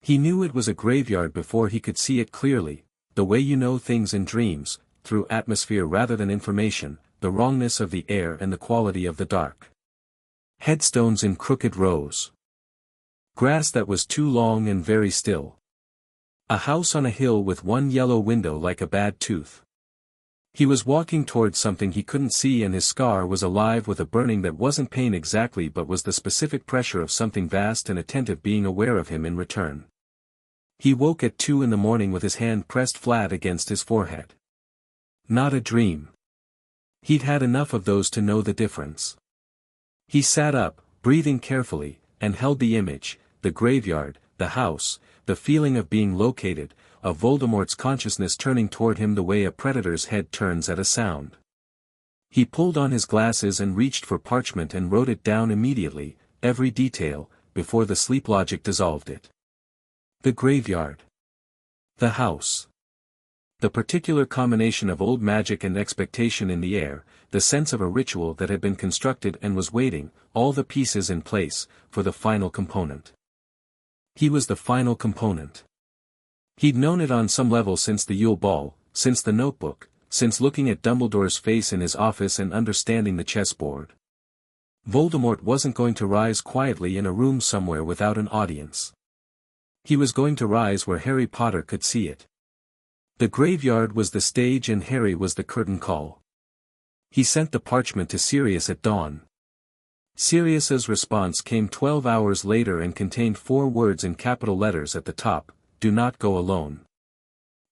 He knew it was a graveyard before he could see it clearly, the way you know things in dreams, through atmosphere rather than information, the wrongness of the air and the quality of the dark. Headstones in crooked rows. Grass that was too long and very still. A house on a hill with one yellow window like a bad tooth. He was walking towards something he couldn't see, and his scar was alive with a burning that wasn't pain exactly but was the specific pressure of something vast and attentive being aware of him in return. He woke at 2 in the morning with his hand pressed flat against his forehead. Not a dream. He'd had enough of those to know the difference. He sat up, breathing carefully, and held the image, the graveyard, the house, the feeling of being located, of Voldemort's consciousness turning toward him the way a predator's head turns at a sound. He pulled on his glasses and reached for parchment and wrote it down immediately, every detail, before the sleep logic dissolved it. The graveyard. The house. The particular combination of old magic and expectation in the air, the sense of a ritual that had been constructed and was waiting, all the pieces in place, for the final component. He was the final component. He'd known it on some level since the Yule ball, since the notebook, since looking at Dumbledore's face in his office and understanding the chessboard. Voldemort wasn't going to rise quietly in a room somewhere without an audience. He was going to rise where Harry Potter could see it. The graveyard was the stage and Harry was the curtain call. He sent the parchment to Sirius at dawn. Sirius's response came 12 hours later and contained 4 words in capital letters at the top: "Do not go alone."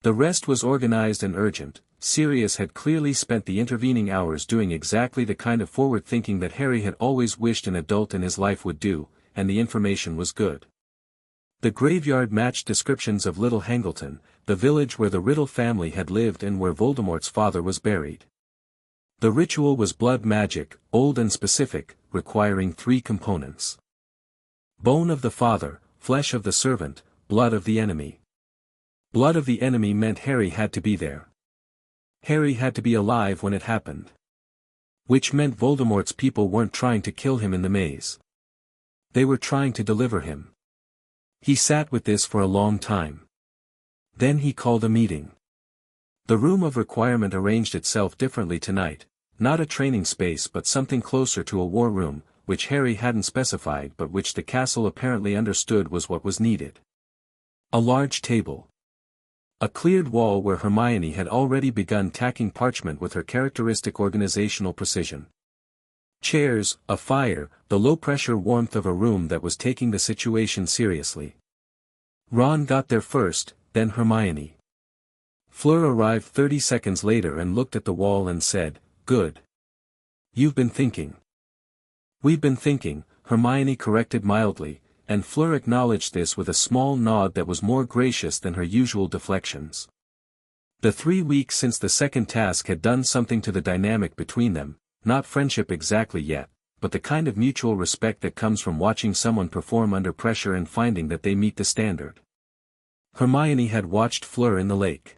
The rest was organized and urgent. Sirius had clearly spent the intervening hours doing exactly the kind of forward thinking that Harry had always wished an adult in his life would do, and the information was good. The graveyard matched descriptions of Little Hangleton, the village where the Riddle family had lived and where Voldemort's father was buried. The ritual was blood magic, old and specific, requiring 3 components. Bone of the father, flesh of the servant, blood of the enemy. Blood of the enemy meant Harry had to be there. Harry had to be alive when it happened. Which meant Voldemort's people weren't trying to kill him in the maze. They were trying to deliver him. He sat with this for a long time. Then he called a meeting. The room of requirement arranged itself differently tonight, not a training space but something closer to a war room, which Harry hadn't specified but which the castle apparently understood was what was needed. A large table. A cleared wall where Hermione had already begun tacking parchment with her characteristic organizational precision. Chairs, a fire, the low-pressure warmth of a room that was taking the situation seriously. Ron got there first, then Hermione. Fleur arrived 30 seconds later and looked at the wall and said, "Good. You've been thinking." "We've been thinking," Hermione corrected mildly, and Fleur acknowledged this with a small nod that was more gracious than her usual deflections. The 3 weeks since the second task had done something to the dynamic between them, not friendship exactly yet, but the kind of mutual respect that comes from watching someone perform under pressure and finding that they meet the standard. Hermione had watched Fleur in the lake.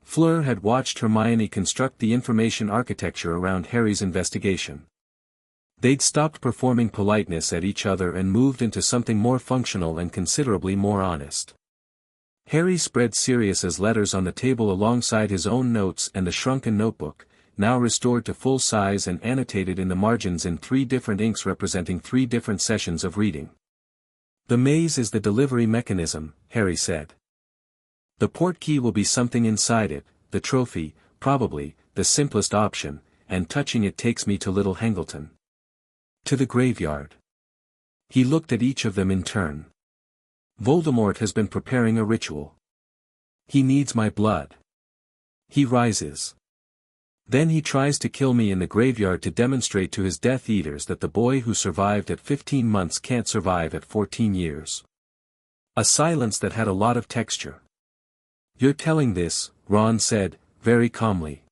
Fleur had watched Hermione construct the information architecture around Harry's investigation. They'd stopped performing politeness at each other and moved into something more functional and considerably more honest. Harry spread Sirius's letters on the table alongside his own notes and the shrunken notebook, now restored to full size and annotated in the margins in 3 different inks representing 3 different sessions of reading. "The maze is the delivery mechanism," Harry said. "The portkey will be something inside it, the trophy, probably, the simplest option, and touching it takes me to Little Hangleton. To the graveyard." He looked at each of them in turn. "Voldemort has been preparing a ritual. He needs my blood. He rises. Then he tries to kill me in the graveyard to demonstrate to his Death Eaters that the boy who survived at 15 months can't survive at 14 years. A silence that had a lot of texture. "You're telling this," Ron said, very calmly.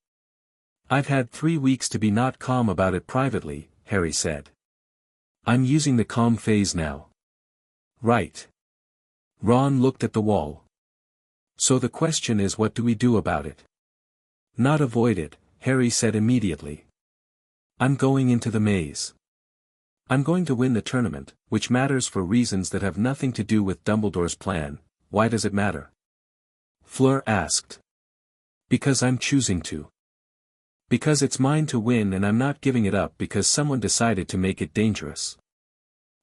"I've had 3 weeks to be not calm about it privately," Harry said. "I'm using the calm phase now." "Right." Ron looked at the wall. "So the question is, what do we do about it?" "Not avoid it," Harry said immediately. "I'm going into the maze." I'm going to win the tournament, which matters for reasons that have nothing to do with Dumbledore's plan. Why does it matter? Fleur asked. Because I'm choosing to. Because it's mine to win and I'm not giving it up because someone decided to make it dangerous.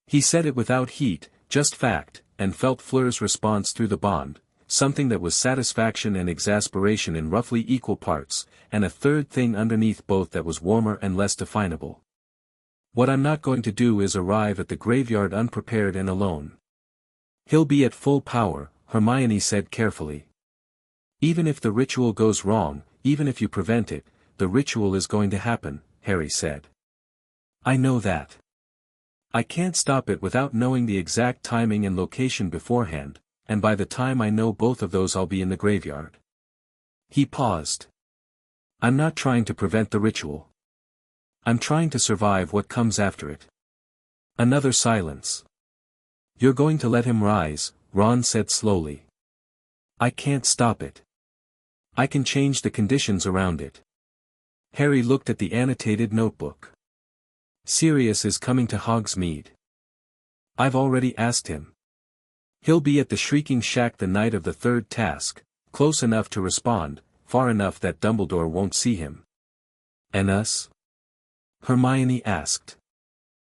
He said it without heat, just fact, and felt Fleur's response through the bond, something that was satisfaction and exasperation in roughly equal parts, and a third thing underneath both that was warmer and less definable. What I'm not going to do is arrive at the graveyard unprepared and alone. He'll be at full power, Hermione said carefully. Even if the ritual goes wrong, even if you prevent it, the ritual is going to happen, Harry said. I know that. I can't stop it without knowing the exact timing and location beforehand, and by the time I know both of those I'll be in the graveyard. He paused. I'm not trying to prevent the ritual. I'm trying to survive what comes after it. Another silence. You're going to let him rise, Ron said slowly. I can't stop it. I can change the conditions around it. Harry looked at the annotated notebook. Sirius is coming to Hogsmeade. I've already asked him. He'll be at the Shrieking Shack the night of the third task, close enough to respond, far enough that Dumbledore won't see him. And us? Hermione asked.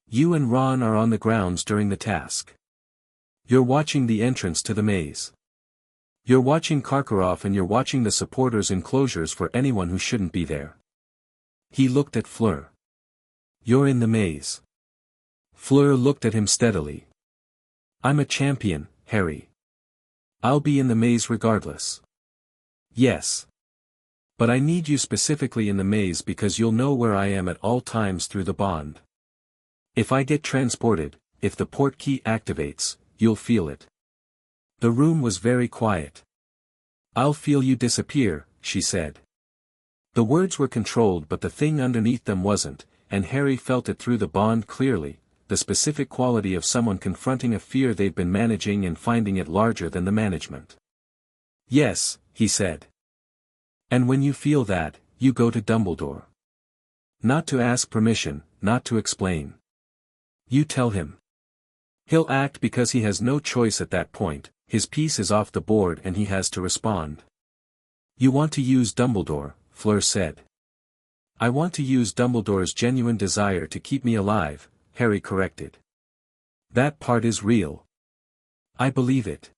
You and Ron are on the grounds during the task. You're watching the entrance to the maze. You're watching Karkaroff and you're watching the supporters' enclosures for anyone who shouldn't be there. He looked at Fleur. You're in the maze. Fleur looked at him steadily. I'm a champion, Harry. I'll be in the maze regardless. Yes. But I need you specifically in the maze because you'll know where I am at all times through the bond. If I get transported, if the portkey activates, you'll feel it. The room was very quiet. I'll feel you disappear, she said. The words were controlled but the thing underneath them wasn't, and Harry felt it through the bond clearly, the specific quality of someone confronting a fear they've been managing and finding it larger than the management. Yes, he said. And when you feel that, you go to Dumbledore. Not to ask permission, not to explain. You tell him. He'll act because he has no choice at that point, his piece is off the board and he has to respond. You want to use Dumbledore, Fleur said. I want to use Dumbledore's genuine desire to keep me alive, Harry corrected. That part is real. I believe it.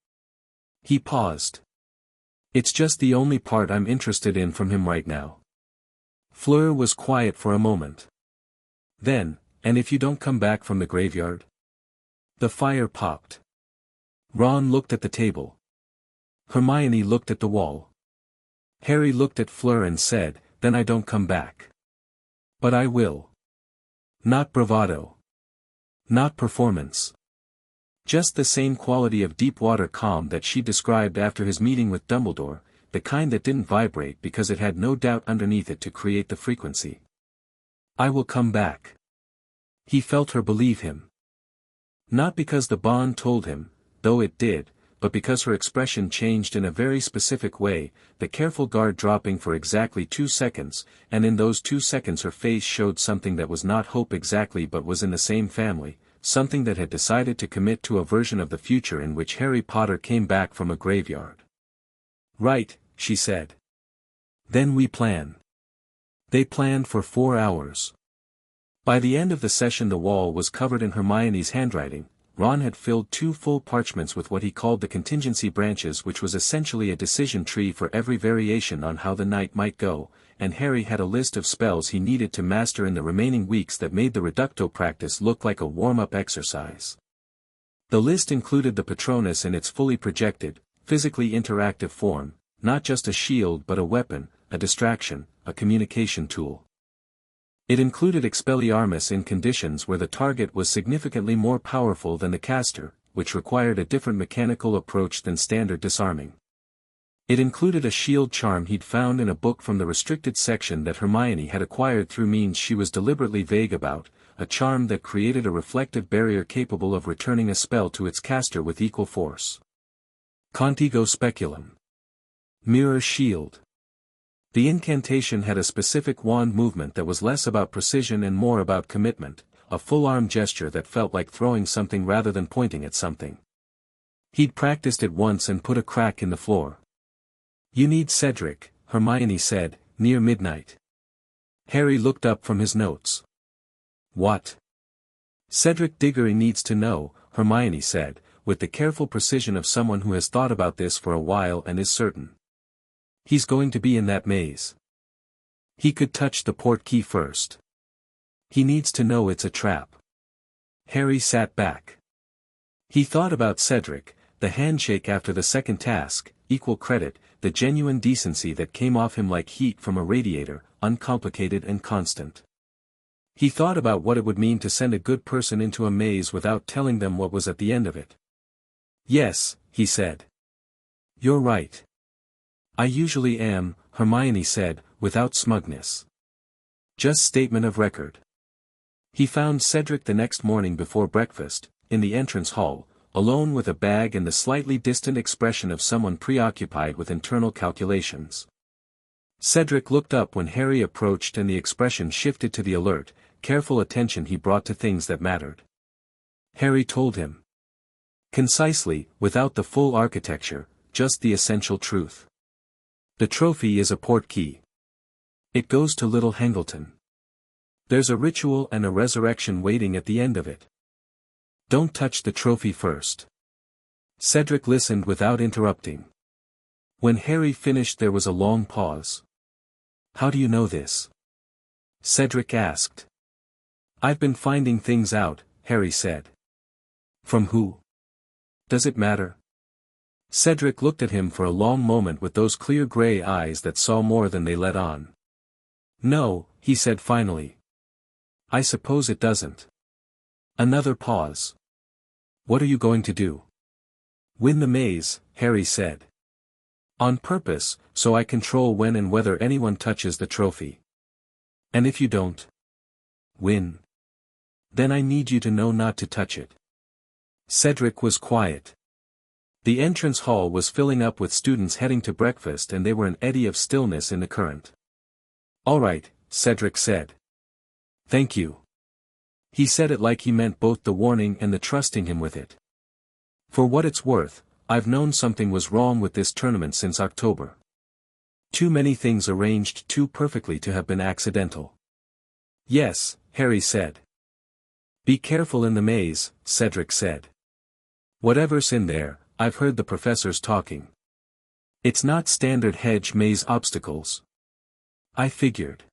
He paused. It's just the only part I'm interested in from him right now. Fleur was quiet for a moment. Then, and if you don't come back from the graveyard? The fire popped. Ron looked at the table. Hermione looked at the wall. Harry looked at Fleur and said, then I don't come back. But I will. Not bravado. Not performance. Just the same quality of deep-water calm that she described after his meeting with Dumbledore, the kind that didn't vibrate because it had no doubt underneath it to create the frequency. I will come back. He felt her believe him. Not because the bond told him, though it did, but because her expression changed in a very specific way, the careful guard dropping for exactly 2 seconds, and in those 2 seconds her face showed something that was not hope exactly but was in the same family, something that had decided to commit to a version of the future in which Harry Potter came back from a graveyard. Right, she said. Then we plan. They planned for 4 hours. By the end of the session the wall was covered in Hermione's handwriting. Ron had filled 2 full parchments with what he called the contingency branches, which was essentially a decision tree for every variation on how the night might go, and Harry had a list of spells he needed to master in the remaining weeks that made the Reducto practice look like a warm-up exercise. The list included the Patronus in its fully projected, physically interactive form, not just a shield but a weapon, a distraction, a communication tool. It included Expelliarmus in conditions where the target was significantly more powerful than the caster, which required a different mechanical approach than standard disarming. It included a shield charm he'd found in a book from the restricted section that Hermione had acquired through means she was deliberately vague about, a charm that created a reflective barrier capable of returning a spell to its caster with equal force. Contigo Speculum. Mirror Shield. The incantation had a specific wand movement that was less about precision and more about commitment, a full-arm gesture that felt like throwing something rather than pointing at something. He'd practiced it once and put a crack in the floor. "You need Cedric," Hermione said, near midnight. Harry looked up from his notes. "What?" "Cedric Diggory needs to know," Hermione said, with the careful precision of someone who has thought about this for a while and is certain. "He's going to be in that maze. He could touch the portkey first. He needs to know it's a trap." Harry sat back. He thought about Cedric, the handshake after the second task, equal credit, the genuine decency that came off him like heat from a radiator, uncomplicated and constant. He thought about what it would mean to send a good person into a maze without telling them what was at the end of it. "Yes," he said. "You're right. I usually am," Hermione said, without smugness. "Just statement of record." He found Cedric the next morning before breakfast, in the entrance hall, alone with a bag and the slightly distant expression of someone preoccupied with internal calculations. Cedric looked up when Harry approached and the expression shifted to the alert, careful attention he brought to things that mattered. Harry told him. Concisely, without the full architecture, just the essential truth. "The trophy is a portkey. It goes to Little Hangleton. There's a ritual and a resurrection waiting at the end of it. Don't touch the trophy first." Cedric listened without interrupting. When Harry finished there was a long pause. "How do you know this?" Cedric asked. "I've been finding things out," Harry said. "From who? Does it matter?" Cedric looked at him for a long moment with those clear gray eyes that saw more than they let on. "No," he said finally. "I suppose it doesn't." Another pause. "What are you going to do?" "Win the maze," Harry said. "On purpose, so I control when and whether anyone touches the trophy." "And if you don't?" "Win. Then I need you to know not to touch it." Cedric was quiet. The entrance hall was filling up with students heading to breakfast and they were an eddy of stillness in the current. "All right," Cedric said. "Thank you." He said it like he meant both the warning and the trusting him with it. "For what it's worth, I've known something was wrong with this tournament since October. Too many things arranged too perfectly to have been accidental." "Yes," Harry said. "Be careful in the maze," Cedric said. "Whatever's in there, I've heard the professors talking. It's not standard hedge maze obstacles." "I figured."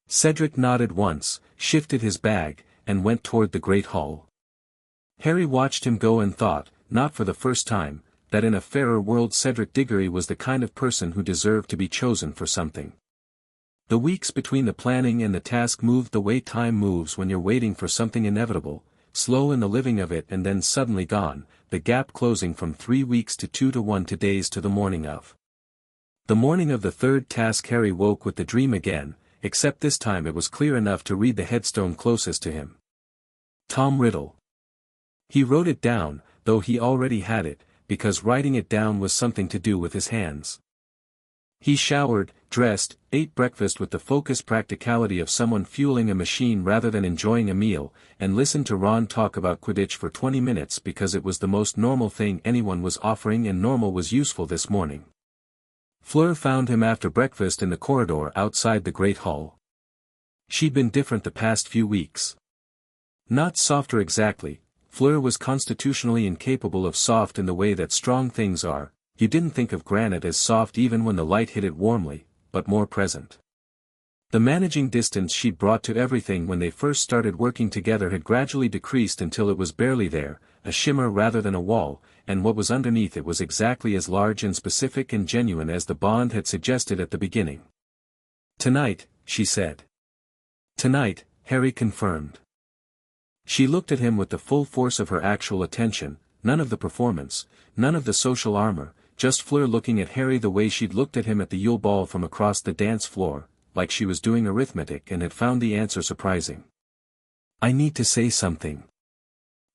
Cedric nodded once, shifted his bag, and went toward the Great Hall. Harry watched him go and thought, not for the first time, that in a fairer world Cedric Diggory was the kind of person who deserved to be chosen for something. The weeks between the planning and the task moved the way time moves when you're waiting for something inevitable, slow in the living of it and then suddenly gone, the gap closing from 3 weeks to 2 to 1 to days to the morning of. The morning of the third task Harry woke with the dream again, except this time it was clear enough to read the headstone closest to him. Tom Riddle. He wrote it down, though he already had it, because writing it down was something to do with his hands. He showered, dressed, ate breakfast with the focused practicality of someone fueling a machine rather than enjoying a meal, and listened to Ron talk about Quidditch for 20 minutes because it was the most normal thing anyone was offering and normal was useful this morning. Fleur found him after breakfast in the corridor outside the Great Hall. She'd been different the past few weeks. Not softer exactly, Fleur was constitutionally incapable of soft in the way that strong things are. You didn't think of granite as soft even when the light hit it warmly, but more present. The managing distance she'd brought to everything when they first started working together had gradually decreased until it was barely there, a shimmer rather than a wall, and what was underneath it was exactly as large and specific and genuine as the bond had suggested at the beginning. "Tonight," she said. "Tonight," Harry confirmed. She looked at him with the full force of her actual attention, none of the performance, none of the social armor, just Fleur looking at Harry the way she'd looked at him at the Yule ball from across the dance floor, like she was doing arithmetic and had found the answer surprising. "I need to say something.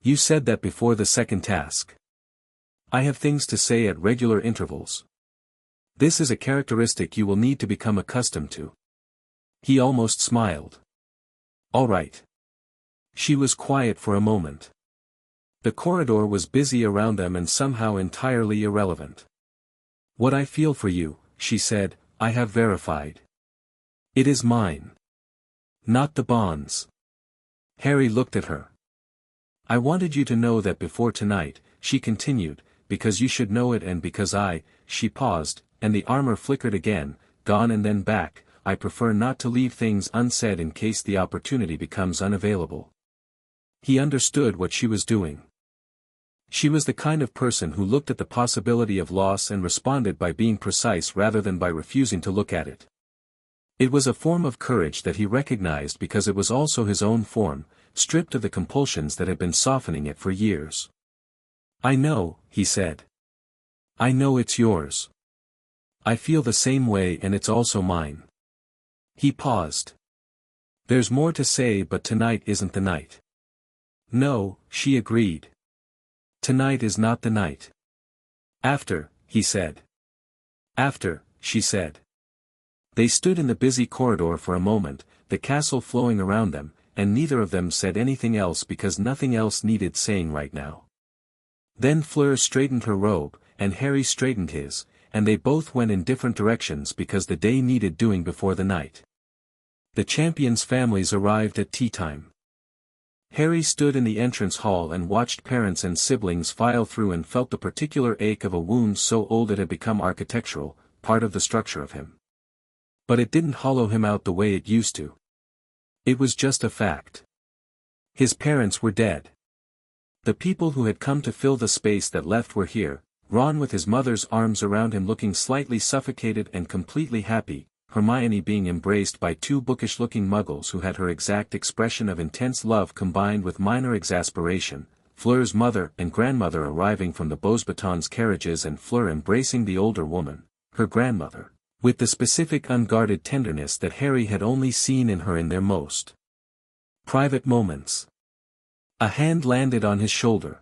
You said that before the second task. I have things to say at regular intervals. This is a characteristic you will need to become accustomed to." He almost smiled. "All right. She was quiet for a moment. The corridor was busy around them and somehow entirely irrelevant. "What I feel for you," she said, "I have verified. It is mine. Not the bonds." Harry looked at her. "I wanted you to know that before tonight," she continued, "because you should know it and because she paused, and the armor flickered again, gone and then back, "I prefer not to leave things unsaid in case the opportunity becomes unavailable." He understood what she was doing. She was the kind of person who looked at the possibility of loss and responded by being precise rather than by refusing to look at it. It was a form of courage that he recognized because it was also his own form, stripped of the compulsions that had been softening it for years. "I know," he said. "I know it's yours. I feel the same way and it's also mine." He paused. "There's more to say but tonight isn't the night." "No," she agreed. "Tonight is not the night." "After," he said. "After," she said. They stood in the busy corridor for a moment, the castle flowing around them, and neither of them said anything else because nothing else needed saying right now. Then Fleur straightened her robe, and Harry straightened his, and they both went in different directions because the day needed doing before the night. The champions' families arrived at tea time. Harry stood in the entrance hall and watched parents and siblings file through and felt the particular ache of a wound so old it had become architectural, part of the structure of him. But it didn't hollow him out the way it used to. It was just a fact. His parents were dead. The people who had come to fill the space that left were here, Ron with his mother's arms around him looking slightly suffocated and completely happy, Hermione being embraced by two bookish-looking muggles who had her exact expression of intense love combined with minor exasperation, Fleur's mother and grandmother arriving from the Beauxbatons carriages and Fleur embracing the older woman, her grandmother, with the specific unguarded tenderness that Harry had only seen in her in their most private moments. A hand landed on his shoulder.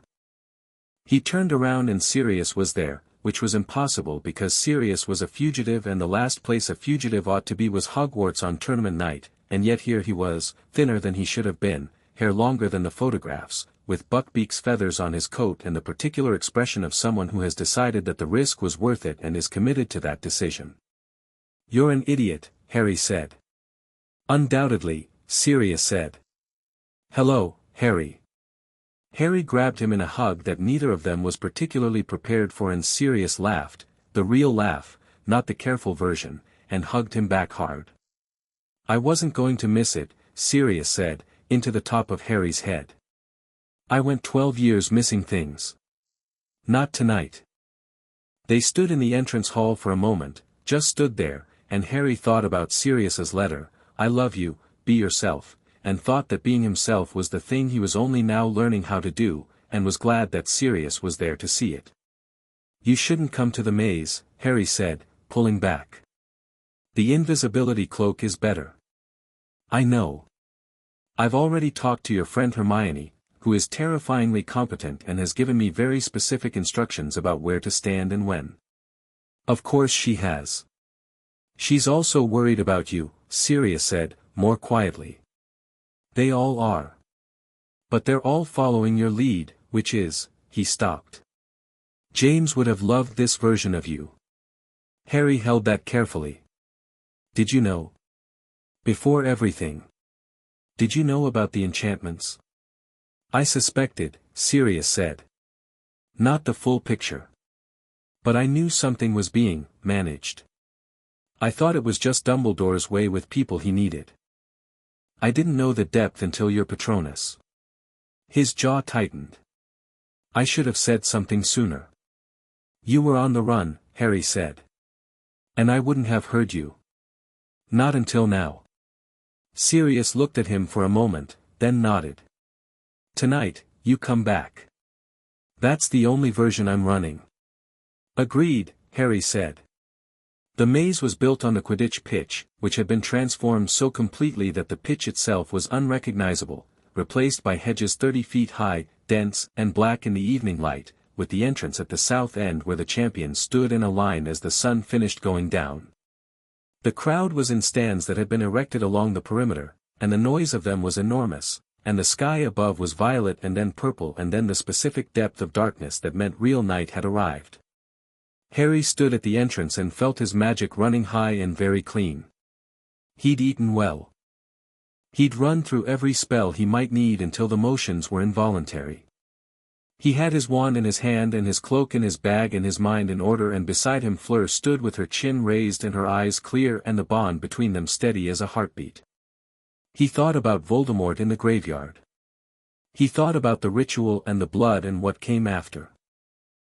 He turned around and Sirius was there, which was impossible because Sirius was a fugitive and the last place a fugitive ought to be was Hogwarts on tournament night, and yet here he was, thinner than he should have been, hair longer than the photographs, with Buckbeak's feathers on his coat and the particular expression of someone who has decided that the risk was worth it and is committed to that decision. "You're an idiot," Harry said. "Undoubtedly," Sirius said. "Hello, Harry." Harry grabbed him in a hug that neither of them was particularly prepared for and Sirius laughed, the real laugh, not the careful version, and hugged him back hard. "I wasn't going to miss it," Sirius said, into the top of Harry's head. "I went 12 years missing things. Not tonight." They stood in the entrance hall for a moment, just stood there, and Harry thought about Sirius's letter, "I love you, be yourself," and thought that being himself was the thing he was only now learning how to do, and was glad that Sirius was there to see it. "You shouldn't come to the maze," Harry said, pulling back. "The invisibility cloak is better." "I know. I've already talked to your friend Hermione, who is terrifyingly competent and has given me very specific instructions about where to stand and when." "Of course she has. She's also worried about you," Sirius said, more quietly. "They all are. But they're all following your lead, which is," he stopped. "James would have loved this version of you." Harry held that carefully. "Did you know? Before everything. Did you know about the enchantments?" "I suspected," Sirius said. "Not the full picture. But I knew something was being managed. I thought it was just Dumbledore's way with people he needed. I didn't know the depth until your Patronus." His jaw tightened. "I should have said something sooner." "You were on the run," Harry said. "And I wouldn't have heard you. Not until now." Sirius looked at him for a moment, then nodded. "Tonight, you come back. That's the only version I'm running." "Agreed," Harry said. The maze was built on the Quidditch pitch, which had been transformed so completely that the pitch itself was unrecognizable, replaced by hedges 30 feet high, dense and black in the evening light, with the entrance at the south end where the champions stood in a line as the sun finished going down. The crowd was in stands that had been erected along the perimeter, and the noise of them was enormous, and the sky above was violet and then purple and then the specific depth of darkness that meant real night had arrived. Harry stood at the entrance and felt his magic running high and very clean. He'd eaten well. He'd run through every spell he might need until the motions were involuntary. He had his wand in his hand and his cloak in his bag and his mind in order, and beside him Fleur stood with her chin raised and her eyes clear and the bond between them steady as a heartbeat. He thought about Voldemort in the graveyard. He thought about the ritual and the blood and what came after.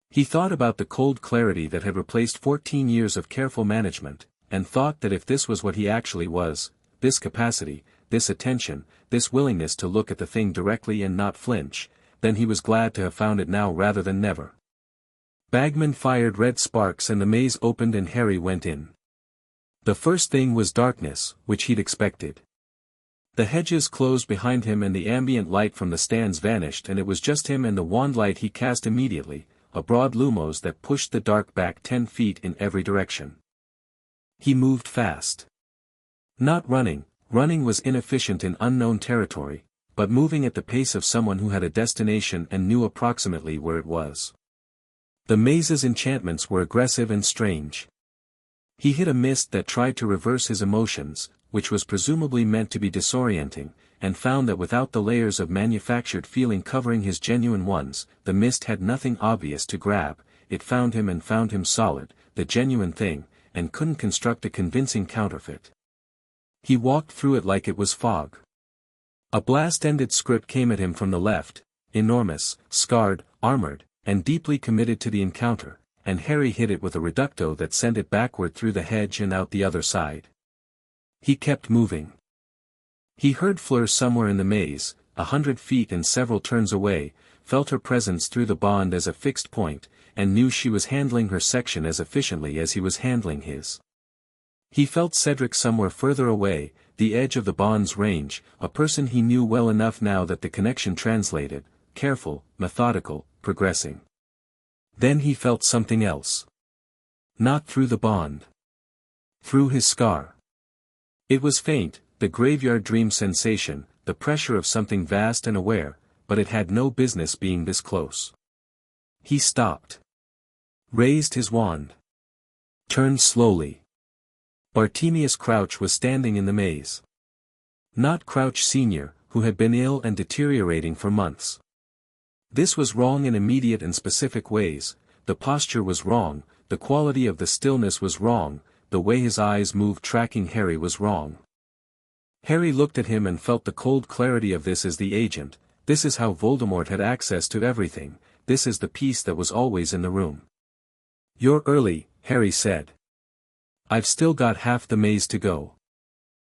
He thought about the cold clarity that had replaced 14 years of careful management, and thought that if this was what he actually was, this capacity, this attention, this willingness to look at the thing directly and not flinch, then he was glad to have found it now rather than never. Bagman fired red sparks and the maze opened and Harry went in. The first thing was darkness, which he'd expected. The hedges closed behind him and the ambient light from the stands vanished, and it was just him and the wand light he cast immediately, a broad lumos that pushed the dark back 10 feet in every direction. He moved fast. Not running. Running was inefficient in unknown territory, but moving at the pace of someone who had a destination and knew approximately where it was. The maze's enchantments were aggressive and strange. He hit a mist that tried to reverse his emotions, which was presumably meant to be disorienting, and found that without the layers of manufactured feeling covering his genuine ones, the mist had nothing obvious to grab. It found him solid, the genuine thing, and couldn't construct a convincing counterfeit. He walked through it like it was fog. A blast-ended script came at him from the left, enormous, scarred, armored, and deeply committed to the encounter, and Harry hit it with a reducto that sent it backward through the hedge and out the other side. He kept moving. He heard Fleur somewhere in the maze, 100 feet and several turns away, felt her presence through the bond as a fixed point, and knew she was handling her section as efficiently as he was handling his. He felt Cedric somewhere further away, the edge of the bond's range, a person he knew well enough now that the connection translated, careful, methodical, progressing. Then he felt something else. Not through the bond. Through his scar. It was faint, the graveyard dream sensation, the pressure of something vast and aware, but it had no business being this close. He stopped. Raised his wand. Turned slowly. Bartemius Crouch was standing in the maze. Not Crouch Sr., who had been ill and deteriorating for months. This was wrong in immediate and specific ways. The posture was wrong, the quality of the stillness was wrong, the way his eyes moved tracking Harry was wrong. Harry looked at him and felt the cold clarity of this as the agent. This is how Voldemort had access to everything, this is the piece that was always in the room. "You're early," Harry said. "I've still got half the maze to go."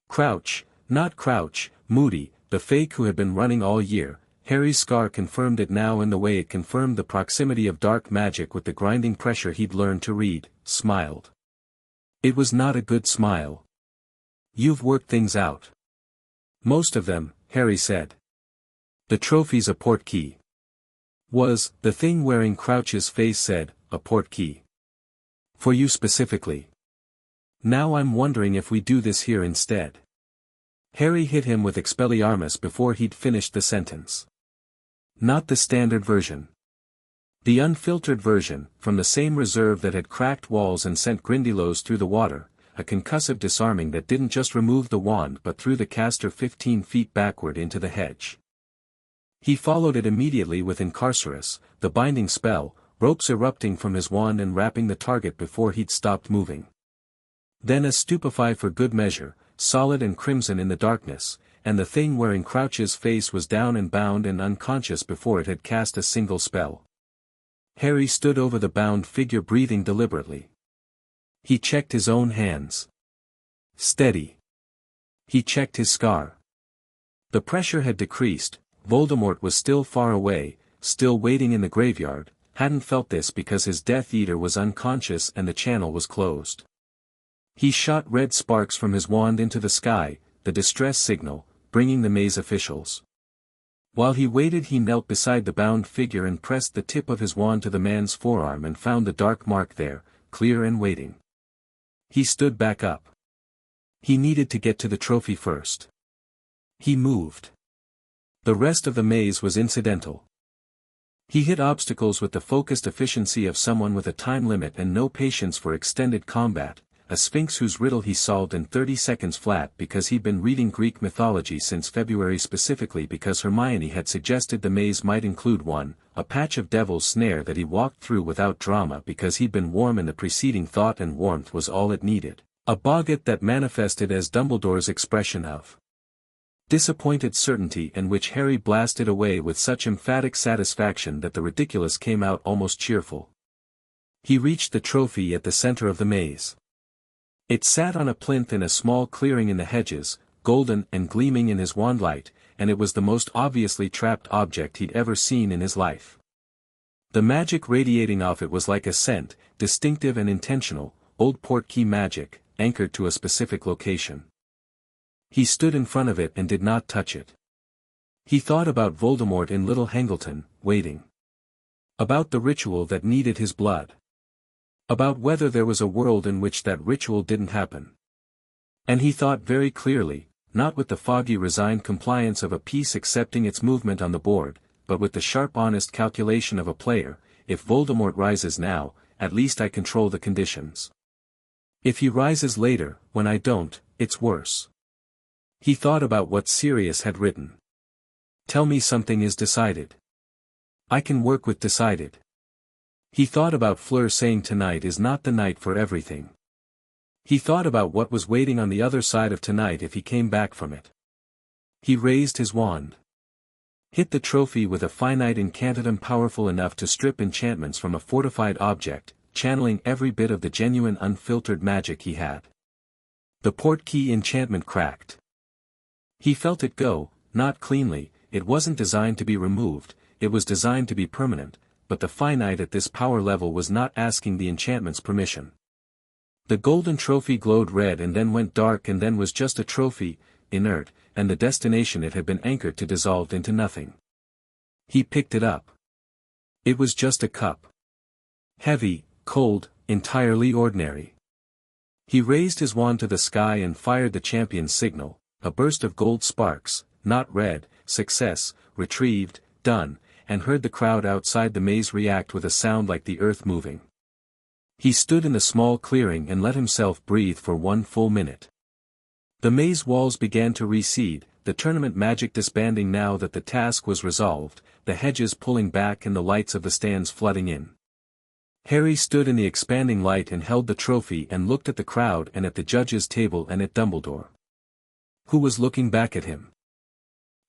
Crouch, not Crouch, Moody, the fake who had been running all year, Harry's scar confirmed it now in the way it confirmed the proximity of dark magic with the grinding pressure he'd learned to read, smiled. It was not a good smile. "You've worked things out." "Most of them," Harry said. "The trophy's a portkey." "Was," the thing wearing Crouch's face said, "a portkey. For you specifically. Now I'm wondering if we do this here instead." Harry hit him with Expelliarmus before he'd finished the sentence. Not the standard version. The unfiltered version, from the same reserve that had cracked walls and sent Grindylows through the water, a concussive disarming that didn't just remove the wand but threw the caster 15 feet backward into the hedge. He followed it immediately with Incarcerus, the binding spell, ropes erupting from his wand and wrapping the target before he'd stopped moving. Then a Stupefy for good measure, solid and crimson in the darkness, and the thing wearing Crouch's face was down and bound and unconscious before it had cast a single spell. Harry stood over the bound figure breathing deliberately. He checked his own hands. Steady. He checked his scar. The pressure had decreased, Voldemort was still far away, still waiting in the graveyard, hadn't felt this because his Death Eater was unconscious and the channel was closed. He shot red sparks from his wand into the sky, the distress signal, bringing the maze officials. While he waited he knelt beside the bound figure and pressed the tip of his wand to the man's forearm and found the dark mark there, clear and waiting. He stood back up. He needed to get to the trophy first. He moved. The rest of the maze was incidental. He hit obstacles with the focused efficiency of someone with a time limit and no patience for extended combat, a sphinx whose riddle he solved in 30 seconds flat because he'd been reading Greek mythology since February, specifically because Hermione had suggested the maze might include one, a patch of devil's snare that he walked through without drama because he'd been warm in the preceding thought and warmth was all it needed, a boggart that manifested as Dumbledore's expression of disappointed certainty, and which Harry blasted away with such emphatic satisfaction that the ridiculous came out almost cheerful. He reached the trophy at the center of the maze. It sat on a plinth in a small clearing in the hedges, golden and gleaming in his wand light, and it was the most obviously trapped object he'd ever seen in his life. The magic radiating off it was like a scent, distinctive and intentional, old portkey magic, anchored to a specific location. He stood in front of it and did not touch it. He thought about Voldemort in Little Hangleton, waiting. About the ritual that needed his blood. About whether there was a world in which that ritual didn't happen. And he thought very clearly, not with the foggy resigned compliance of a piece accepting its movement on the board, but with the sharp honest calculation of a player, if Voldemort rises now, at least I control the conditions. If he rises later, when I don't, it's worse. He thought about what Sirius had written. Tell me something is decided. I can work with decided. He thought about Fleur saying tonight is not the night for everything. He thought about what was waiting on the other side of tonight if he came back from it. He raised his wand. Hit the trophy with a finite incantatem powerful enough to strip enchantments from a fortified object, channeling every bit of the genuine unfiltered magic he had. The portkey enchantment cracked. He felt it go, not cleanly, it wasn't designed to be removed, it was designed to be permanent, but the finite at this power level was not asking the enchantment's permission. The golden trophy glowed red and then went dark and then was just a trophy, inert, and the destination it had been anchored to dissolved into nothing. He picked it up. It was just a cup. Heavy, cold, entirely ordinary. He raised his wand to the sky and fired the champion's signal. A burst of gold sparks, not red, success, retrieved, done, and heard the crowd outside the maze react with a sound like the earth moving. He stood in the small clearing and let himself breathe for 1 full minute. The maze walls began to recede, the tournament magic disbanding now that the task was resolved, the hedges pulling back and the lights of the stands flooding in. Harry stood in the expanding light and held the trophy and looked at the crowd and at the judges' table and at Dumbledore, who was looking back at him.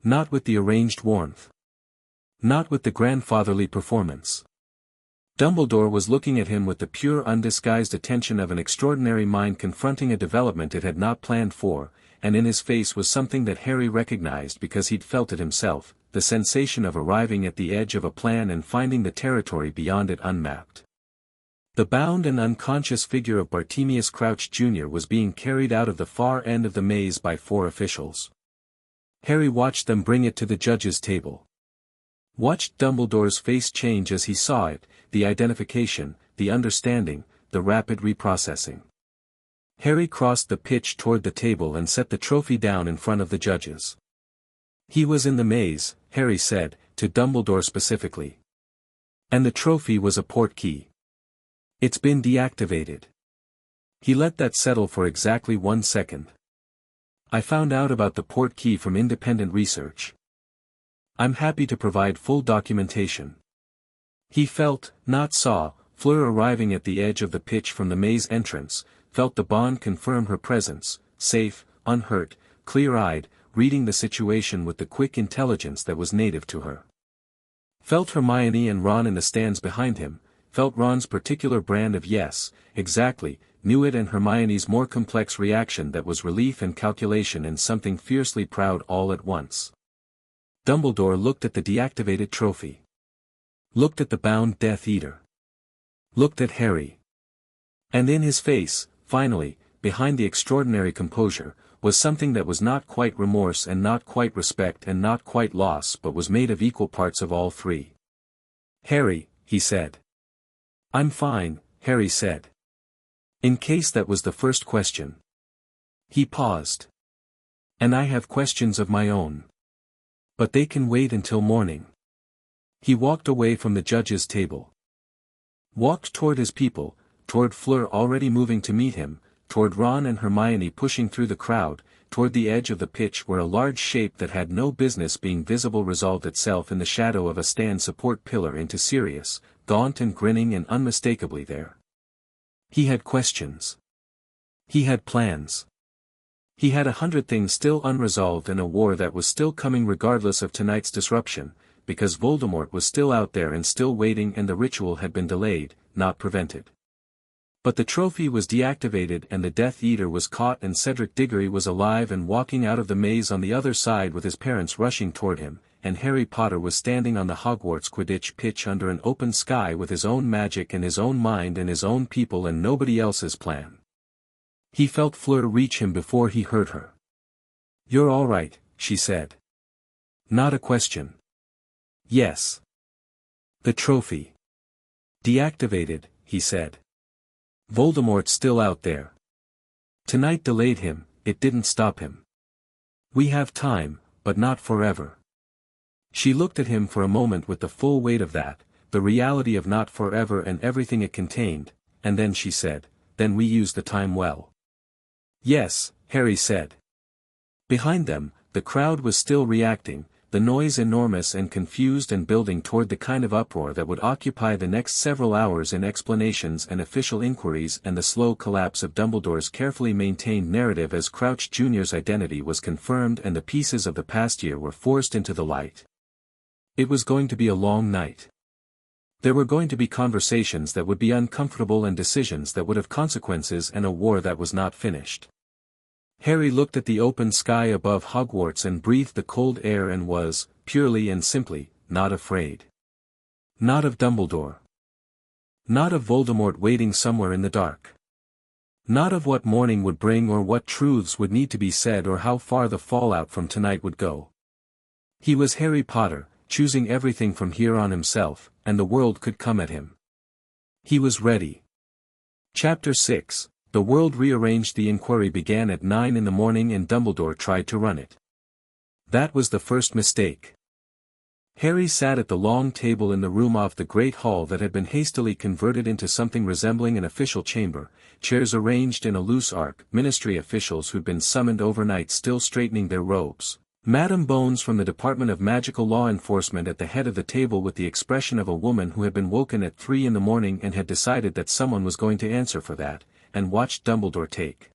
Not with the arranged warmth. Not with the grandfatherly performance. Dumbledore was looking at him with the pure undisguised attention of an extraordinary mind confronting a development it had not planned for, and in his face was something that Harry recognized because he'd felt it himself, the sensation of arriving at the edge of a plan and finding the territory beyond it unmapped. The bound and unconscious figure of Bartemius Crouch Jr. was being carried out of the far end of the maze by 4 officials. Harry watched them bring it to the judges' table. Watched Dumbledore's face change as he saw it, the identification, the understanding, the rapid reprocessing. Harry crossed the pitch toward the table and set the trophy down in front of the judges. He was in the maze, Harry said, to Dumbledore specifically. And the trophy was a portkey. It's been deactivated. He let that settle for exactly 1 second. I found out about the portkey from independent research. I'm happy to provide full documentation. He felt, not saw, Fleur arriving at the edge of the pitch from the maze entrance, felt the bond confirm her presence, safe, unhurt, clear-eyed, reading the situation with the quick intelligence that was native to her. Felt Hermione and Ron in the stands behind him, felt Ron's particular brand of yes, exactly, knew it, and Hermione's more complex reaction that was relief and calculation and something fiercely proud all at once. Dumbledore looked at the deactivated trophy. Looked at the bound Death Eater. Looked at Harry. And in his face, finally, behind the extraordinary composure, was something that was not quite remorse and not quite respect and not quite loss but was made of equal parts of all three. Harry, he said. I'm fine, Harry said. In case that was the first question. He paused. And I have questions of my own. But they can wait until morning. He walked away from the judge's table. Walked toward his people, toward Fleur already moving to meet him, toward Ron and Hermione pushing through the crowd, toward the edge of the pitch where a large shape that had no business being visible resolved itself in the shadow of a stand support pillar into Sirius, gaunt and grinning and unmistakably there. He had questions. He had plans. He had 100 things still unresolved and a war that was still coming regardless of tonight's disruption, because Voldemort was still out there and still waiting and the ritual had been delayed, not prevented. But the trophy was deactivated and the Death Eater was caught and Cedric Diggory was alive and walking out of the maze on the other side with his parents rushing toward him, and Harry Potter was standing on the Hogwarts Quidditch pitch under an open sky with his own magic and his own mind and his own people and nobody else's plan. He felt Fleur reach him before he heard her. "You're all right," she said. "Not a question." "Yes." "The trophy." "Deactivated," he said. "Voldemort's still out there. Tonight delayed him, it didn't stop him. We have time, but not forever." She looked at him for a moment with the full weight of that, the reality of not forever and everything it contained, and then she said, "Then we use the time well." "Yes," Harry said. Behind them, the crowd was still reacting, the noise enormous and confused and building toward the kind of uproar that would occupy the next several hours in explanations and official inquiries and the slow collapse of Dumbledore's carefully maintained narrative as Crouch Jr.'s identity was confirmed and the pieces of the past year were forced into the light. It was going to be a long night. There were going to be conversations that would be uncomfortable and decisions that would have consequences and a war that was not finished. Harry looked at the open sky above Hogwarts and breathed the cold air and was, purely and simply, not afraid. Not of Dumbledore. Not of Voldemort waiting somewhere in the dark. Not of what morning would bring or what truths would need to be said or how far the fallout from tonight would go. He was Harry Potter, choosing everything from here on himself, and the world could come at him. He was ready. Chapter 6. The world rearranged. The inquiry began at 9 in the morning and Dumbledore tried to run it. That was the first mistake. Harry sat at the long table in the room off the great hall that had been hastily converted into something resembling an official chamber, chairs arranged in a loose arc, ministry officials who'd been summoned overnight still straightening their robes, Madam Bones from the Department of Magical Law Enforcement at the head of the table with the expression of a woman who had been woken at 3 in the morning and had decided that someone was going to answer for that, and watched Dumbledore take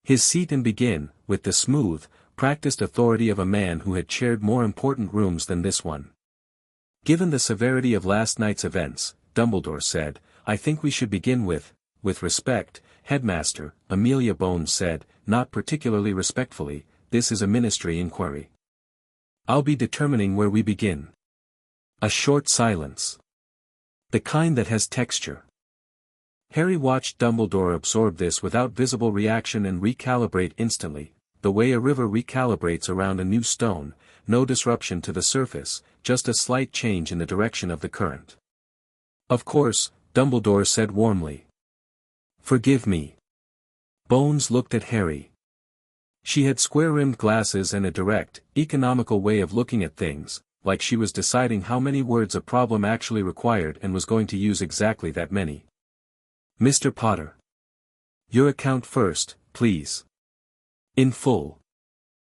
his seat and begin, with the smooth, practiced authority of a man who had chaired more important rooms than this one. "Given the severity of last night's events," Dumbledore said, "I think we should begin with respect, Headmaster," Amelia Bones said, not particularly respectfully, "this is a ministry inquiry. I'll be determining where we begin." A short silence. The kind that has texture. Harry watched Dumbledore absorb this without visible reaction and recalibrate instantly, the way a river recalibrates around a new stone, no disruption to the surface, just a slight change in the direction of the current. "Of course," Dumbledore said warmly. "Forgive me." Bones looked at Harry. She had square-rimmed glasses and a direct, economical way of looking at things, like she was deciding how many words a problem actually required and was going to use exactly that many. "Mr. Potter. Your account first, please. In full."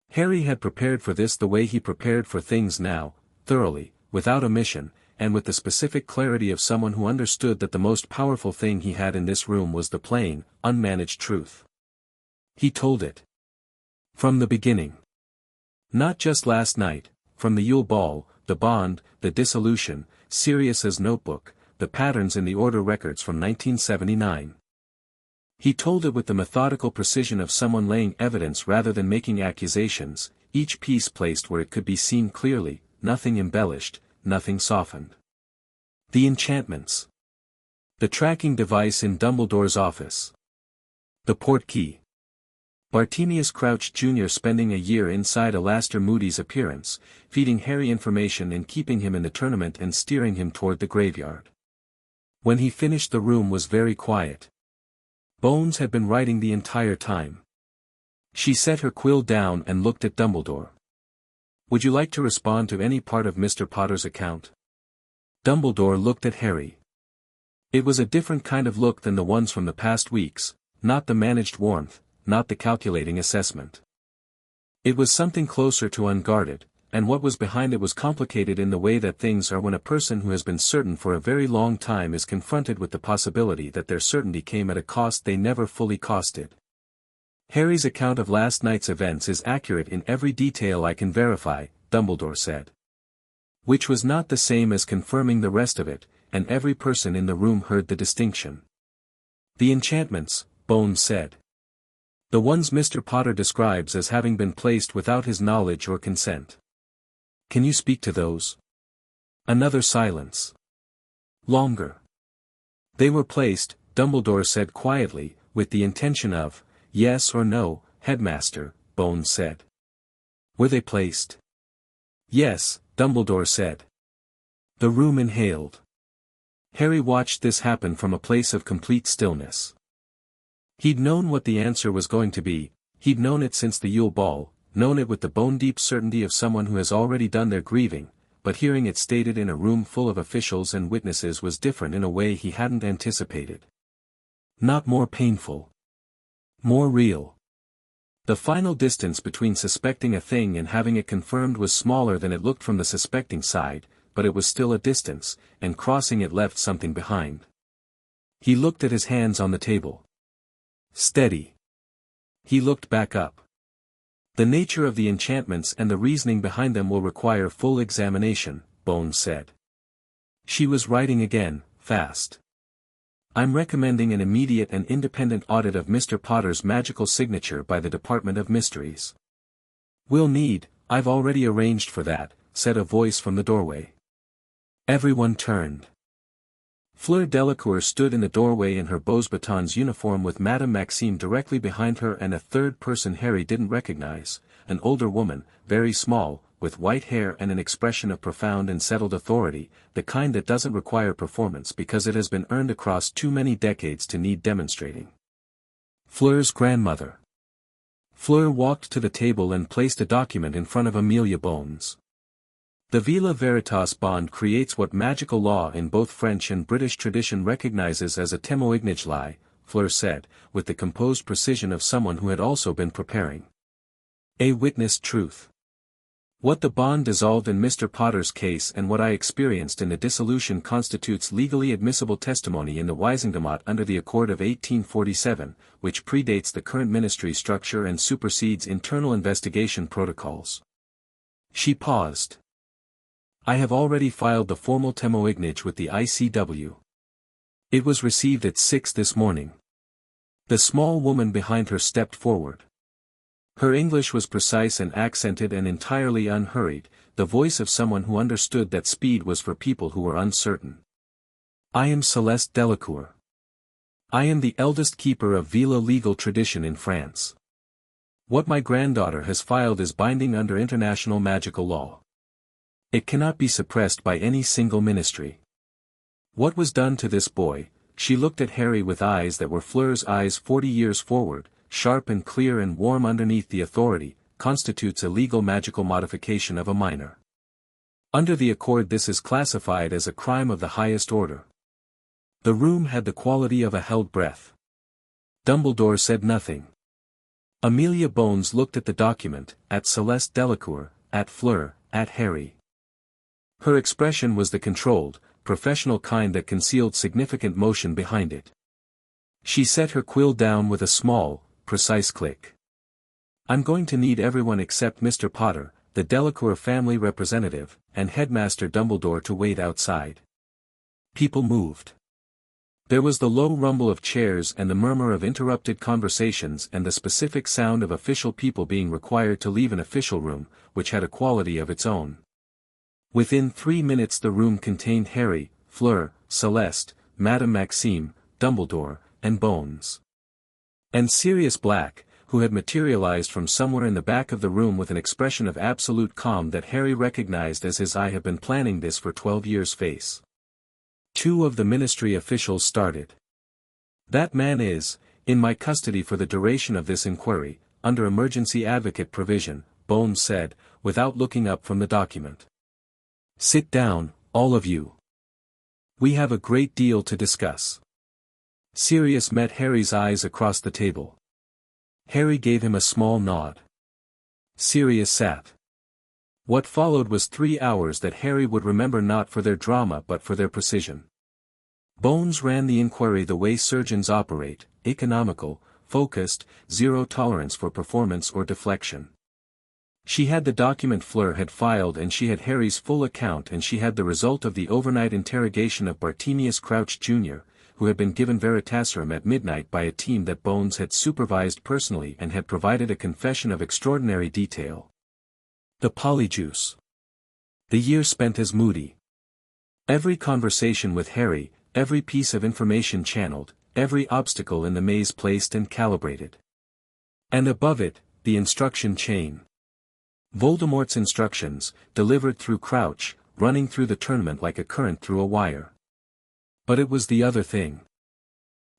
Harry had prepared for this the way he prepared for things now, thoroughly, without omission, and with the specific clarity of someone who understood that the most powerful thing he had in this room was the plain, unmanaged truth. He told it. From the beginning. Not just last night, from the Yule Ball, the bond, the dissolution, Sirius's notebook, the patterns in the order records from 1979. He told it with the methodical precision of someone laying evidence rather than making accusations, each piece placed where it could be seen clearly, nothing embellished, nothing softened. The enchantments. The tracking device in Dumbledore's office. The portkey. Bartemius Crouch Jr. spending a year inside Alastor Moody's appearance, feeding Harry information and keeping him in the tournament and steering him toward the graveyard. When he finished, the room was very quiet. Bones had been writing the entire time. She set her quill down and looked at Dumbledore. Would you like to respond to any part of Mr. Potter's account? Dumbledore looked at Harry. It was a different kind of look than the ones from the past weeks, not the managed warmth, not the calculating assessment. It was something closer to unguarded, and what was behind it was complicated in the way that things are when a person who has been certain for a very long time is confronted with the possibility that their certainty came at a cost they never fully costed. Harry's account of last night's events is accurate in every detail I can verify, Dumbledore said. Which was not the same as confirming the rest of it, and every person in the room heard the distinction. The enchantments, Bones said. The ones Mr. Potter describes as having been placed without his knowledge or consent. Can you speak to those? Another silence. Longer. They were placed, Dumbledore said quietly, with the intention of, yes or no, Headmaster, Bones said. Were they placed? Yes, Dumbledore said. The room inhaled. Harry watched this happen from a place of complete stillness. He'd known what the answer was going to be, he'd known it since the Yule Ball, known it with the bone-deep certainty of someone who has already done their grieving, but hearing it stated in a room full of officials and witnesses was different in a way he hadn't anticipated. Not more painful. More real. The final distance between suspecting a thing and having it confirmed was smaller than it looked from the suspecting side, but it was still a distance, and crossing it left something behind. He looked at his hands on the table. Steady. He looked back up. The nature of the enchantments and the reasoning behind them will require full examination, Bones said. She was writing again, fast. I'm recommending an immediate and independent audit of Mr. Potter's magical signature by the Department of Mysteries. I've already arranged for that, said a voice from the doorway. Everyone turned. Fleur Delacour stood in the doorway in her Beaux Batons uniform with Madame Maxime directly behind her and a third person Harry didn't recognize, an older woman, very small, with white hair and an expression of profound and settled authority, the kind that doesn't require performance because it has been earned across too many decades to need demonstrating. Fleur's grandmother. Fleur walked to the table and placed a document in front of Amelia Bones. The Vila Veritas bond creates what magical law in both French and British tradition recognizes as a témoignage lie, Fleur said, with the composed precision of someone who had also been preparing. A witnessed truth. What the bond dissolved in Mr. Potter's case and what I experienced in the dissolution constitutes legally admissible testimony in the Wijzingdomot under the Accord of 1847, which predates the current ministry structure and supersedes internal investigation protocols. She paused. I have already filed the formal témoignage with the ICW. It was received at 6 this morning. The small woman behind her stepped forward. Her English was precise and accented and entirely unhurried, the voice of someone who understood that speed was for people who were uncertain. I am Celeste Delacour. I am the eldest keeper of Vila legal tradition in France. What my granddaughter has filed is binding under international magical law. It cannot be suppressed by any single ministry. What was done to this boy? She looked at Harry with eyes that were Fleur's eyes 40 years forward, sharp and clear and warm underneath the authority, constitutes a legal magical modification of a minor. Under the Accord this is classified as a crime of the highest order. The room had the quality of a held breath. Dumbledore said nothing. Amelia Bones looked at the document, at Celeste Delacour, at Fleur, at Harry. Her expression was the controlled, professional kind that concealed significant motion behind it. She set her quill down with a small, precise click. I'm going to need everyone except Mr. Potter, the Delacour family representative, and Headmaster Dumbledore to wait outside. People moved. There was the low rumble of chairs and the murmur of interrupted conversations and the specific sound of official people being required to leave an official room, which had a quality of its own. Within 3 minutes the room contained Harry, Fleur, Celeste, Madame Maxime, Dumbledore, and Bones. And Sirius Black, who had materialized from somewhere in the back of the room with an expression of absolute calm that Harry recognized as his "I have been planning this for 12 years" face. 2 of the ministry officials started. That man is, in my custody for the duration of this inquiry, under emergency advocate provision, Bones said, without looking up from the document. "Sit down, all of you. We have a great deal to discuss." Sirius met Harry's eyes across the table. Harry gave him a small nod. Sirius sat. What followed was 3 hours that Harry would remember not for their drama but for their precision. Bones ran the inquiry the way surgeons operate, economical, focused, zero tolerance for performance or deflection. She had the document Fleur had filed and she had Harry's full account and she had the result of the overnight interrogation of Bartemius Crouch Jr., who had been given Veritaserum at midnight by a team that Bones had supervised personally and had provided a confession of extraordinary detail. The polyjuice. The year spent as Moody. Every conversation with Harry, every piece of information channeled, every obstacle in the maze placed and calibrated. And above it, the instruction chain. Voldemort's instructions, delivered through Crouch, running through the tournament like a current through a wire. But it was the other thing.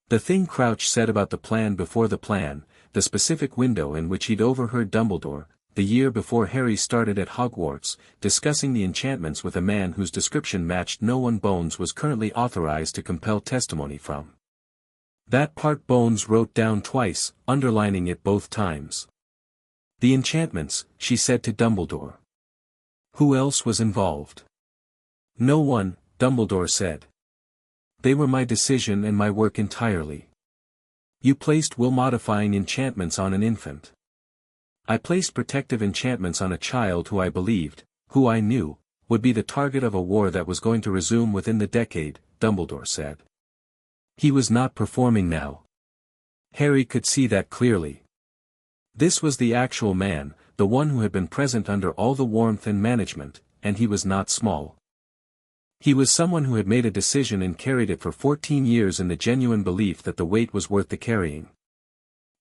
The thing Crouch said about the plan before the plan, the specific window in which he'd overheard Dumbledore, the year before Harry started at Hogwarts, discussing the enchantments with a man whose description matched no one Bones was currently authorized to compel testimony from. That part Bones wrote down twice, underlining it both times. The enchantments, she said to Dumbledore. Who else was involved? No one, Dumbledore said. They were my decision and my work entirely. You placed will-modifying enchantments on an infant. I placed protective enchantments on a child who I believed, who I knew, would be the target of a war that was going to resume within the decade, Dumbledore said. He was not performing now. Harry could see that clearly. This was the actual man, the one who had been present under all the warmth and management, and he was not small. He was someone who had made a decision and carried it for 14 years in the genuine belief that the weight was worth the carrying.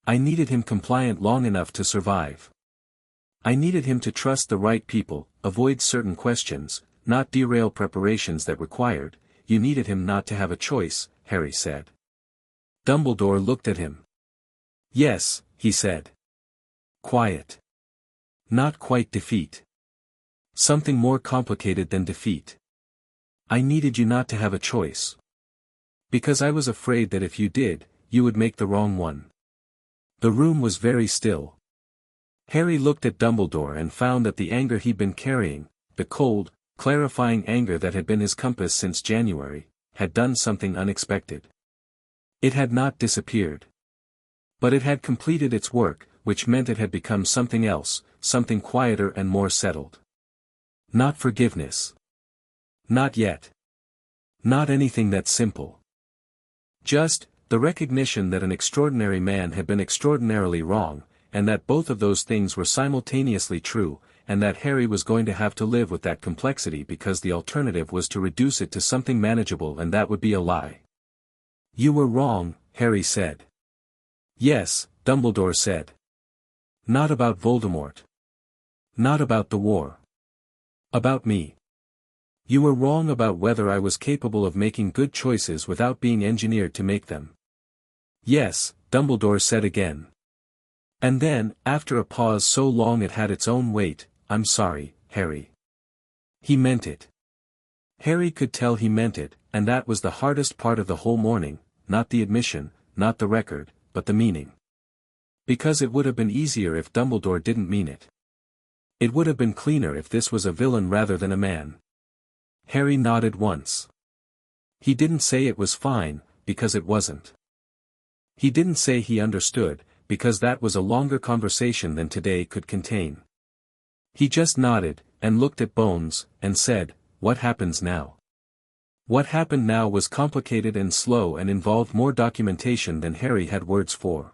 I needed him compliant long enough to survive. I needed him to trust the right people, avoid certain questions, not derail preparations that required. You needed him not to have a choice, Harry said. Dumbledore looked at him. Yes, he said. Quiet. Not quite defeat. Something more complicated than defeat. I needed you not to have a choice. Because I was afraid that if you did, you would make the wrong one. The room was very still. Harry looked at Dumbledore and found that the anger he'd been carrying, the cold, clarifying anger that had been his compass since January, had done something unexpected. It had not disappeared. But it had completed its work, which meant it had become something else, something quieter and more settled. Not forgiveness. Not yet. Not anything that simple. Just, the recognition that an extraordinary man had been extraordinarily wrong, and that both of those things were simultaneously true, and that Harry was going to have to live with that complexity because the alternative was to reduce it to something manageable and that would be a lie. You were wrong, Harry said. Yes, Dumbledore said. Not about Voldemort. Not about the war. About me. You were wrong about whether I was capable of making good choices without being engineered to make them. Yes, Dumbledore said again. And then, after a pause so long it had its own weight, I'm sorry, Harry. He meant it. Harry could tell he meant it, and that was the hardest part of the whole morning, not the admission, not the record, but the meaning. Because it would have been easier if Dumbledore didn't mean it. It would have been cleaner if this was a villain rather than a man. Harry nodded once. He didn't say it was fine, because it wasn't. He didn't say he understood, because that was a longer conversation than today could contain. He just nodded, and looked at Bones, and said, What happens now? What happened now was complicated and slow and involved more documentation than Harry had words for.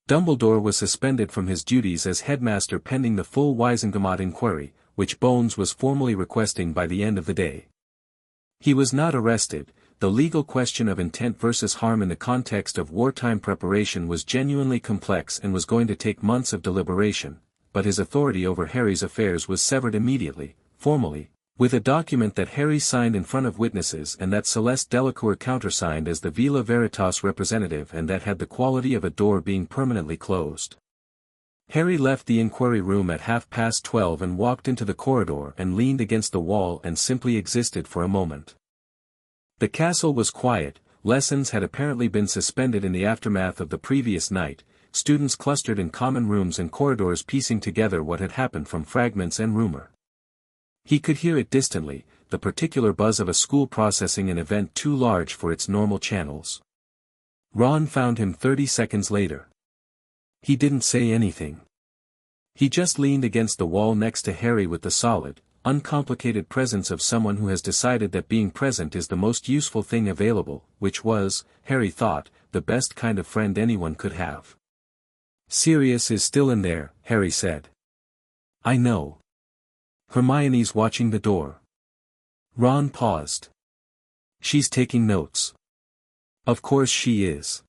Dumbledore was suspended from his duties as headmaster pending the full Wisengamot inquiry, which Bones was formally requesting by the end of the day. He was not arrested. The legal question of intent versus harm in the context of wartime preparation was genuinely complex and was going to take months of deliberation, but his authority over Harry's affairs was severed immediately, formally, with a document that Harry signed in front of witnesses and that Celeste Delacour countersigned as the Vila Veritas representative and that had the quality of a door being permanently closed. Harry left the inquiry room at 12:30 and walked into the corridor and leaned against the wall and simply existed for a moment. The castle was quiet, lessons had apparently been suspended in the aftermath of the previous night, students clustered in common rooms and corridors piecing together what had happened from fragments and rumor. He could hear it distantly, the particular buzz of a school processing an event too large for its normal channels. Ron found him 30 seconds later. He didn't say anything. He just leaned against the wall next to Harry with the solid, uncomplicated presence of someone who has decided that being present is the most useful thing available, which was, Harry thought, the best kind of friend anyone could have. "Sirius is still in there," Harry said. "I know. Hermione's watching the door." Ron paused. "She's taking notes." "Of course she is.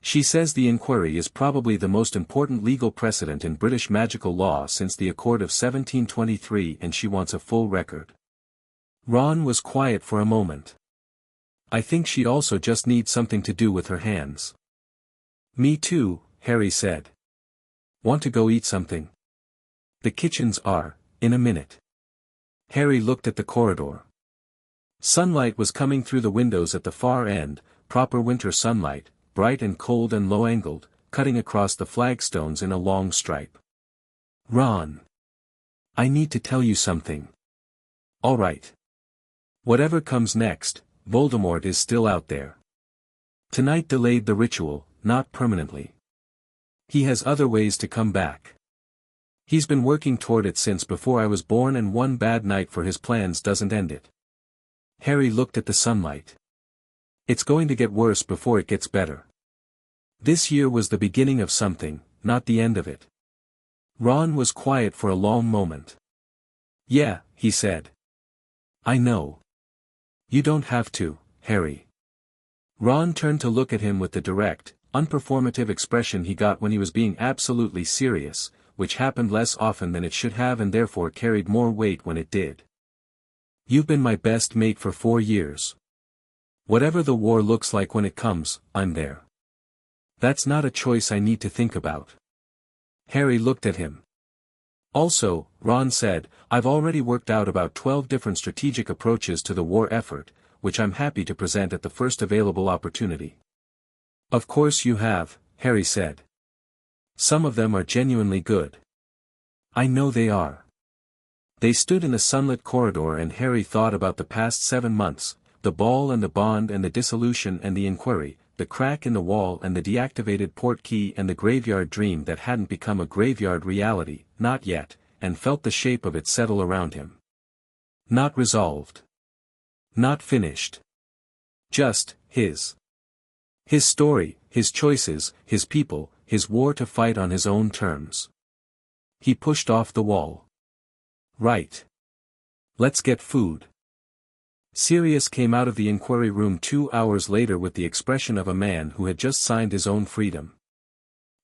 She says the inquiry is probably the most important legal precedent in British magical law since the Accord of 1723 and she wants a full record." Ron was quiet for a moment. "I think she also just needs something to do with her hands." "Me too," Harry said. "Want to go eat something? The kitchens are, in a minute." Harry looked at the corridor. Sunlight was coming through the windows at the far end, proper winter sunlight, bright and cold and low-angled, cutting across the flagstones in a long stripe. "Ron. I need to tell you something." "All right. Whatever comes next, Voldemort is still out there. Tonight delayed the ritual, not permanently. He has other ways to come back. He's been working toward it since before I was born and one bad night for his plans doesn't end it." Harry looked at the sunlight. "It's going to get worse before it gets better. This year was the beginning of something, not the end of it." Ron was quiet for a long moment. "Yeah," he said. "I know. You don't have to, Harry." Ron turned to look at him with the direct, unperformative expression he got when he was being absolutely serious, which happened less often than it should have and therefore carried more weight when it did. "You've been my best mate for 4 years. Whatever the war looks like when it comes, I'm there. That's not a choice I need to think about." Harry looked at him. "Also," Ron said, "I've already worked out about 12 different strategic approaches to the war effort, which I'm happy to present at the first available opportunity." "Of course you have," Harry said. "Some of them are genuinely good." "I know they are." They stood in a sunlit corridor and Harry thought about the past 7 months, the ball and the bond and the dissolution and the inquiry, the crack in the wall and the deactivated port key and the graveyard dream that hadn't become a graveyard reality, not yet, and felt the shape of it settle around him. Not resolved. Not finished. Just, his. His story, his choices, his people, his war to fight on his own terms. He pushed off the wall. "Right. Let's get food." Sirius came out of the inquiry room 2 hours later with the expression of a man who had just signed his own freedom.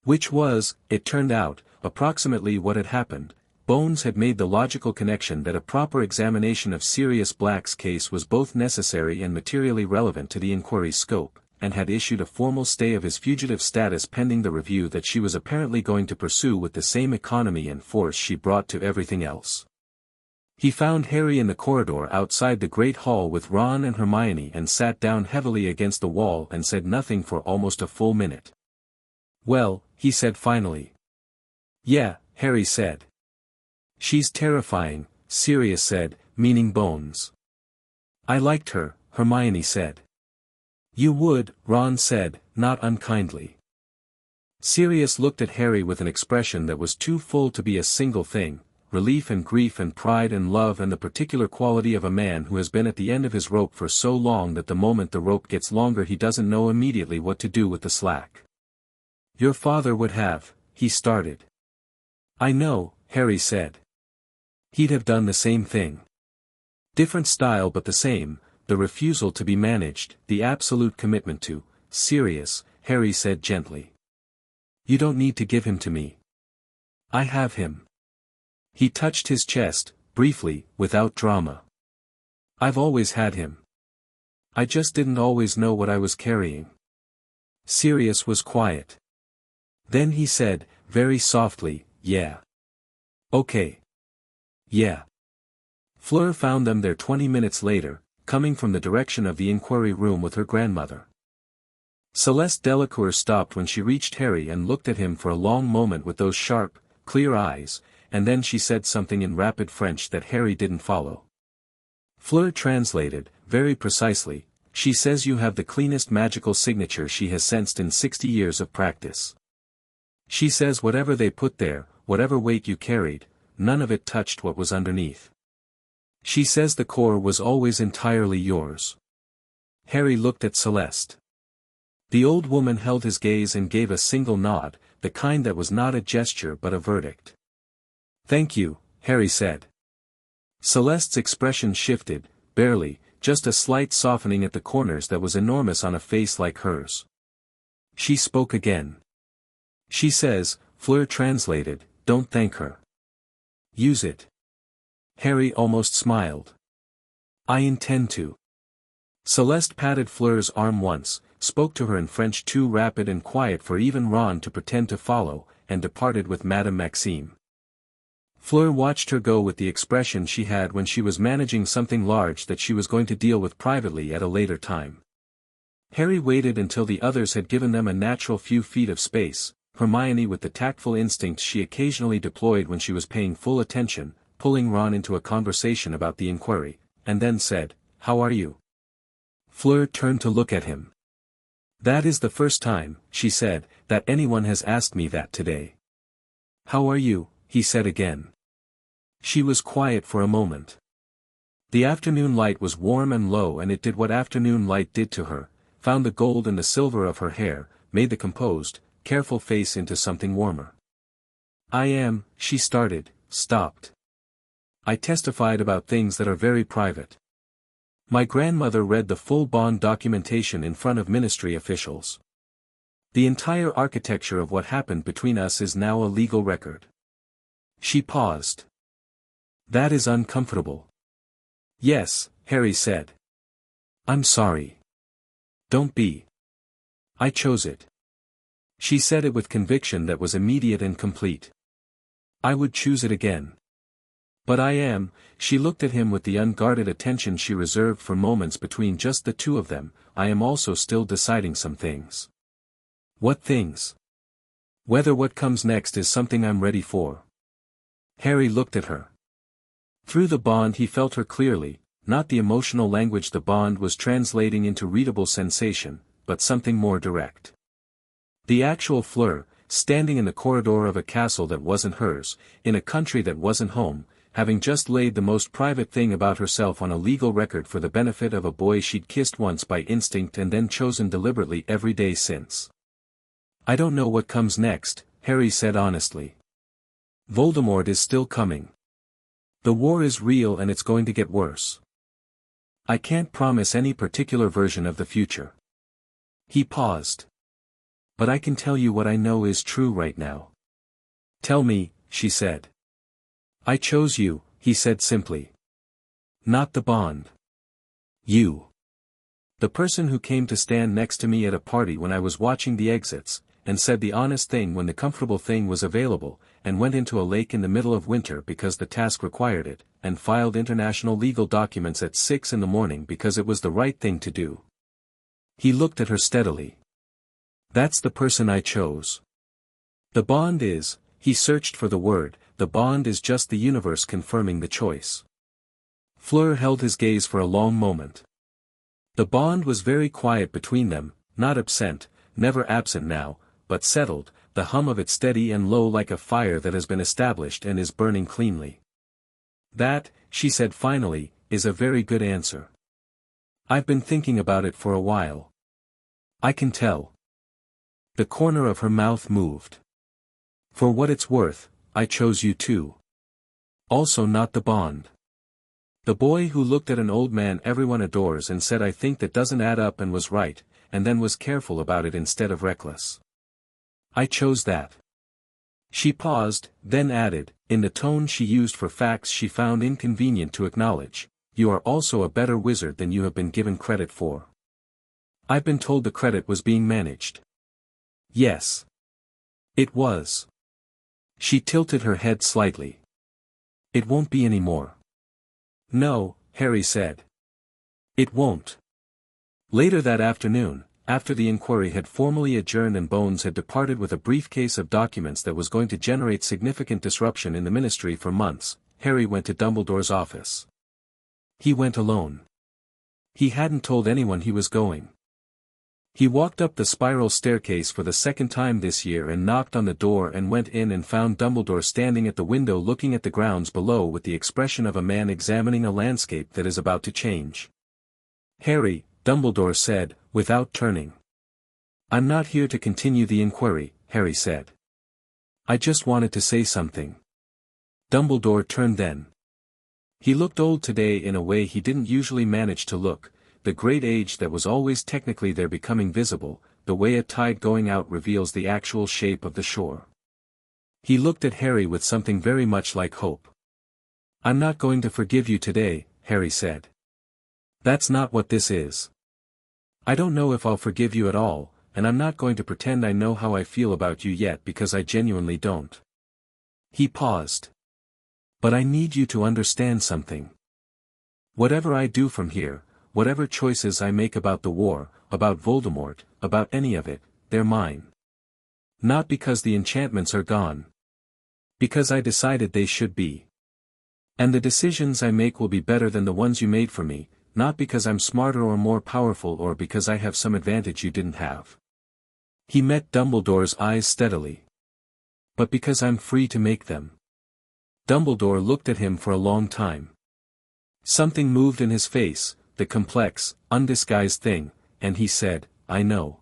Which was, it turned out, approximately what had happened. Bones had made the logical connection that a proper examination of Sirius Black's case was both necessary and materially relevant to the inquiry's scope, and had issued a formal stay of his fugitive status pending the review that she was apparently going to pursue with the same economy and force she brought to everything else. He found Harry in the corridor outside the Great Hall with Ron and Hermione and sat down heavily against the wall and said nothing for almost a full minute. "Well," he said finally. "Yeah," Harry said. "She's terrifying," Sirius said, meaning Bones. "I liked her," Hermione said. "You would," Ron said, not unkindly. Sirius looked at Harry with an expression that was too full to be a single thing, relief and grief and pride and love and the particular quality of a man who has been at the end of his rope for so long that the moment the rope gets longer he doesn't know immediately what to do with the slack. "Your father would have," he started. "I know," Harry said. "He'd have done the same thing. Different style but the same, the refusal to be managed, the absolute commitment to." "Sirius," Harry said gently. "You don't need to give him to me. I have him." He touched his chest, briefly, without drama. "I've always had him. I just didn't always know what I was carrying." Sirius was quiet. Then he said, very softly, yeah. Okay. Yeah. Fleur found them there 20 minutes later, coming from the direction of the inquiry room with her grandmother. Celeste Delacour stopped when she reached Harry and looked at him for a long moment with those sharp, clear eyes, and then she said something in rapid French that Harry didn't follow. Fleur translated, very precisely, she says you have the cleanest magical signature she has sensed in 60 years of practice. She says whatever they put there, whatever weight you carried, none of it touched what was underneath. She says the core was always entirely yours. Harry looked at Celeste. The old woman held his gaze and gave a single nod, the kind that was not a gesture but a verdict. Thank you, Harry said. Celeste's expression shifted, barely, just a slight softening at the corners that was enormous on a face like hers. She spoke again. She says, Fleur translated, don't thank her. Use it. Harry almost smiled. I intend to. Celeste patted Fleur's arm once, spoke to her in French too rapid and quiet for even Ron to pretend to follow, and departed with Madame Maxime. Fleur watched her go with the expression she had when she was managing something large that she was going to deal with privately at a later time. Harry waited until the others had given them a natural few feet of space, Hermione with the tactful instinct she occasionally deployed when she was paying full attention, pulling Ron into a conversation about the inquiry, and then said, How are you? Fleur turned to look at him. That is the first time, she said, that anyone has asked me that today. How are you? He said again. She was quiet for a moment. The afternoon light was warm and low and it did what afternoon light did to her, found the gold and the silver of her hair, made the composed, careful face into something warmer. I am, she started, stopped. I testified about things that are very private. My grandmother read the full bond documentation in front of ministry officials. The entire architecture of what happened between us is now a legal record. She paused. That is uncomfortable. Yes, Harry said. I'm sorry. Don't be. I chose it. She said it with conviction that was immediate and complete. I would choose it again. But I am, she looked at him with the unguarded attention she reserved for moments between just the two of them, I am also still deciding some things. What things? Whether what comes next is something I'm ready for. Harry looked at her. Through the bond he felt her clearly, not the emotional language the bond was translating into readable sensation, but something more direct. The actual Fleur, standing in the corridor of a castle that wasn't hers, in a country that wasn't home, having just laid the most private thing about herself on a legal record for the benefit of a boy she'd kissed once by instinct and then chosen deliberately every day since. I don't know what comes next, Harry said honestly. Voldemort is still coming. The war is real and it's going to get worse. I can't promise any particular version of the future. He paused. But I can tell you what I know is true right now. Tell me, she said. I chose you, he said simply. Not the bond. You. The person who came to stand next to me at a party when I was watching the exits, and said the honest thing when the comfortable thing was available, and went into a lake in the middle of winter because the task required it, and filed international legal documents at 6 in the morning because it was the right thing to do. He looked at her steadily. That's the person I chose. The bond is, he searched for the word, the bond is just the universe confirming the choice. Fleur held his gaze for a long moment. The bond was very quiet between them, not absent, never absent now, but settled, the hum of it steady and low like a fire that has been established and is burning cleanly. That, she said finally, is a very good answer. I've been thinking about it for a while. I can tell. The corner of her mouth moved. For what it's worth, I chose you too. Also not the bond. The boy who looked at an old man everyone adores and said I think that doesn't add up and was right, and then was careful about it instead of reckless. I chose that. She paused, then added, in the tone she used for facts she found inconvenient to acknowledge, you are also a better wizard than you have been given credit for. I've been told the credit was being managed. Yes. It was. She tilted her head slightly. It won't be any more. No, Harry said. It won't. Later that afternoon, after the inquiry had formally adjourned and Bones had departed with a briefcase of documents that was going to generate significant disruption in the ministry for months, Harry went to Dumbledore's office. He went alone. He hadn't told anyone he was going. He walked up the spiral staircase for the second time this year and knocked on the door and went in and found Dumbledore standing at the window looking at the grounds below with the expression of a man examining a landscape that is about to change. "Harry," Dumbledore said, without turning. "I'm not here to continue the inquiry," Harry said. "I just wanted to say something." Dumbledore turned then. He looked old today in a way he didn't usually manage to look, the great age that was always technically there becoming visible, the way a tide going out reveals the actual shape of the shore. He looked at Harry with something very much like hope. "I'm not going to forgive you today," Harry said. "That's not what this is. I don't know if I'll forgive you at all, and I'm not going to pretend I know how I feel about you yet because I genuinely don't." He paused. "But I need you to understand something. Whatever I do from here, whatever choices I make about the war, about Voldemort, about any of it, they're mine. Not because the enchantments are gone. Because I decided they should be. And the decisions I make will be better than the ones you made for me, not because I'm smarter or more powerful or because I have some advantage you didn't have." He met Dumbledore's eyes steadily. "But because I'm free to make them." Dumbledore looked at him for a long time. Something moved in his face, the complex, undisguised thing, and he said, "I know.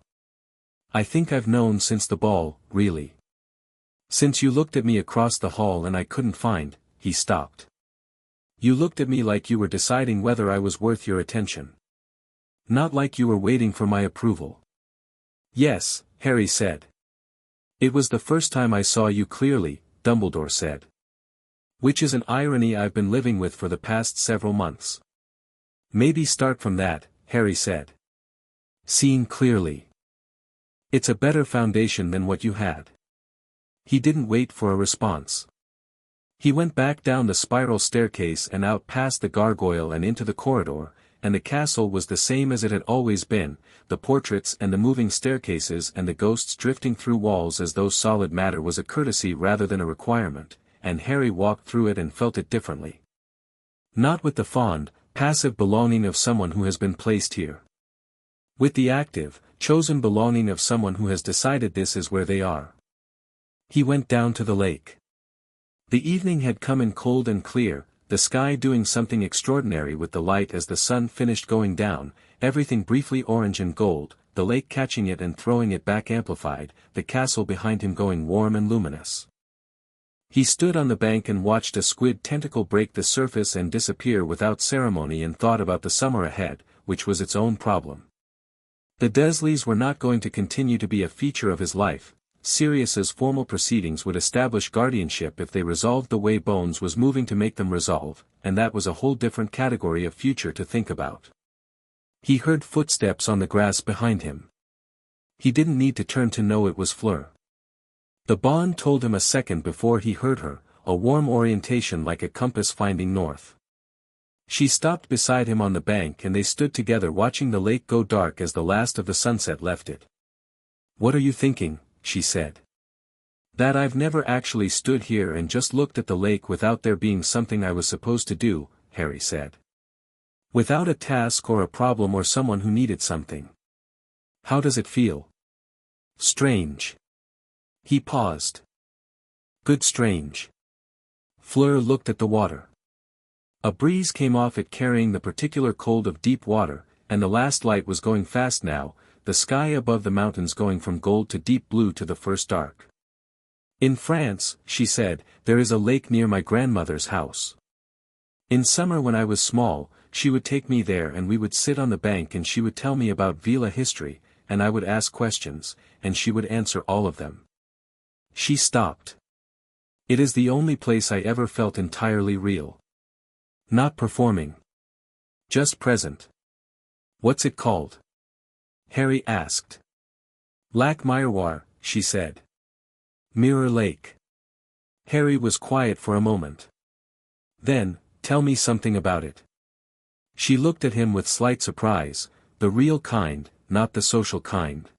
I think I've known since the ball, really. Since you looked at me across the hall and I couldn't find," he stopped. "You looked at me like you were deciding whether I was worth your attention. Not like you were waiting for my approval." "Yes," Harry said. "It was the first time I saw you clearly," Dumbledore said. "Which is an irony I've been living with for the past several months." "Maybe start from that," Harry said. "Seeing clearly. It's a better foundation than what you had." He didn't wait for a response. He went back down the spiral staircase and out past the gargoyle and into the corridor, and the castle was the same as it had always been, the portraits and the moving staircases and the ghosts drifting through walls as though solid matter was a courtesy rather than a requirement, and Harry walked through it and felt it differently. Not with the fond, passive belonging of someone who has been placed here. With the active, chosen belonging of someone who has decided this is where they are. He went down to the lake. The evening had come in cold and clear, the sky doing something extraordinary with the light as the sun finished going down, everything briefly orange and gold, the lake catching it and throwing it back amplified, the castle behind him going warm and luminous. He stood on the bank and watched a squid tentacle break the surface and disappear without ceremony and thought about the summer ahead, which was its own problem. The Dursleys were not going to continue to be a feature of his life. Sirius's formal proceedings would establish guardianship if they resolved the way Bones was moving to make them resolve, and that was a whole different category of future to think about. He heard footsteps on the grass behind him. He didn't need to turn to know it was Fleur. The bond told him a second before he heard her, a warm orientation like a compass finding north. She stopped beside him on the bank and they stood together watching the lake go dark as the last of the sunset left it. "What are you thinking?" she said. "That I've never actually stood here and just looked at the lake without there being something I was supposed to do," Harry said. "Without a task or a problem or someone who needed something. How does it feel?" "Strange." He paused. "Good strange." Fleur looked at the water. A breeze came off it carrying the particular cold of deep water, and the last light was going fast now, the sky above the mountains going from gold to deep blue to the first dark. "In France," she said, "there is a lake near my grandmother's house. In summer when I was small, she would take me there and we would sit on the bank and she would tell me about Vila history, and I would ask questions, and she would answer all of them." She stopped. "It is the only place I ever felt entirely real. Not performing. Just present." "What's it called?" Harry asked. "Lac Miroir," she said. "Mirror Lake." Harry was quiet for a moment. Then, tell me something about it. She looked at him with slight surprise, the real kind, not the social kind.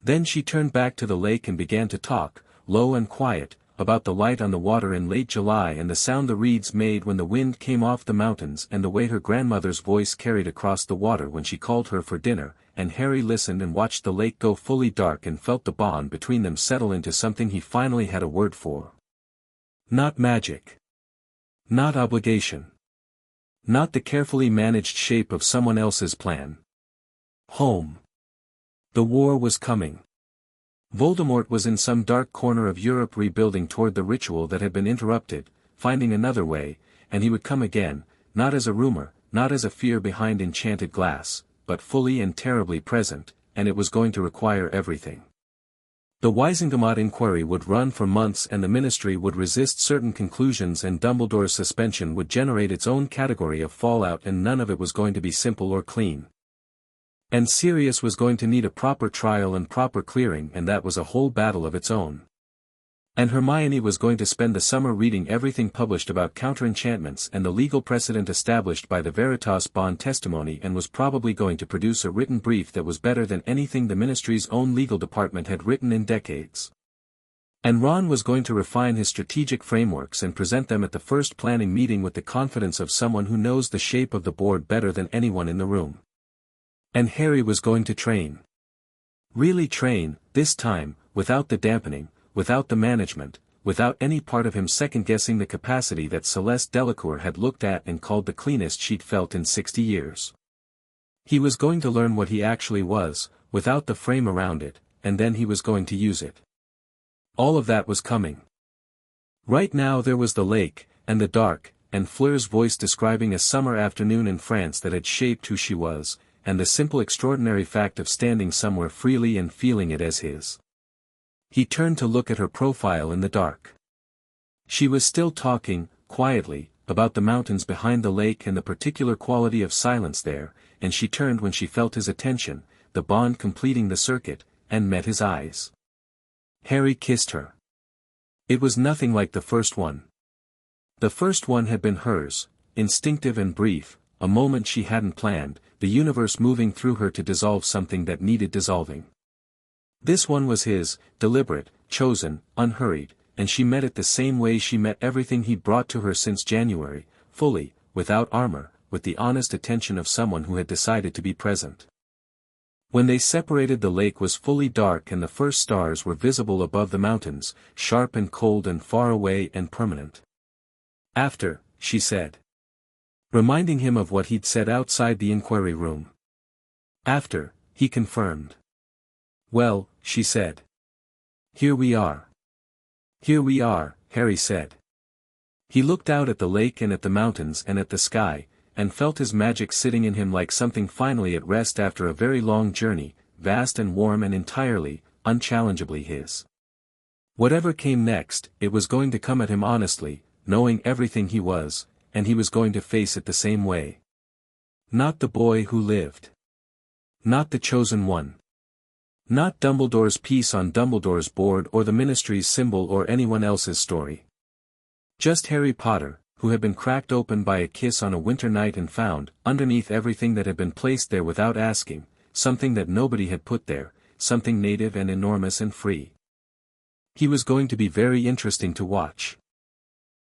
Then she turned back to the lake and began to talk, low and quiet, about the light on the water in late July and the sound the reeds made when the wind came off the mountains and the way her grandmother's voice carried across the water when she called her for dinner, and Harry listened and watched the lake go fully dark and felt the bond between them settle into something he finally had a word for. Not magic. Not obligation. Not the carefully managed shape of someone else's plan. Home. The war was coming. Voldemort was in some dark corner of Europe rebuilding toward the ritual that had been interrupted, finding another way, and he would come again, not as a rumor, not as a fear behind enchanted glass, but fully and terribly present, and it was going to require everything. The Wisingamot inquiry would run for months and the Ministry would resist certain conclusions and Dumbledore's suspension would generate its own category of fallout and none of it was going to be simple or clean. And Sirius was going to need a proper trial and proper clearing and that was a whole battle of its own. And Hermione was going to spend the summer reading everything published about counter-enchantments and the legal precedent established by the Veritas Bond testimony and was probably going to produce a written brief that was better than anything the Ministry's own legal department had written in decades. And Ron was going to refine his strategic frameworks and present them at the first planning meeting with the confidence of someone who knows the shape of the board better than anyone in the room. And Harry was going to train. Really train, this time, without the dampening, without the management, without any part of him second-guessing the capacity that Celeste Delacour had looked at and called the cleanest she'd felt in 60 years. He was going to learn what he actually was, without the frame around it, and then he was going to use it. All of that was coming. Right now there was the lake, and the dark, and Fleur's voice describing a summer afternoon in France that had shaped who she was, and the simple extraordinary fact of standing somewhere freely and feeling it as his. He turned to look at her profile in the dark. She was still talking, quietly, about the mountains behind the lake and the particular quality of silence there, and she turned when she felt his attention, the bond completing the circuit, and met his eyes. Harry kissed her. It was nothing like the first one. The first one had been hers, instinctive and brief, a moment she hadn't planned, the universe moving through her to dissolve something that needed dissolving. This one was his, deliberate, chosen, unhurried, and she met it the same way she met everything he'd brought to her since January, fully, without armor, with the honest attention of someone who had decided to be present. When they separated the lake was fully dark and the first stars were visible above the mountains, sharp and cold and far away and permanent. After, she said. Reminding him of what he'd said outside the inquiry room. After, he confirmed. Well, she said. Here we are. Here we are, Harry said. He looked out at the lake and at the mountains and at the sky, and felt his magic sitting in him like something finally at rest after a very long journey, vast and warm and entirely, unchallengeably his. Whatever came next, it was going to come at him honestly, knowing everything he was, and he was going to face it the same way. Not the boy who lived. Not the chosen one. Not Dumbledore's piece on Dumbledore's board or the Ministry's symbol or anyone else's story. Just Harry Potter, who had been cracked open by a kiss on a winter night and found, underneath everything that had been placed there without asking, something that nobody had put there, something native and enormous and free. He was going to be very interesting to watch.